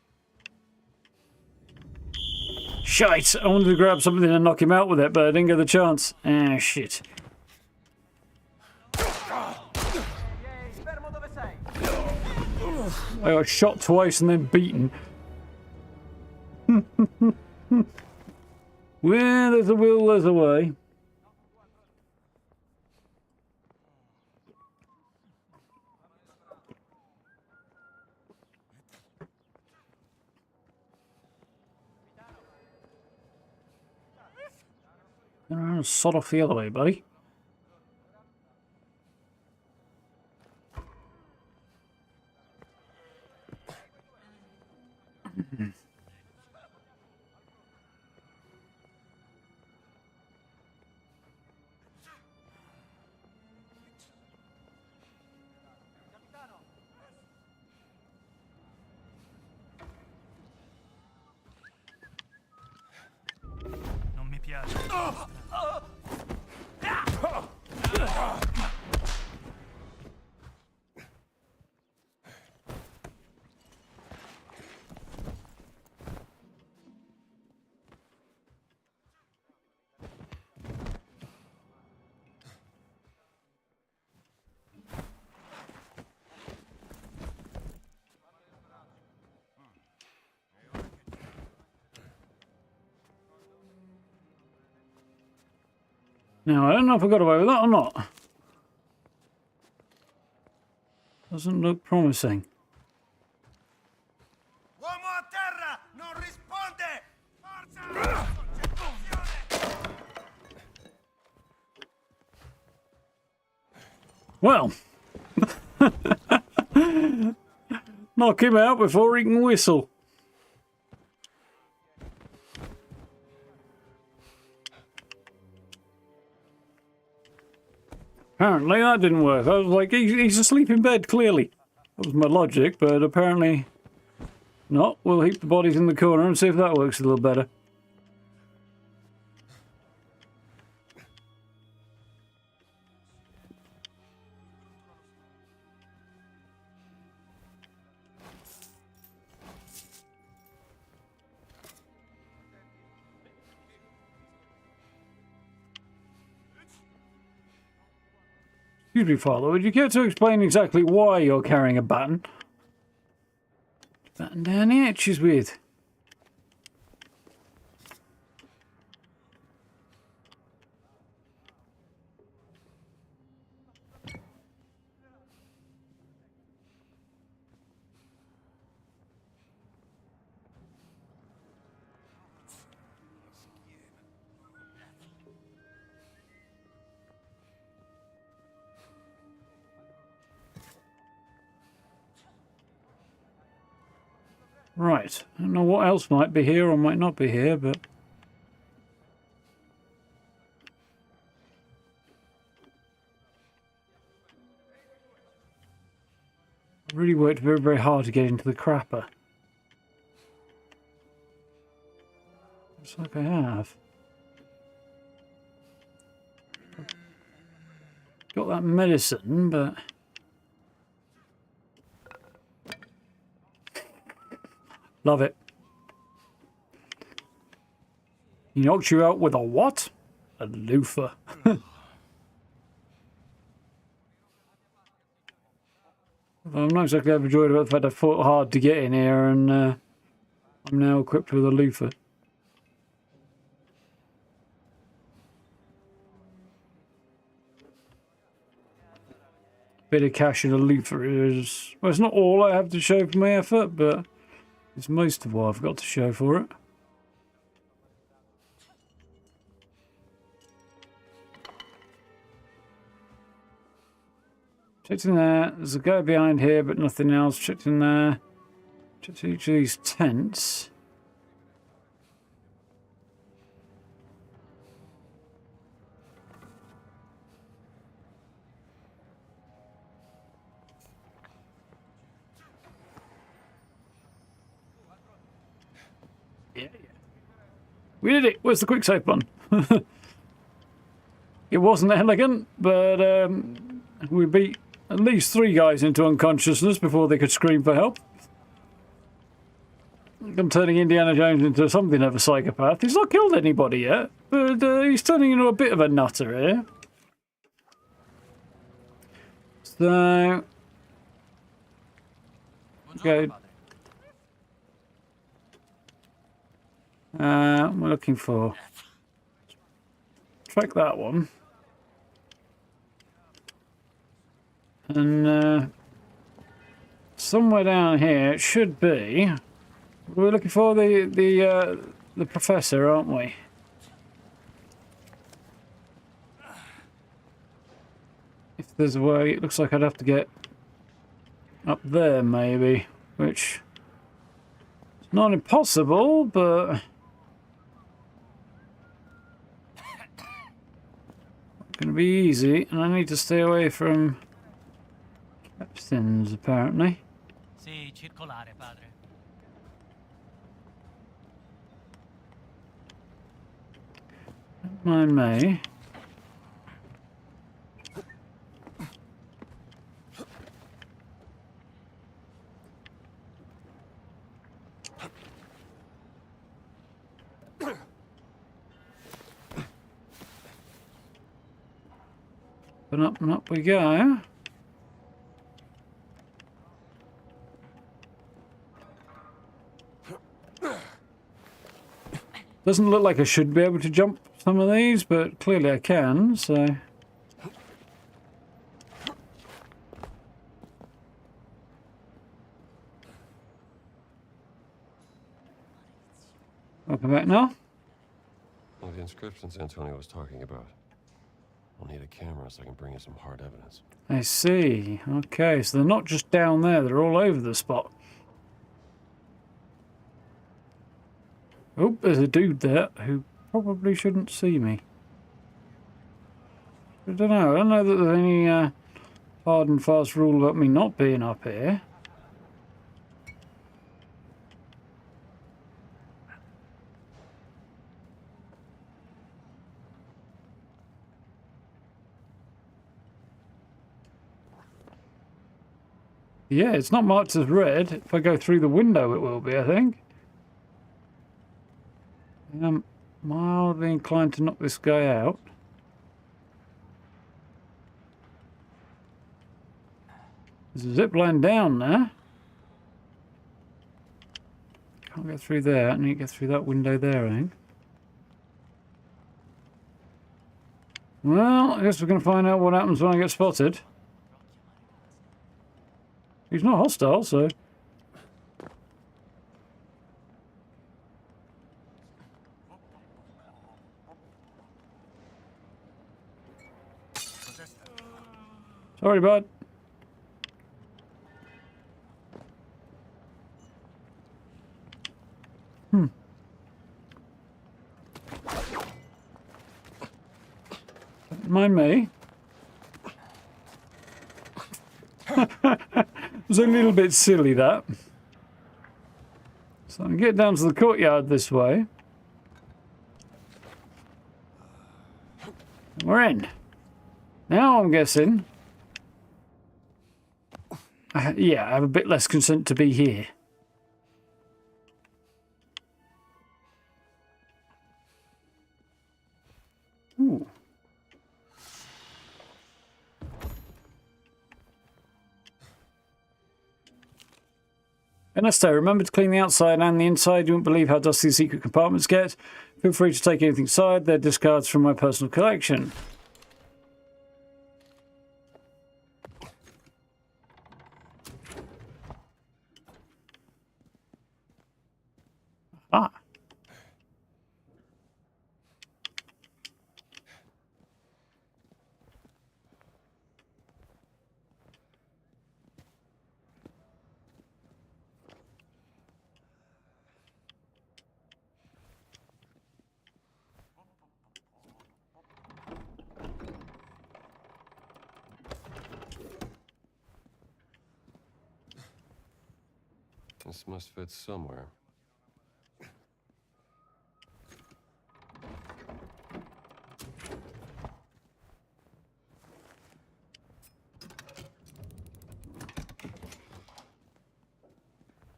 Shite! I wanted to grab something and knock him out with it, but I didn't get the chance. Ah, shit. I got shot twice and then beaten. Where there's a will, there's a way. Turn around and sod off the other way, buddy. Now, I don't know if I got away with that or not. Doesn't look promising. Uomo a terra, non risponde! Forza! Well, knock him out before he can whistle. Apparently that didn't work. I was like, he's asleep in bed, clearly. That was my logic, but apparently not. We'll heap the bodies in the corner and see if that works a little better. Excuse me, Father, would you care to explain exactly why you're carrying a baton? Baton down the hatches with. Right, I don't know what else might be here or might not be here, but... I really worked very, very hard to get into the crapper. Looks like I have. Got that medicine, but... Love it. He knocked you out with a what? A loofah. I'm not exactly overjoyed about the fact I fought hard to get in here and I'm now equipped with a loofah. Bit of cash in a loofah is... Well, it's not all I have to show for my effort, but... It's most of what I've got to show for it. Checked in there. There's a guy behind here, but nothing else. Checked in there. Checked each of these tents. We did it! Where's the quick save button? It wasn't elegant, but we beat at least 3 guys into unconsciousness before they could scream for help. I'm turning Indiana Jones into something of a psychopath. He's not killed anybody yet, but he's turning into a bit of a nutter here. So... Okay. What am I looking for? Track that one. And somewhere down here it should be. We're looking for the professor, aren't we? If there's a way, it looks like I'd have to get up there maybe, which is not impossible, but going to be easy, and I need to stay away from captains, apparently. Sì, circolare, padre. Mind me. And up we go. Doesn't look like I should be able to jump some of these, but clearly I can, so... Welcome back now. Well, the inscriptions Antonio was talking about. I'll need a camera so I can bring you some hard evidence. I see. Okay, so they're not just down there, they're all over the spot. Oh, there's a dude there who probably shouldn't see me. I don't know that there's any hard and fast rule about me not being up here. Yeah, it's not marked as red. If I go through the window, it will be, I think. I'm mildly inclined to knock this guy out. There's a zip line down there. Can't get through there. I need to get through that window there, I think. Well, I guess we're going to find out what happens when I get spotted. He's not hostile, so... Sorry, bud. Don't mind me. It was a little bit silly, that. So I can get down to the courtyard this way. We're in. Now I'm guessing... yeah, I have a bit less consent to be here. Ooh. Ernesto, remember to clean the outside and the inside. You won't believe how dusty the secret compartments get. Feel free to take anything inside. They're discards from my personal collection. Ah. This must fit somewhere.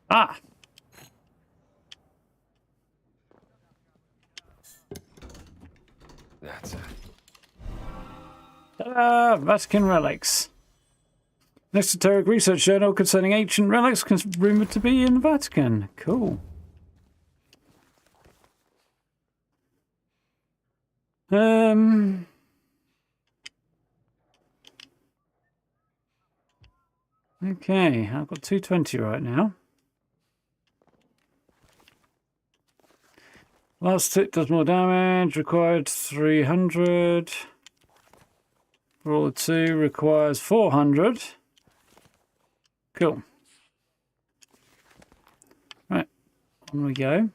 Ah! That's it. Ta-da! Vatican relics. An esoteric research journal concerning ancient relics rumored to be in the Vatican. Cool. Okay, I've got 220 right now. Last hit does more damage, required 300. Roll a 2 requires 400. Cool. Right, on we go.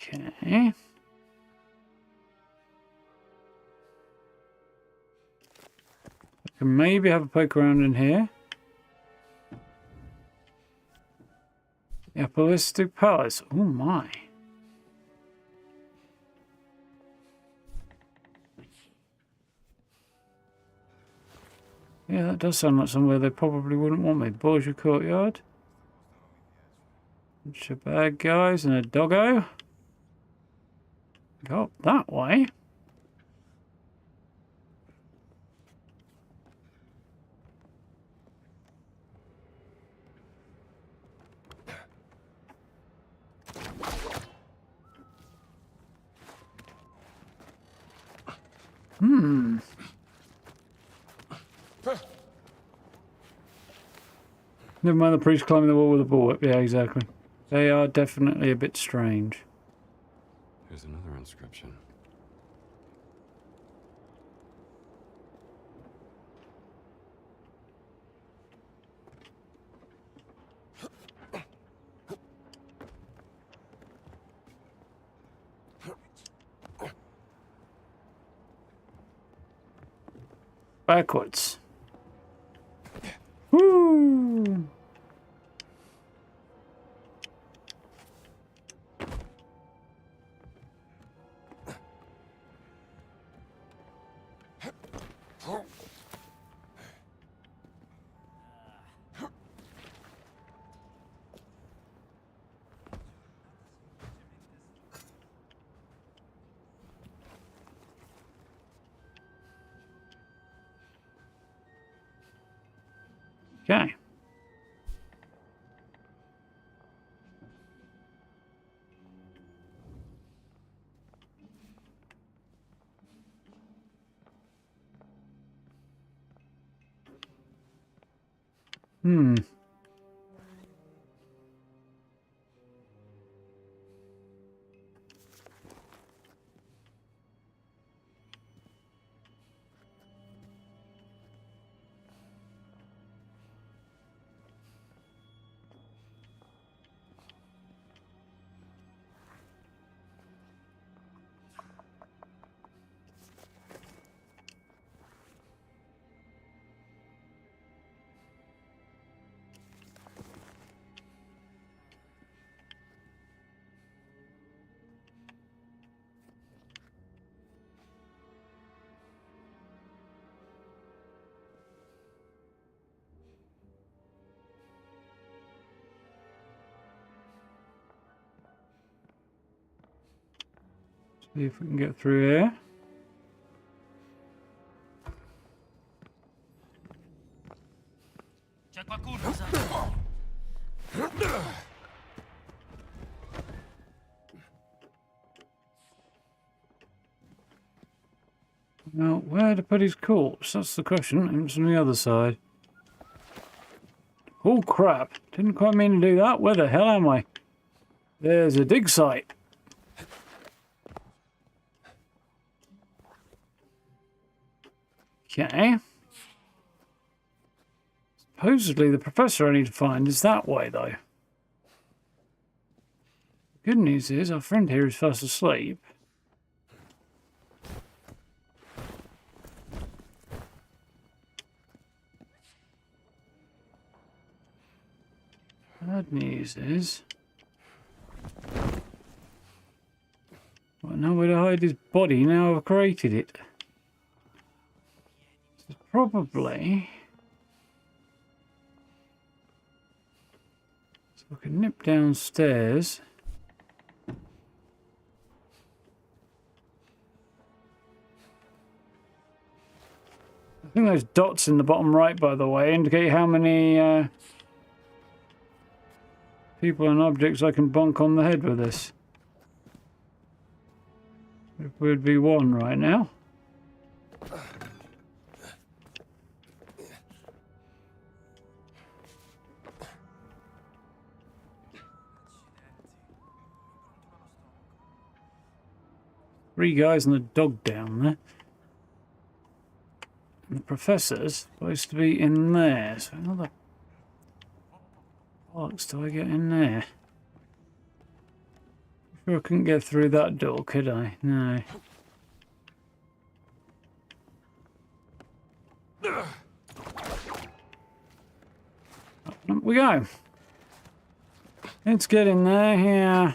Okay. I can maybe have a poke around in here. Yeah, ballistic palace. Oh my. Yeah, that does sound like somewhere they probably wouldn't want me. Borgia Courtyard. Bunch of bad guys and a doggo. Go up that way. Hmm. Never mind the priest climbing the wall with a bullwhip. Yeah, exactly. They are definitely a bit strange. Here's another inscription. Backwards. Woo! Okay. Hmm. See if we can get through here. C'è qualcuno? Now, where to put his corpse? That's the question. It's on the other side. Oh crap. Didn't quite mean to do that. Where the hell am I? There's a dig site. Okay. Supposedly the professor I need to find is that way though. The good news is our friend here is fast asleep. Bad news is I know where to hide his body now I've created it. So probably so I can nip downstairs. I think those dots in the bottom right, by the way, indicate how many people and objects I can bonk on the head with this. It would be one right now. Three guys and a dog down there. And the professor's supposed to be in there. So another bollocks do I get in there? Sure, I couldn't get through that door, could I? No. Up we go. Let's get in there here.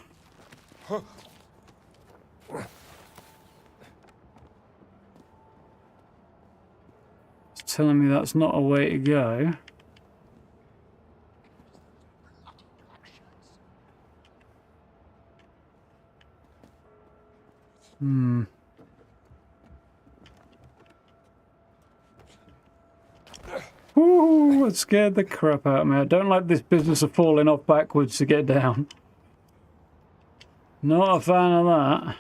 It's telling me that's not a way to go. Ooh, it scared the crap out of me. I don't like this business of falling off backwards to get down. Not a fan of that.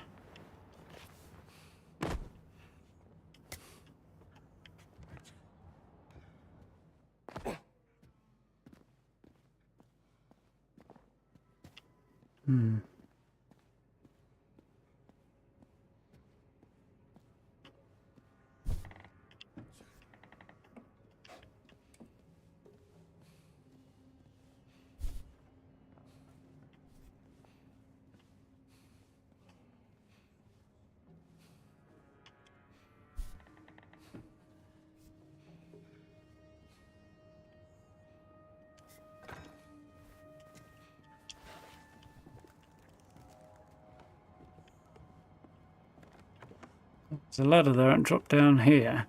There's a ladder there and drop down here.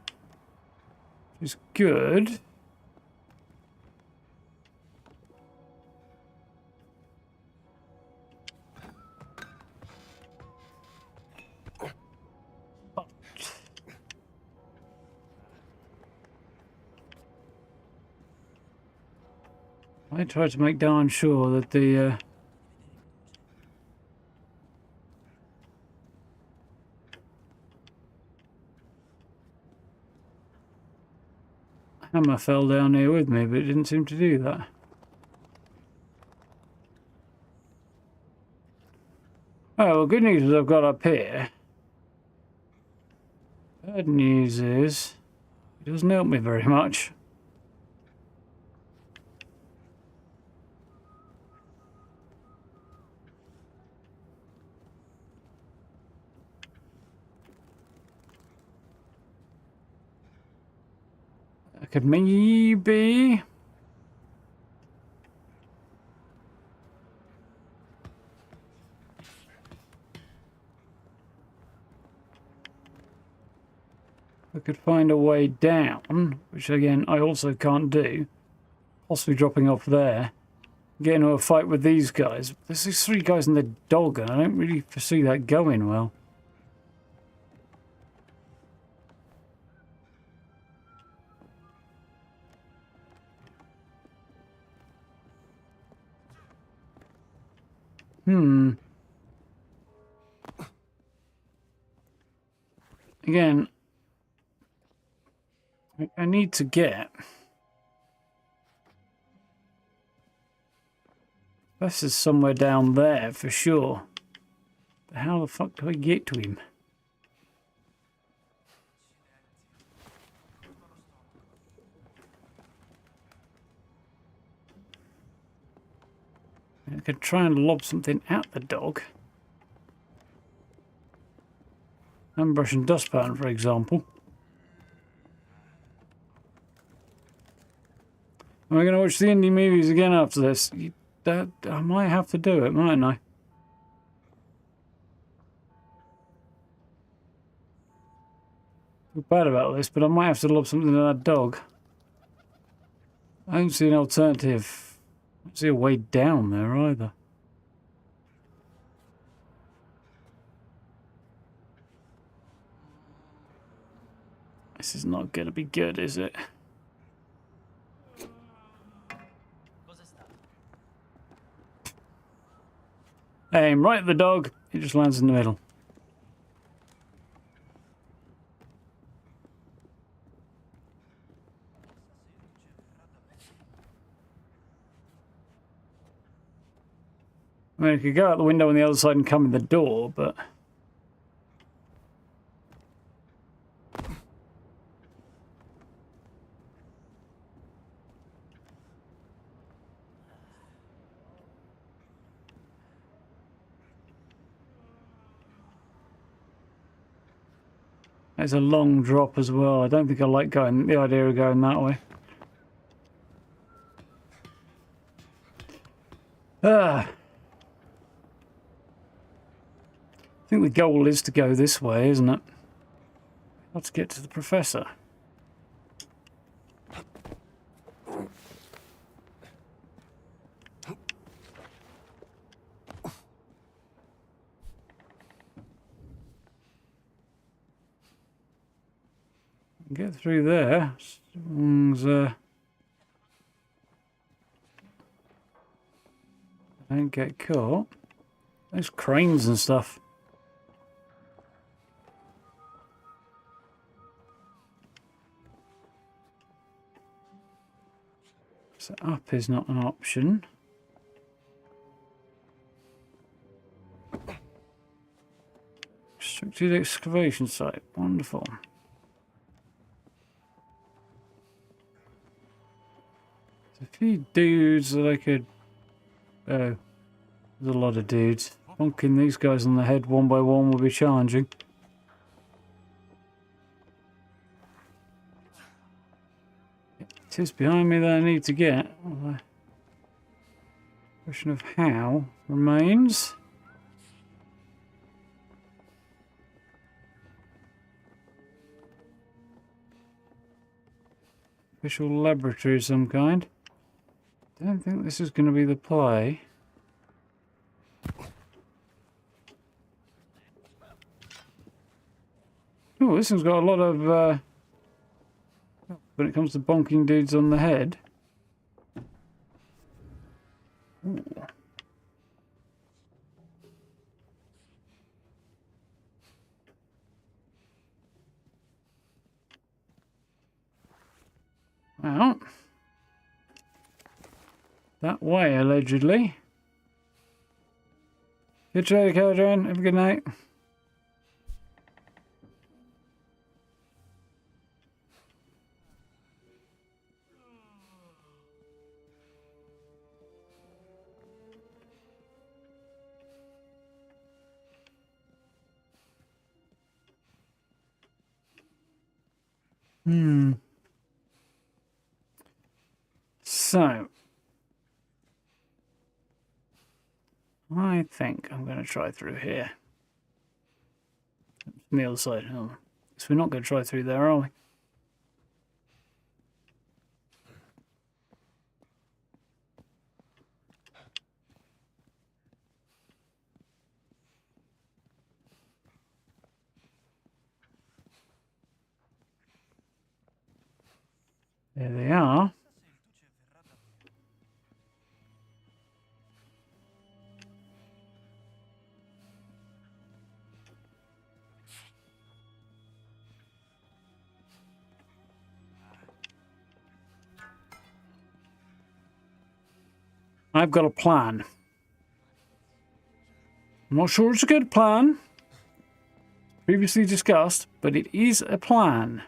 Which is good. I try to make darn sure that the hammer fell down here with me, but it didn't seem to do that. Oh, well, good news is I've got up here. Bad news is it doesn't help me very much. I could maybe... I could find a way down, which again I also can't do. Possibly dropping off there. Get into a fight with these guys. There's these three guys and the dog, and I don't really foresee that going well. Again, I need to get... This is somewhere down there for sure. But how the fuck do I get to him? I could try and lob something at the dog. Handbrush and dustpan, for example. Am I going to watch the Indy movies again after this? I might have to do it, mightn't I? I feel bad about this, but I might have to lob something at that dog. I don't see an alternative. I don't see a way down there either. This is not going to be good, is it? Aim right at the dog, it just lands in the middle. I mean, I could go out the window on the other side and come in the door, but... It's a long drop as well. I don't think I like going the idea of going that way. I think the goal is to go this way, isn't it? Let's get to the professor. Get through there. Don't get caught. Those cranes and stuff. So up is not an option. Restricted excavation site. Wonderful. There's a few dudes that I could... Oh. There's a lot of dudes. Bonking these guys on the head one by one will be challenging. It is behind me that I need to get. Well, the question of how remains. Official laboratory of some kind. Don't think this is going to be the play. Oh, this one's got a lot of... when it comes to bonking dudes on the head. Ooh. Well, that way, allegedly. Good trade, Caldron. Have a good night. So, I think I'm going to try through here. On the other side. Oh, so we're not going to try through there, are we? There they are. I've got a plan. I'm not sure it's a good plan. Previously discussed, but it is a plan.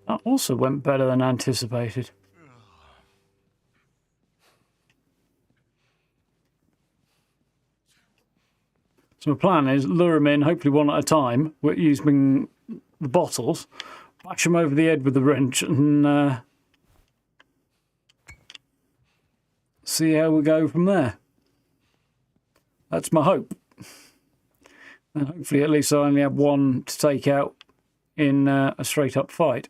That also went better than anticipated. So my plan is lure them in, hopefully one at a time, using the bottles, bash them over the head with the wrench, and see how we go from there. That's my hope. And hopefully at least I only have one to take out in a straight up fight.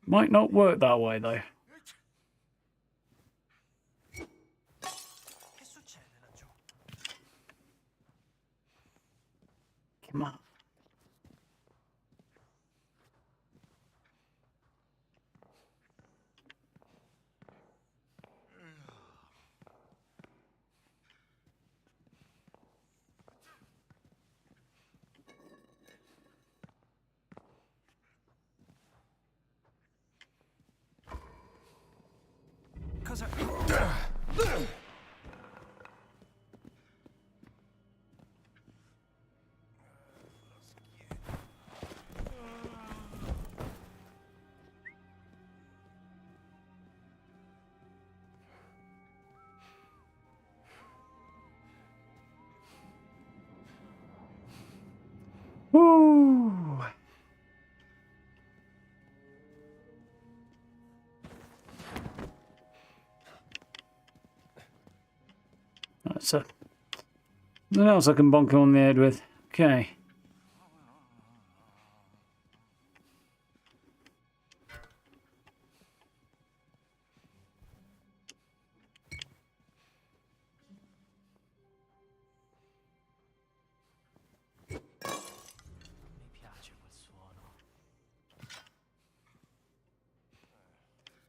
Might not work that way though. Come on. cosa... Woo! That's something else I can bonk him on the head with. Okay. Mi piace quel suono.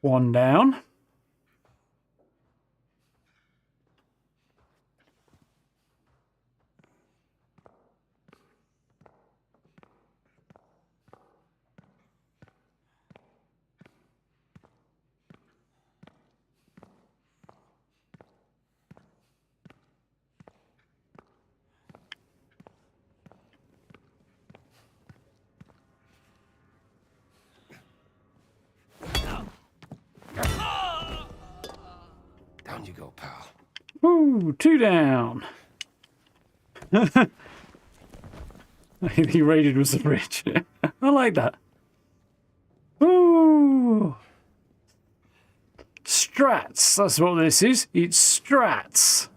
One down. Down you go, pal. Woo! 2 down. He raided with the bridge. I like that. Ooh. Strats. That's what this is. It's strats.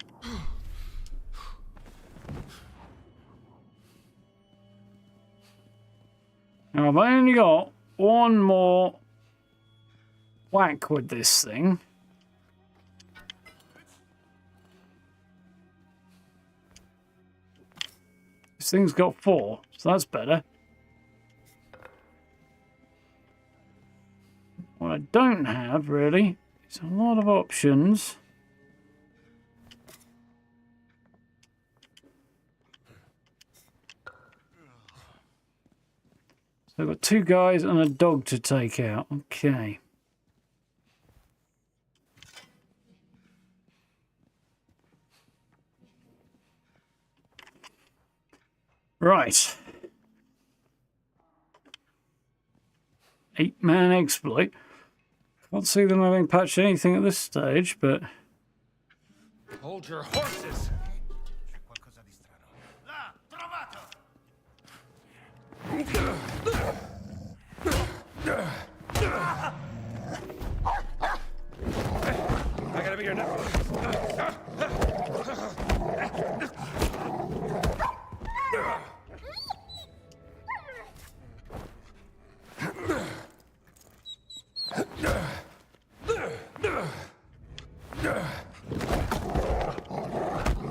Now I've only got one more whack with this thing. This thing's got 4, so that's better. What I don't have, really, is a lot of options. So I've got 2 guys and a dog to take out. Okay. Right. 8-man exploit. Can't see them having patched anything at this stage, but... Hold your horses! C'è qualcosa di strano. Là, trovato! I gotta be your next.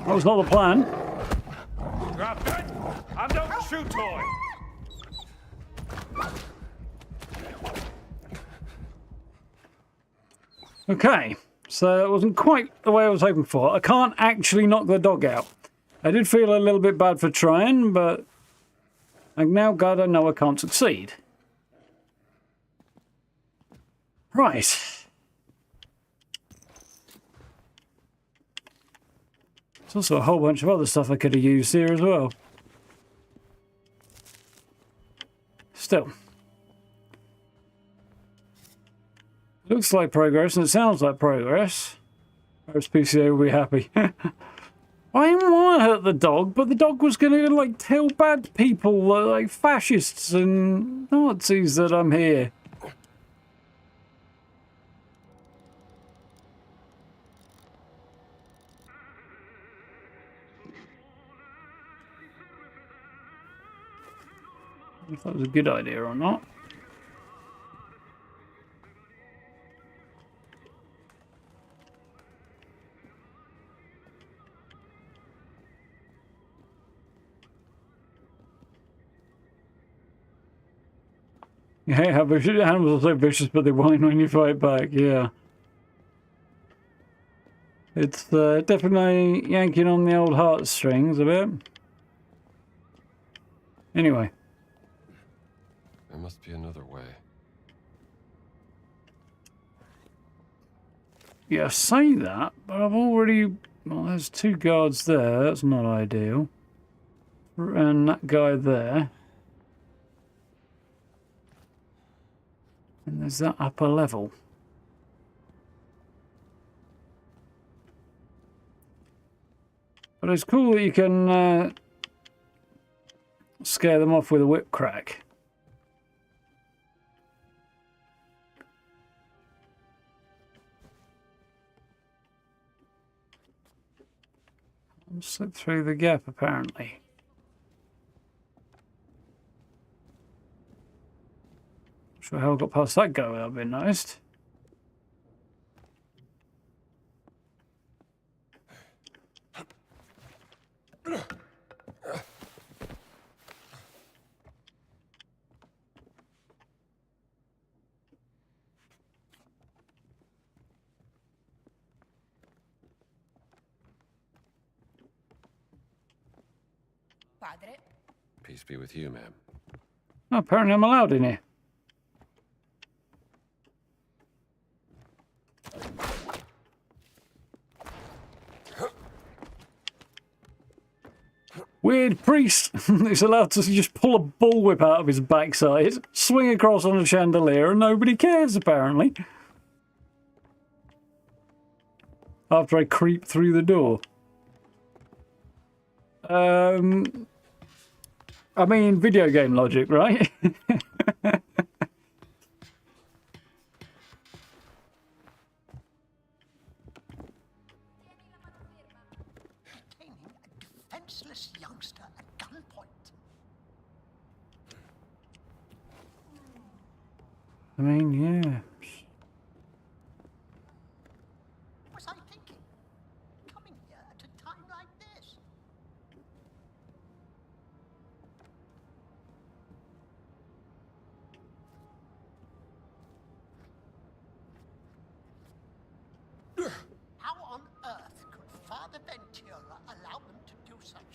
That was not the plan. Drop it! I'm no chew toy! Okay, so that wasn't quite the way I was hoping for. I can't actually knock the dog out. I did feel a little bit bad for trying, but I'm now glad I know I can't succeed. Right. There's also a whole bunch of other stuff I could have used here as well. Still. Looks like progress and it sounds like progress. Whereas PCA will be happy. I didn't want to hurt the dog, but the dog was going to like tell bad people, like fascists and Nazis, that I'm here. If that was a good idea or not. Yeah, how vicious, animals are so vicious, but they whine when you fight back. Yeah, it's definitely yanking on the old heartstrings a bit. Anyway. There must be another way. Yeah, I say that, but I've already... Well, there's 2 guards there. That's not ideal. And that guy there. And there's that upper level. But it's cool that you can scare them off with a whip crack. Slip through the gap, apparently. Not sure how I got past that guy without being noticed. Padre? Peace be with you, ma'am. Oh, apparently I'm allowed in here. Weird priest is allowed to just pull a bullwhip out of his backside, swing across on a chandelier, and nobody cares, apparently. After I creep through the door. I mean, video game logic, right? Defenseless youngster at gunpoint. I mean, yeah. What was I thinking? Coming here at a time like this. How on earth could Father Ventura allow them to do such a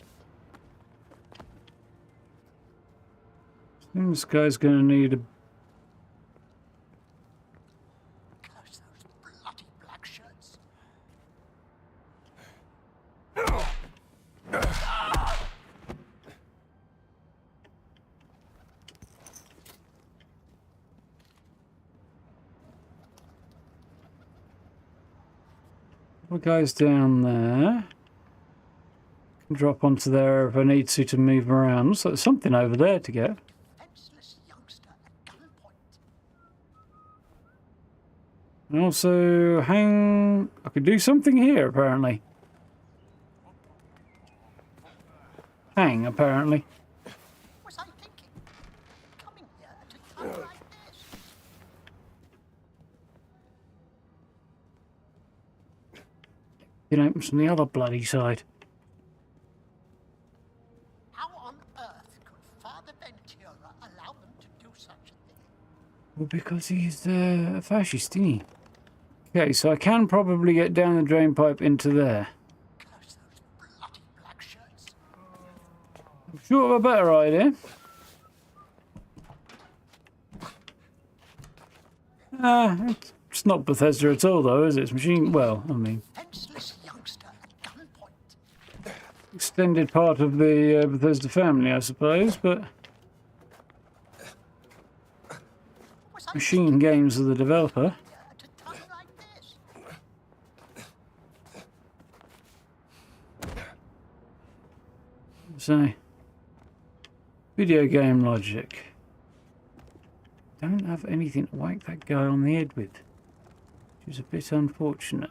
thing? This guy's gonna need a... Curse those bloody black shirts. Guys down there. Can drop onto there if I need to move around. So there's something over there to get. Defenseless youngster at gunpoint. And also hang... I could do something here, apparently. Hang, apparently. What was I thinking? Coming here at a time like this. It opens from the other bloody side. How on earth could Father Ventura allow them to do such a thing? Well, because he's a fascist, isn't he? Okay, so I can probably get down the drain pipe into there. Curse those bloody black shirts. I'm sure of a better idea. It's not Bethesda at all, though, is it? It's machine... Well, I mean... Defenseless youngster at gunpoint. Extended part of the Bethesda family, I suppose, but... Was I Machine Games are the developer. here at a time like this? So... Video game logic. Don't have anything to whack that guy on the head with. Which is a bit unfortunate.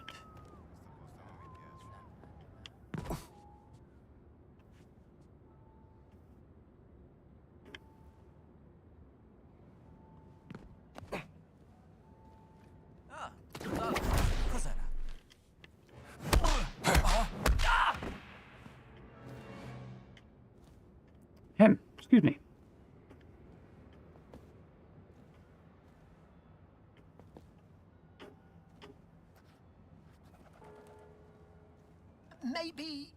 Cos'era? Excuse me. Maybe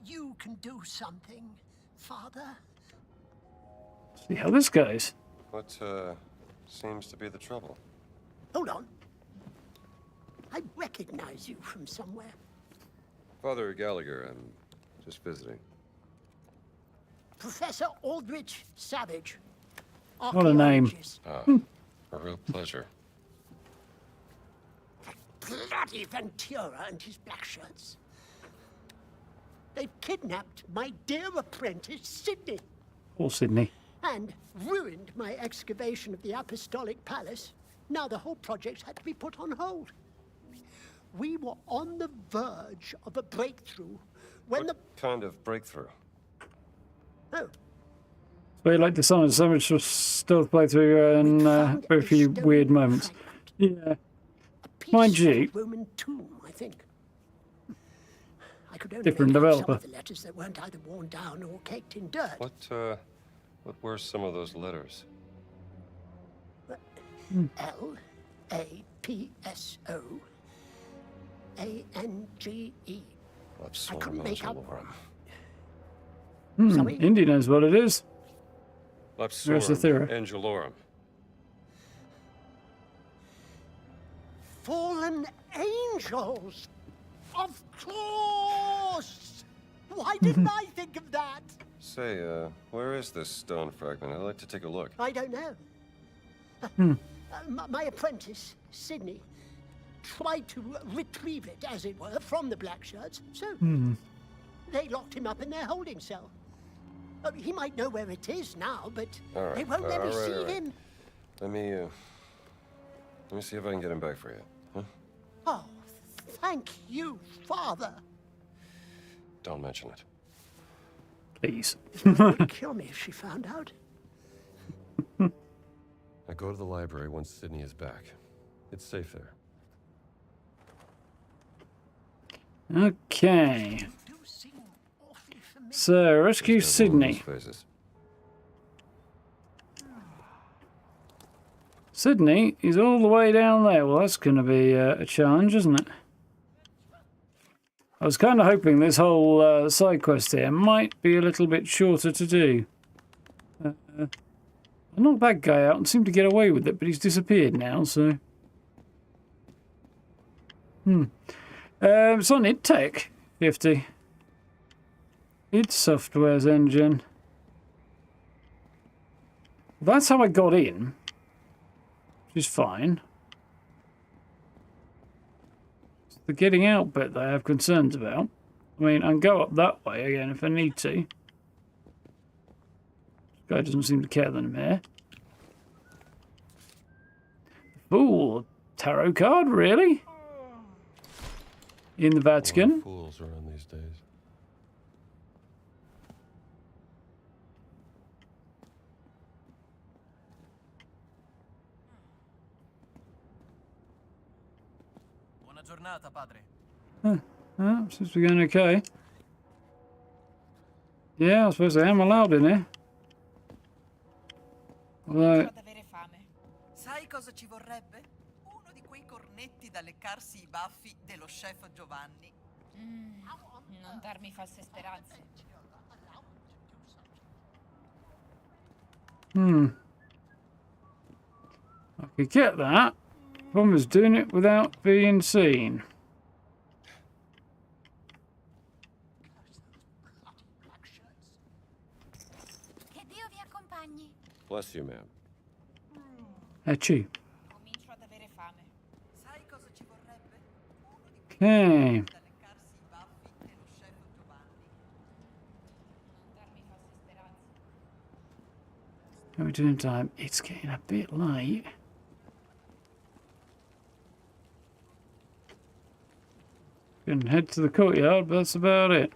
you can do something, Father. See how this goes. What, seems to be the trouble? Hold on. I recognize you from somewhere. Father Gallagher, I'm just visiting. Professor Aldrich Savage. What a name. Archaeologist. A real pleasure. Bloody Ventura and his black shirts. They've kidnapped my dear apprentice, Sydney, Poor Sydney. and ruined my excavation of the Apostolic Palace. Now the whole project had to be put on hold. We were on the verge of a breakthrough when What kind of breakthrough? Oh, But like the Simon Savage for stealth playthrough and very few weird moments. Yeah. piece Mind of you. Roman tomb, I think. I could only Different make out developer. some of the letters that weren't either worn down or caked in dirt. What were some of those letters? L-A-P-S-O-A-N-G-E. I couldn't Lapsorum make out. Angelorum. Sorry? Indy knows what it is. Where's the Lapsorum theory? Angelorum. Fallen angels! Of course! Why didn't I think of that? Say, where is this stone fragment? I'd like to take a look. I don't know. My apprentice, Sydney, tried to retrieve it, as it were, from the black shirts, so they locked him up in their holding cell. He might know where it is now, but All right, they won't let me all right, see all right. him. Let me see if I can get him back for you. Huh? Oh, thank you, Father. Don't mention it. Please. She would kill me if she found out. I go to the library once Sydney is back. It's safe there. Okay. Do seem awfully familiar. So, rescue Just got one of those Sydney. faces. Sydney is all the way down there. Well, that's going to be a challenge, isn't it? I was kind of hoping this whole side quest here might be a little bit shorter to do. I knocked that guy out and seemed to get away with it, but he's disappeared now, so... it's on id Tech 50. id Software's engine. That's how I got in. Which is fine. It's the getting out bit that I have concerns about. I mean, I can go up that way again if I need to. This guy doesn't seem to care that I'm here. Ooh, tarot card, really? In the Vatican? Fools around these days. Buona giornata, padre. Seems to be going okay. Yeah, I suppose I am allowed in here. Although, Ad avere fame. Sai cosa ci vorrebbe? Uno di quei cornetti da leccarsi i baffi dello chef Giovanni. Non darmi false speranze. I could get that. Problem is doing it without being seen. Che Dio vi accompagni. Bless you, ma'am. Ecci. Comincio ad avere fame. Sai cosa ci vorrebbe? Uno di Okay. quei da leccarsi i baffi dello chef Giovanni. Non darmi false speranze. How are we doing time? It's getting a bit late. Can head to the courtyard, but that's about it.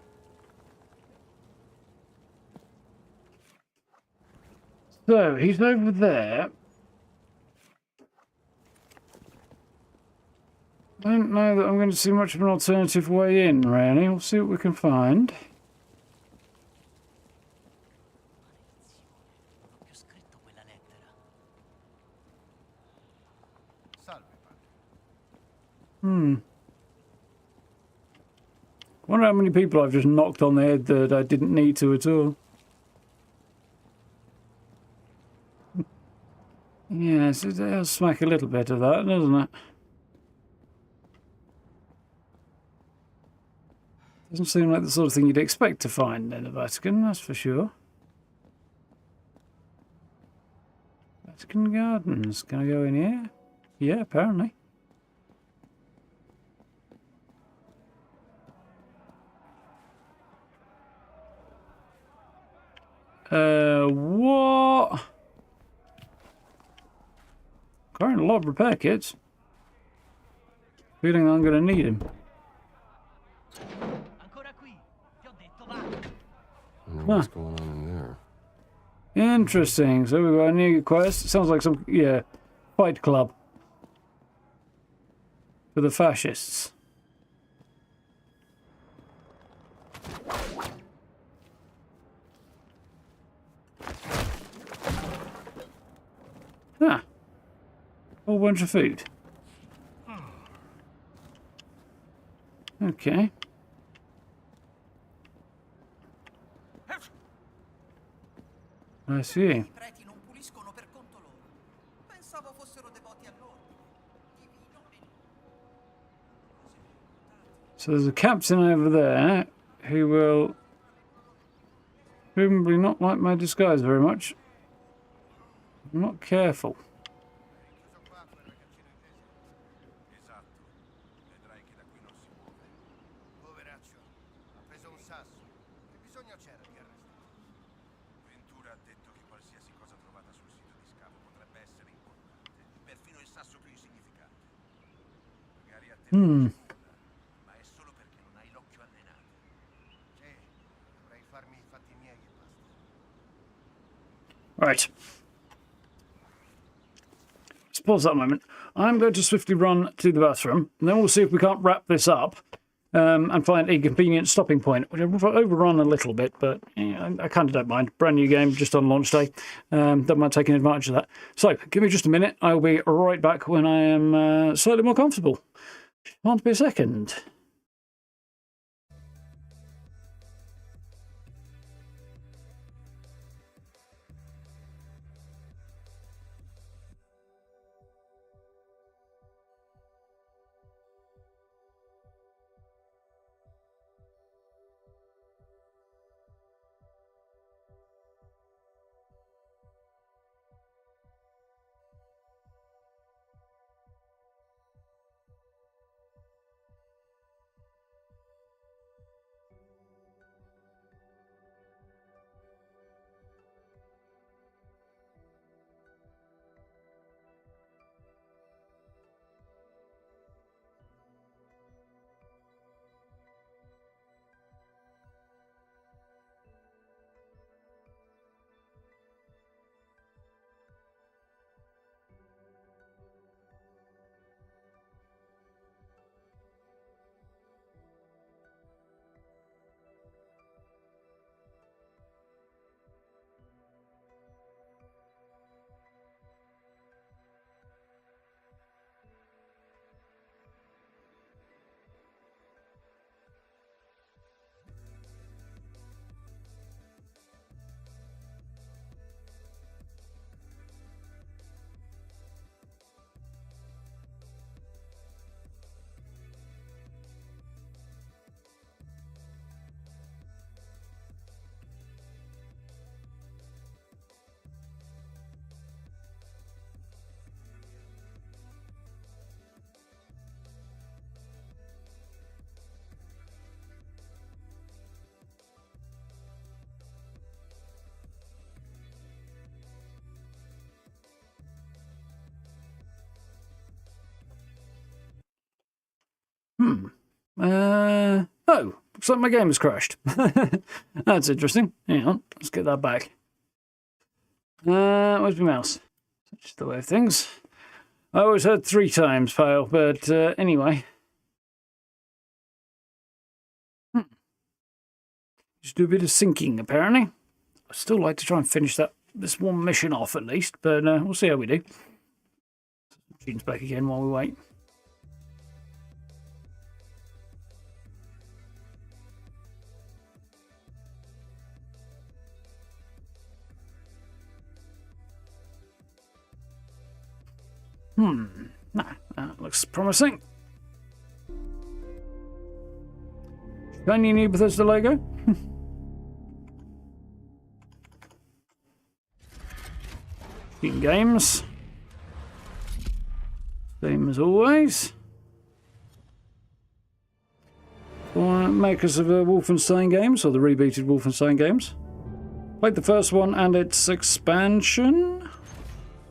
So, he's over there. I don't know that I'm going to see much of an alternative way in, really. We'll see what we can find. Ho scritto quella lettera. Salve, padre. Wonder how many people I've just knocked on the head that I didn't need to at all. Yes, it does smack a little bit of that, doesn't it? Doesn't seem like the sort of thing you'd expect to find in the Vatican, that's for sure. Vatican Gardens. Can I go in here? Yeah, apparently. What? Carrying a lot of repair kits. Feeling I'm gonna need him. What's going on in there? Interesting. So we've got a new quest. It sounds like some, yeah, fight club for the fascists. Ah, whole bunch of food. Okay. I see. So there's a captain over there who will presumably not like my disguise very much. I'm not careful. Hmm. Right. Let's pause that a moment. I'm going to swiftly run to the bathroom, and then we'll see if we can't wrap this up and find a convenient stopping point. Which I've overrun a little bit, but yeah, I kind of don't mind. Brand new game, just on launch day. Don't mind taking advantage of that. So, give me just a minute. I'll be right back when I am slightly more comfortable. Can't be a second. Oh, looks like my game has crashed. That's interesting. Hang on, let's get that back. Where's my mouse? That's the way of things. I always heard 3 times fail, but anyway. Just do a bit of syncing, apparently. I'd still like to try and finish this one mission off at least, but we'll see how we do. Machine's back again while we wait. That looks promising. Shiny new Bethesda logo. Steam games. Same as always. Makers of the Wolfenstein games, or the rebooted Wolfenstein games. Played the first one and its expansion.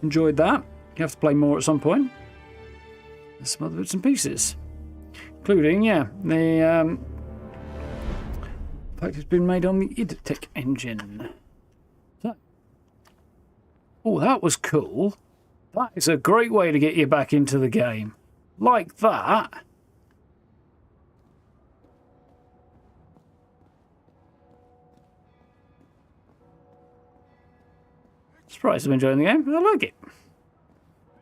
Enjoyed that. You have to play more at some point. There's some other bits and pieces. Including, yeah, the fact it's been made on the id engine. So. Oh, that was cool. That is a great way to get you back into the game. Like that. Surprised I'm enjoying the game. I like it.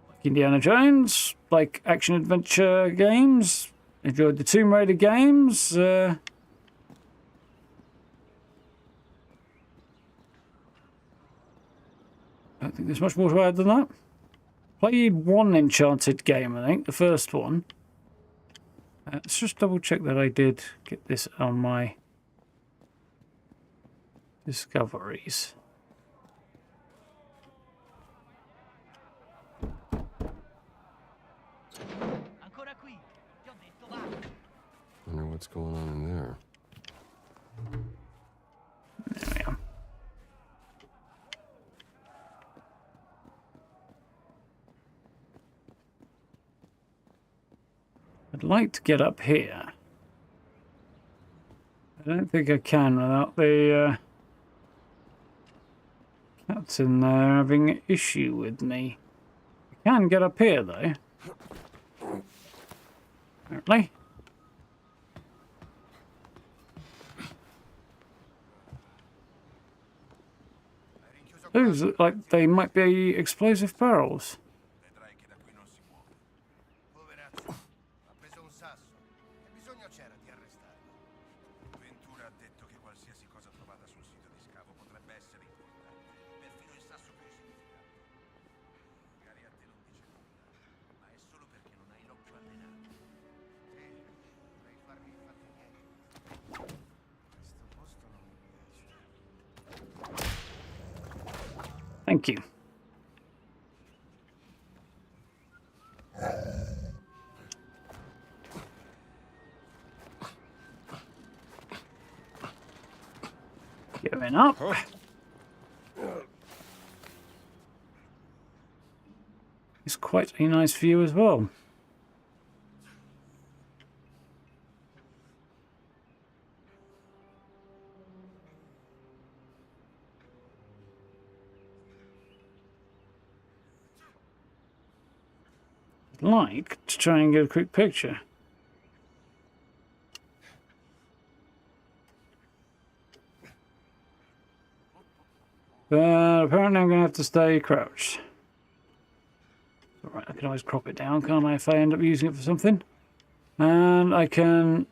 Like Indiana Jones, like action-adventure games. Enjoyed the Tomb Raider games. I don't think there's much more to add than that. Played one Enchanted game, I think, the first one. Let's just double check that I did get this on my discoveries. Wonder what's going on in there. There we are. I'd like to get up here. I don't think I can without the cats in there having an issue with me. I can get up here though. Apparently. Those look like they might be explosive barrels. Thank you. Going up. It's quite a nice view as well. Like to try and get a quick picture. But apparently I'm going to have to stay crouched. Alright, I can always crop it down, can't I, if I end up using it for something? And I can...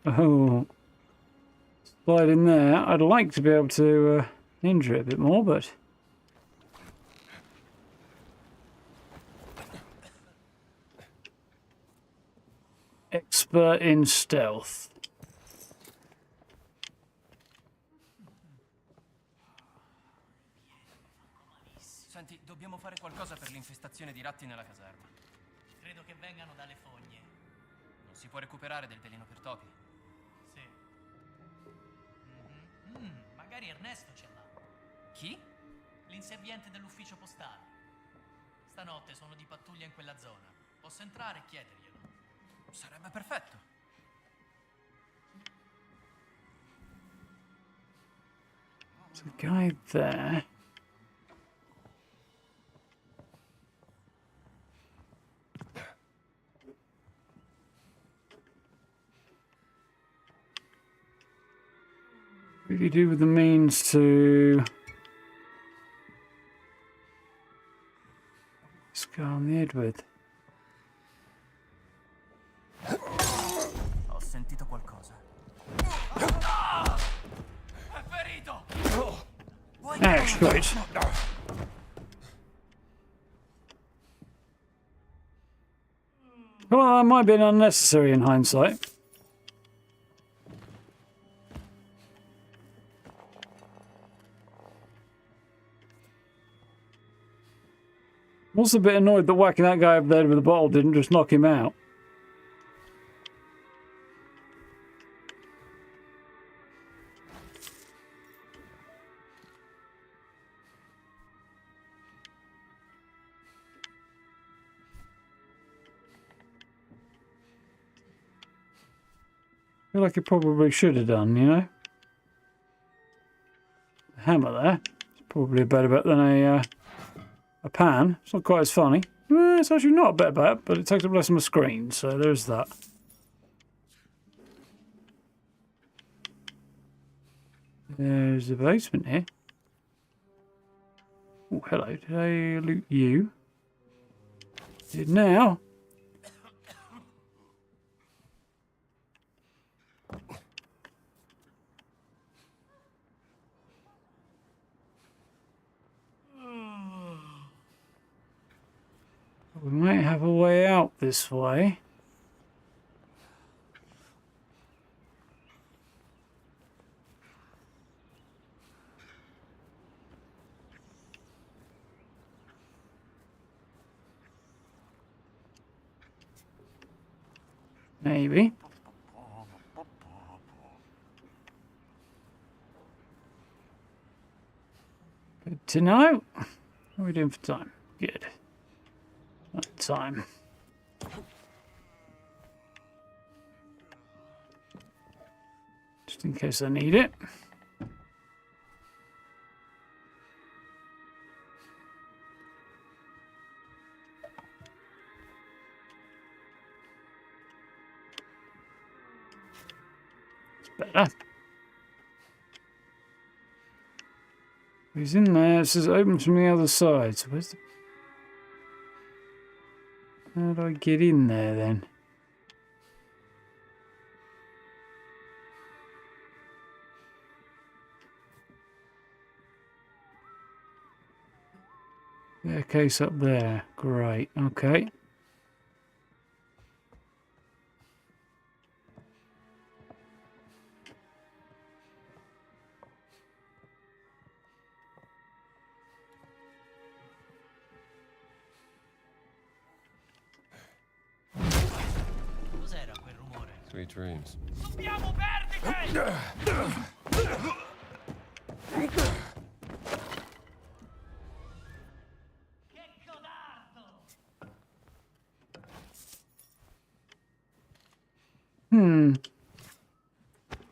Oh... slide in there. I'd like to be able to injure it a bit more, but... Expert in stealth. Senti, dobbiamo fare qualcosa per l'infestazione di ratti nella caserma. Credo che vengano dalle fogne. Non si può recuperare del veleno per topi? Sì. Magari Ernesto ce l'ha. Chi? L'inserviente dell'ufficio postale. Stanotte sono di pattuglia in quella zona. Posso entrare e chiederglielo? Sarebbe perfetto. There's a guy there. What do you do with the means to scar on the head with? Ho sentito qualcosa. È ferito! Straight. Well, that might have been unnecessary in hindsight. Also a bit annoyed that whacking that guy over there with the bottle didn't just knock him out. I feel like it probably should have done, you know? The hammer there. It's probably a better bet than a pan. It's not quite as funny. It's actually not a better bet, but it takes up less of my screen, so there's that. There's the basement here. Oh, hello. Did I loot you? Did now? We might have a way out this way. Maybe. Good to know. What are we doing for time? Good. Not time. Just in case I need it. It's better. He's in there. It says open from the other side. So where's the... How do I get in there then? Staircase up there. Great. Okay. Sweet dreams. Dobbiamo perdere!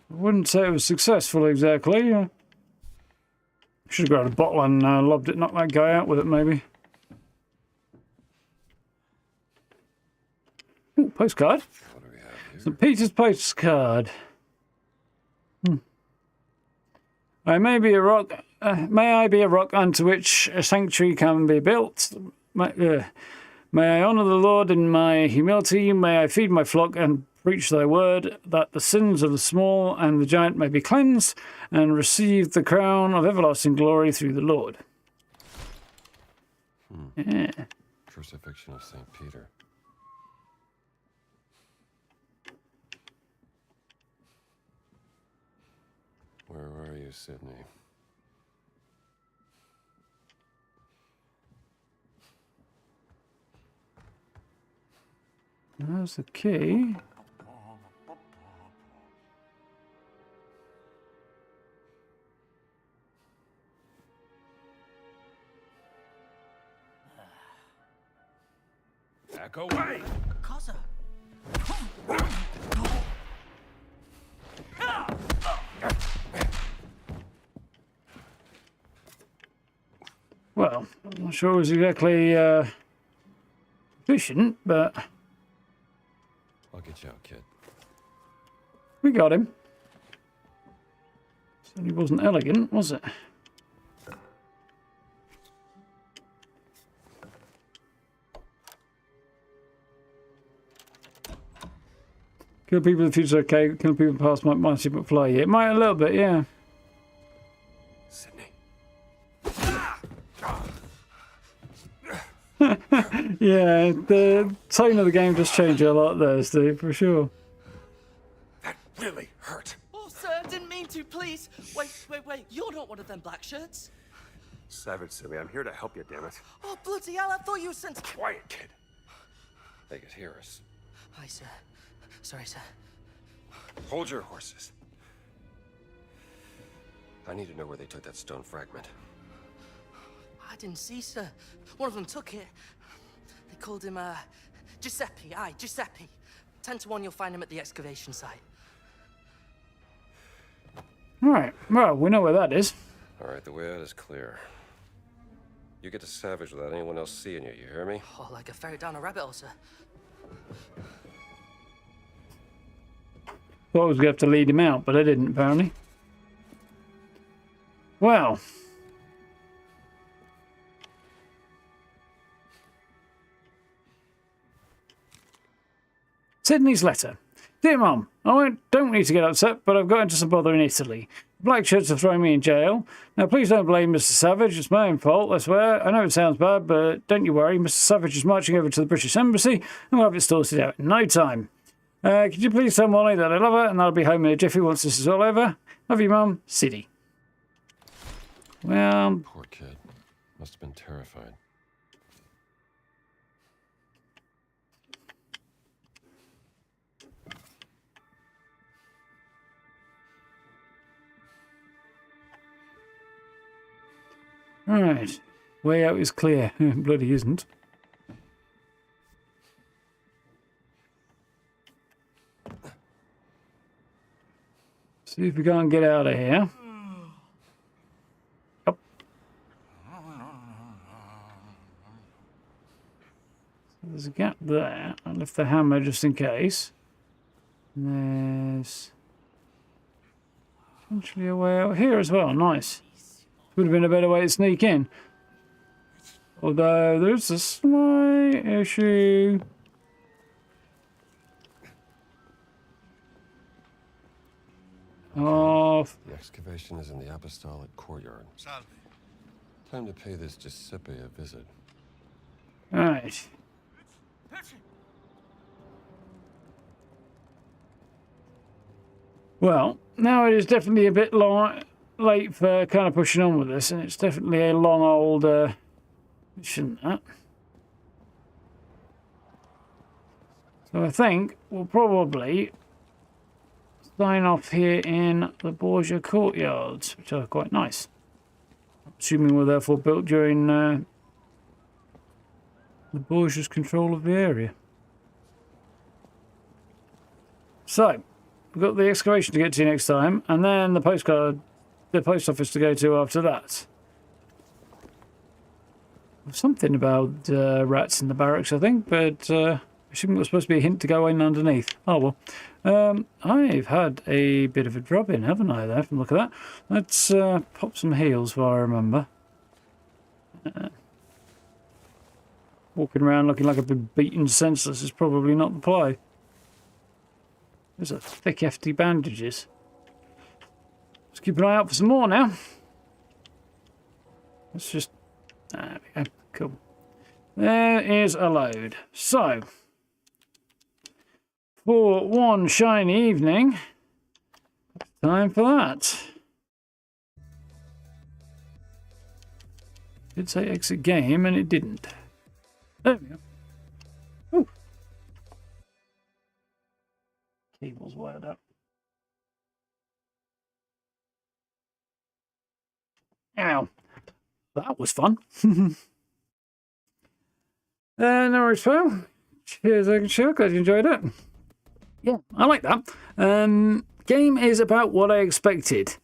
I wouldn't say it was successful exactly. Should have grabbed a bottle and lobbed it, knocked that guy out with it maybe. Ooh, postcard. What do we have here? St. Peter's postcard. I may be a rock. May I be a rock unto which a sanctuary can be built. May I honour the Lord in my humility. May I feed my flock and preach thy word, that the sins of the small and the giant may be cleansed, and receive the crown of everlasting glory through the Lord. Yeah. Crucifixion of St. Peter. Where are you, Sydney? There's the key. Back away! Cosa? Well, I'm not sure it was exactly efficient, but I'll get you out, kid. we got him. Certainly wasn't elegant, was it? Kill people in the future, okay. Kill people in the past might see but fly. Yeah, it might a little bit, yeah. Sydney. Yeah, the tone of the game just changed a lot there, Steve, for sure. That really hurt. Oh, sir, didn't mean to, please. Wait. You're not one of them black shirts. Savage silly, I'm here to help you, damn it. Oh, bloody hell, I thought you sent... Quiet, kid. They could hear us. Hi, sir. Sorry, sir. Hold your horses. I need to know where they took that stone fragment. I didn't see, sir. One of them took it. They called him, Giuseppe. Aye, Giuseppe. 10 to 1 you'll find him at the excavation site. Right, well, we know where that is. All right, the way out is clear. You get to Savage without anyone else seeing you, you hear me? Oh, like a ferry down a rabbit hole, sir. Thought I was going to have to lead him out, but I didn't, apparently. Well. Sydney's letter. Dear Mum, don't need to get upset, but I've got into some bother in Italy. The black shirts have thrown me in jail. Now, please don't blame Mr. Savage. It's my own fault, I swear. I know it sounds bad, but don't you worry. Mr. Savage is marching over to the British Embassy, and we'll have it sorted out in no time. Could you please tell Molly that I love her, and I'll be home in a jiffy once this is all over. Love you, Mum. Siddy. Well... Poor kid. Must have been terrified. Right. Way out is clear. Bloody isn't. See if we can't get out of here. Yep. So there's a gap there. I left the hammer just in case. And there's potentially a way out here as well. Nice. Would have been a better way to sneak in. Although there's a slight issue. The excavation is in the apostolic courtyard. Salve. Time to pay this Giuseppe a visit. Right. Well, now it is definitely a bit late for kind of pushing on with this, and it's definitely a long old mission, that. So I think we'll probably sign off here in the Borgia courtyards, which are quite nice. Assuming were therefore built during the Borgia's control of the area. So, we've got the excavation to get to next time, and then the post office to go to after that. Something about rats in the barracks, I think, but assuming it was supposed to be a hint to go in underneath. Oh well. I've had a bit of a drop in, haven't I, there, from the look of that. Let's pop some heals, if I remember. Walking around looking like I've been beaten senseless is probably not the play. There's a thick, hefty bandages. Let's keep an eye out for some more now. Let's just... There we go. Cool. There is a load. So, for one shiny evening, time for that. It did say exit game, and it didn't. There we go. Ooh. Cable's wired up. Ow. That was fun. No worries, pal. Cheers, sure. Glad you enjoyed it. Yeah, I like that. Game is about what I expected.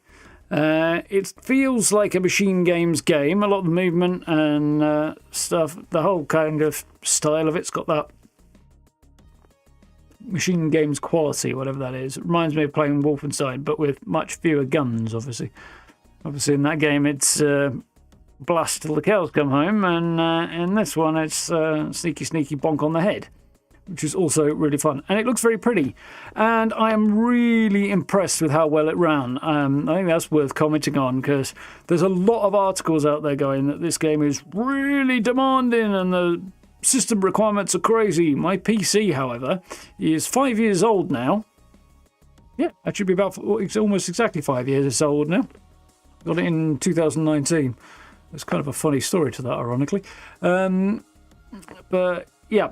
It feels like a machine games game. A lot of the movement and stuff, the whole kind of style of it's got that machine games quality, whatever that is. It reminds me of playing Wolfenstein, but with much fewer guns, obviously. Obviously, in that game, it's blast till the cows come home, and in this one, it's sneaky, sneaky bonk on the head, which is also really fun. And it looks very pretty, and I am really impressed with how well it ran. I think that's worth commenting on, because there's a lot of articles out there going that this game is really demanding and the system requirements are crazy. My PC, however, is 5 years old now. Yeah, that should be about, it's almost exactly 5 years old now. Got it in 2019. There's kind of a funny story to that, ironically. But yeah,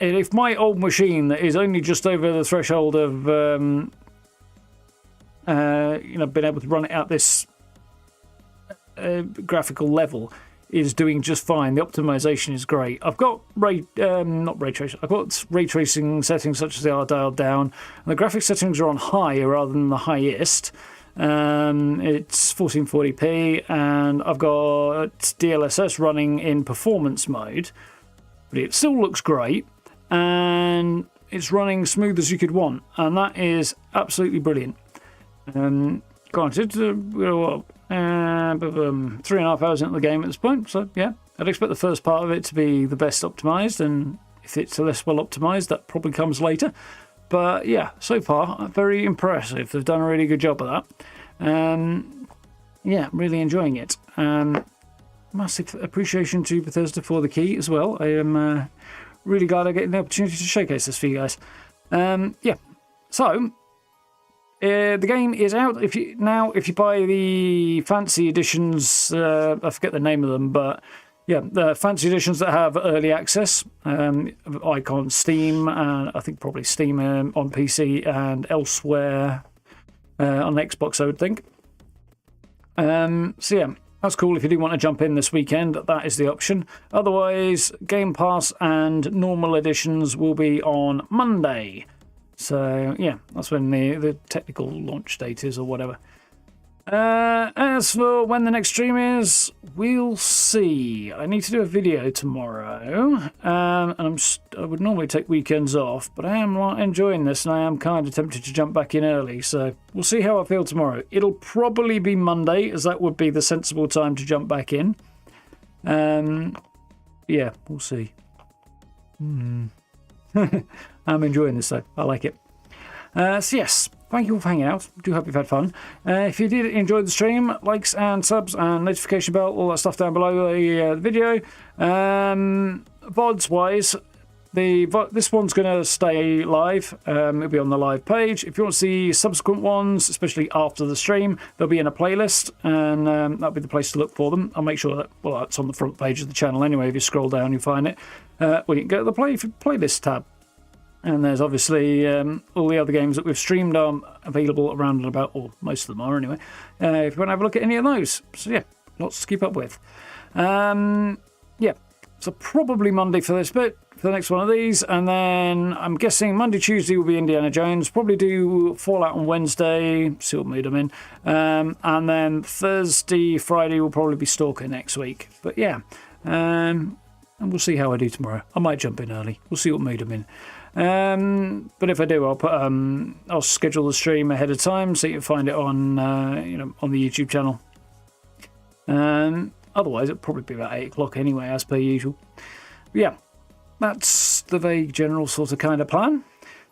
if my old machine that is only just over the threshold of being able to run it at this graphical level is doing just fine, the optimization is great. I've got not ray tracing. I've got ray tracing settings such as they are dialed down, and the graphics settings are on high rather than the highest. It's 1440p, and I've got DLSS running in performance mode, but it still looks great, and it's running smooth as you could want, and that is absolutely brilliant. Granted, we're 3.5 hours into the game at this point, so yeah, I'd expect the first part of it to be the best optimized, and if it's less well optimized, that probably comes later. But yeah, so far, very impressive. They've done a really good job of that. Yeah, really enjoying it. Massive appreciation to Bethesda for the key as well. I am really glad I get the opportunity to showcase this for you guys. Yeah, so the game is out. If you buy the fancy editions, I forget the name of them, but yeah, the fancy editions that have early access, Icon, Steam, and I think probably Steam on PC and elsewhere on Xbox, I would think. So yeah, that's cool. If you do want to jump in this weekend, that is the option. Otherwise, Game Pass and normal editions will be on Monday. So yeah, that's when the technical launch date is or whatever. As for when the next stream is, we'll see. I need to do a video tomorrow, and I would normally take weekends off, but I am enjoying this, and I am kind of tempted to jump back in early, so we'll see how I feel tomorrow. It'll probably be Monday, as that would be the sensible time to jump back in. Yeah, we'll see. I'm enjoying this, though. I like it. So yes, thank you all for hanging out. do hope you've had fun. If you did enjoy the stream, likes and subs and notification bell, all that stuff down below the video. VODs wise, this one's going to stay live. It'll be on the live page. If you want to see subsequent ones, especially after the stream, they'll be in a playlist, and that'll be the place to look for them. I'll make sure that, well, it's on the front page of the channel anyway. If you scroll down, you'll find it. Well, you can go to the playlist tab. And there's obviously all the other games that we've streamed are available around and about, or most of them are anyway, if you want to have a look at any of those. So yeah, lots to keep up with. Yeah, so probably Monday for this bit, for the next one of these, and then I'm guessing Monday, Tuesday will be Indiana Jones, probably do Fallout on Wednesday, see what mood I'm in, and then Thursday, Friday will probably be Stalker next week. But yeah, and we'll see how I do tomorrow. I might jump in early. We'll see what mood I'm in. But if I do, I'll schedule the stream ahead of time so you can find it on on the YouTube channel. Otherwise, it'll probably be about 8 o'clock anyway, as per usual. But yeah, that's the vague general sort of kind of plan.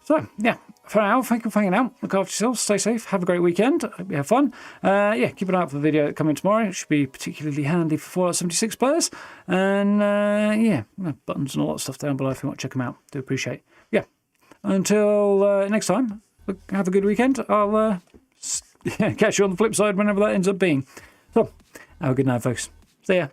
So yeah, for now, thank you for hanging out. Look after yourselves, stay safe, have a great weekend. Hope you have fun. Yeah, keep an eye out for the video coming tomorrow. It should be particularly handy for Fallout 76 players. And yeah, buttons and all that stuff down below if you want to check them out. Do appreciate it. Yeah, until next time, have a good weekend. I'll catch you on the flip side whenever that ends up being. So, have a good night, folks. See ya.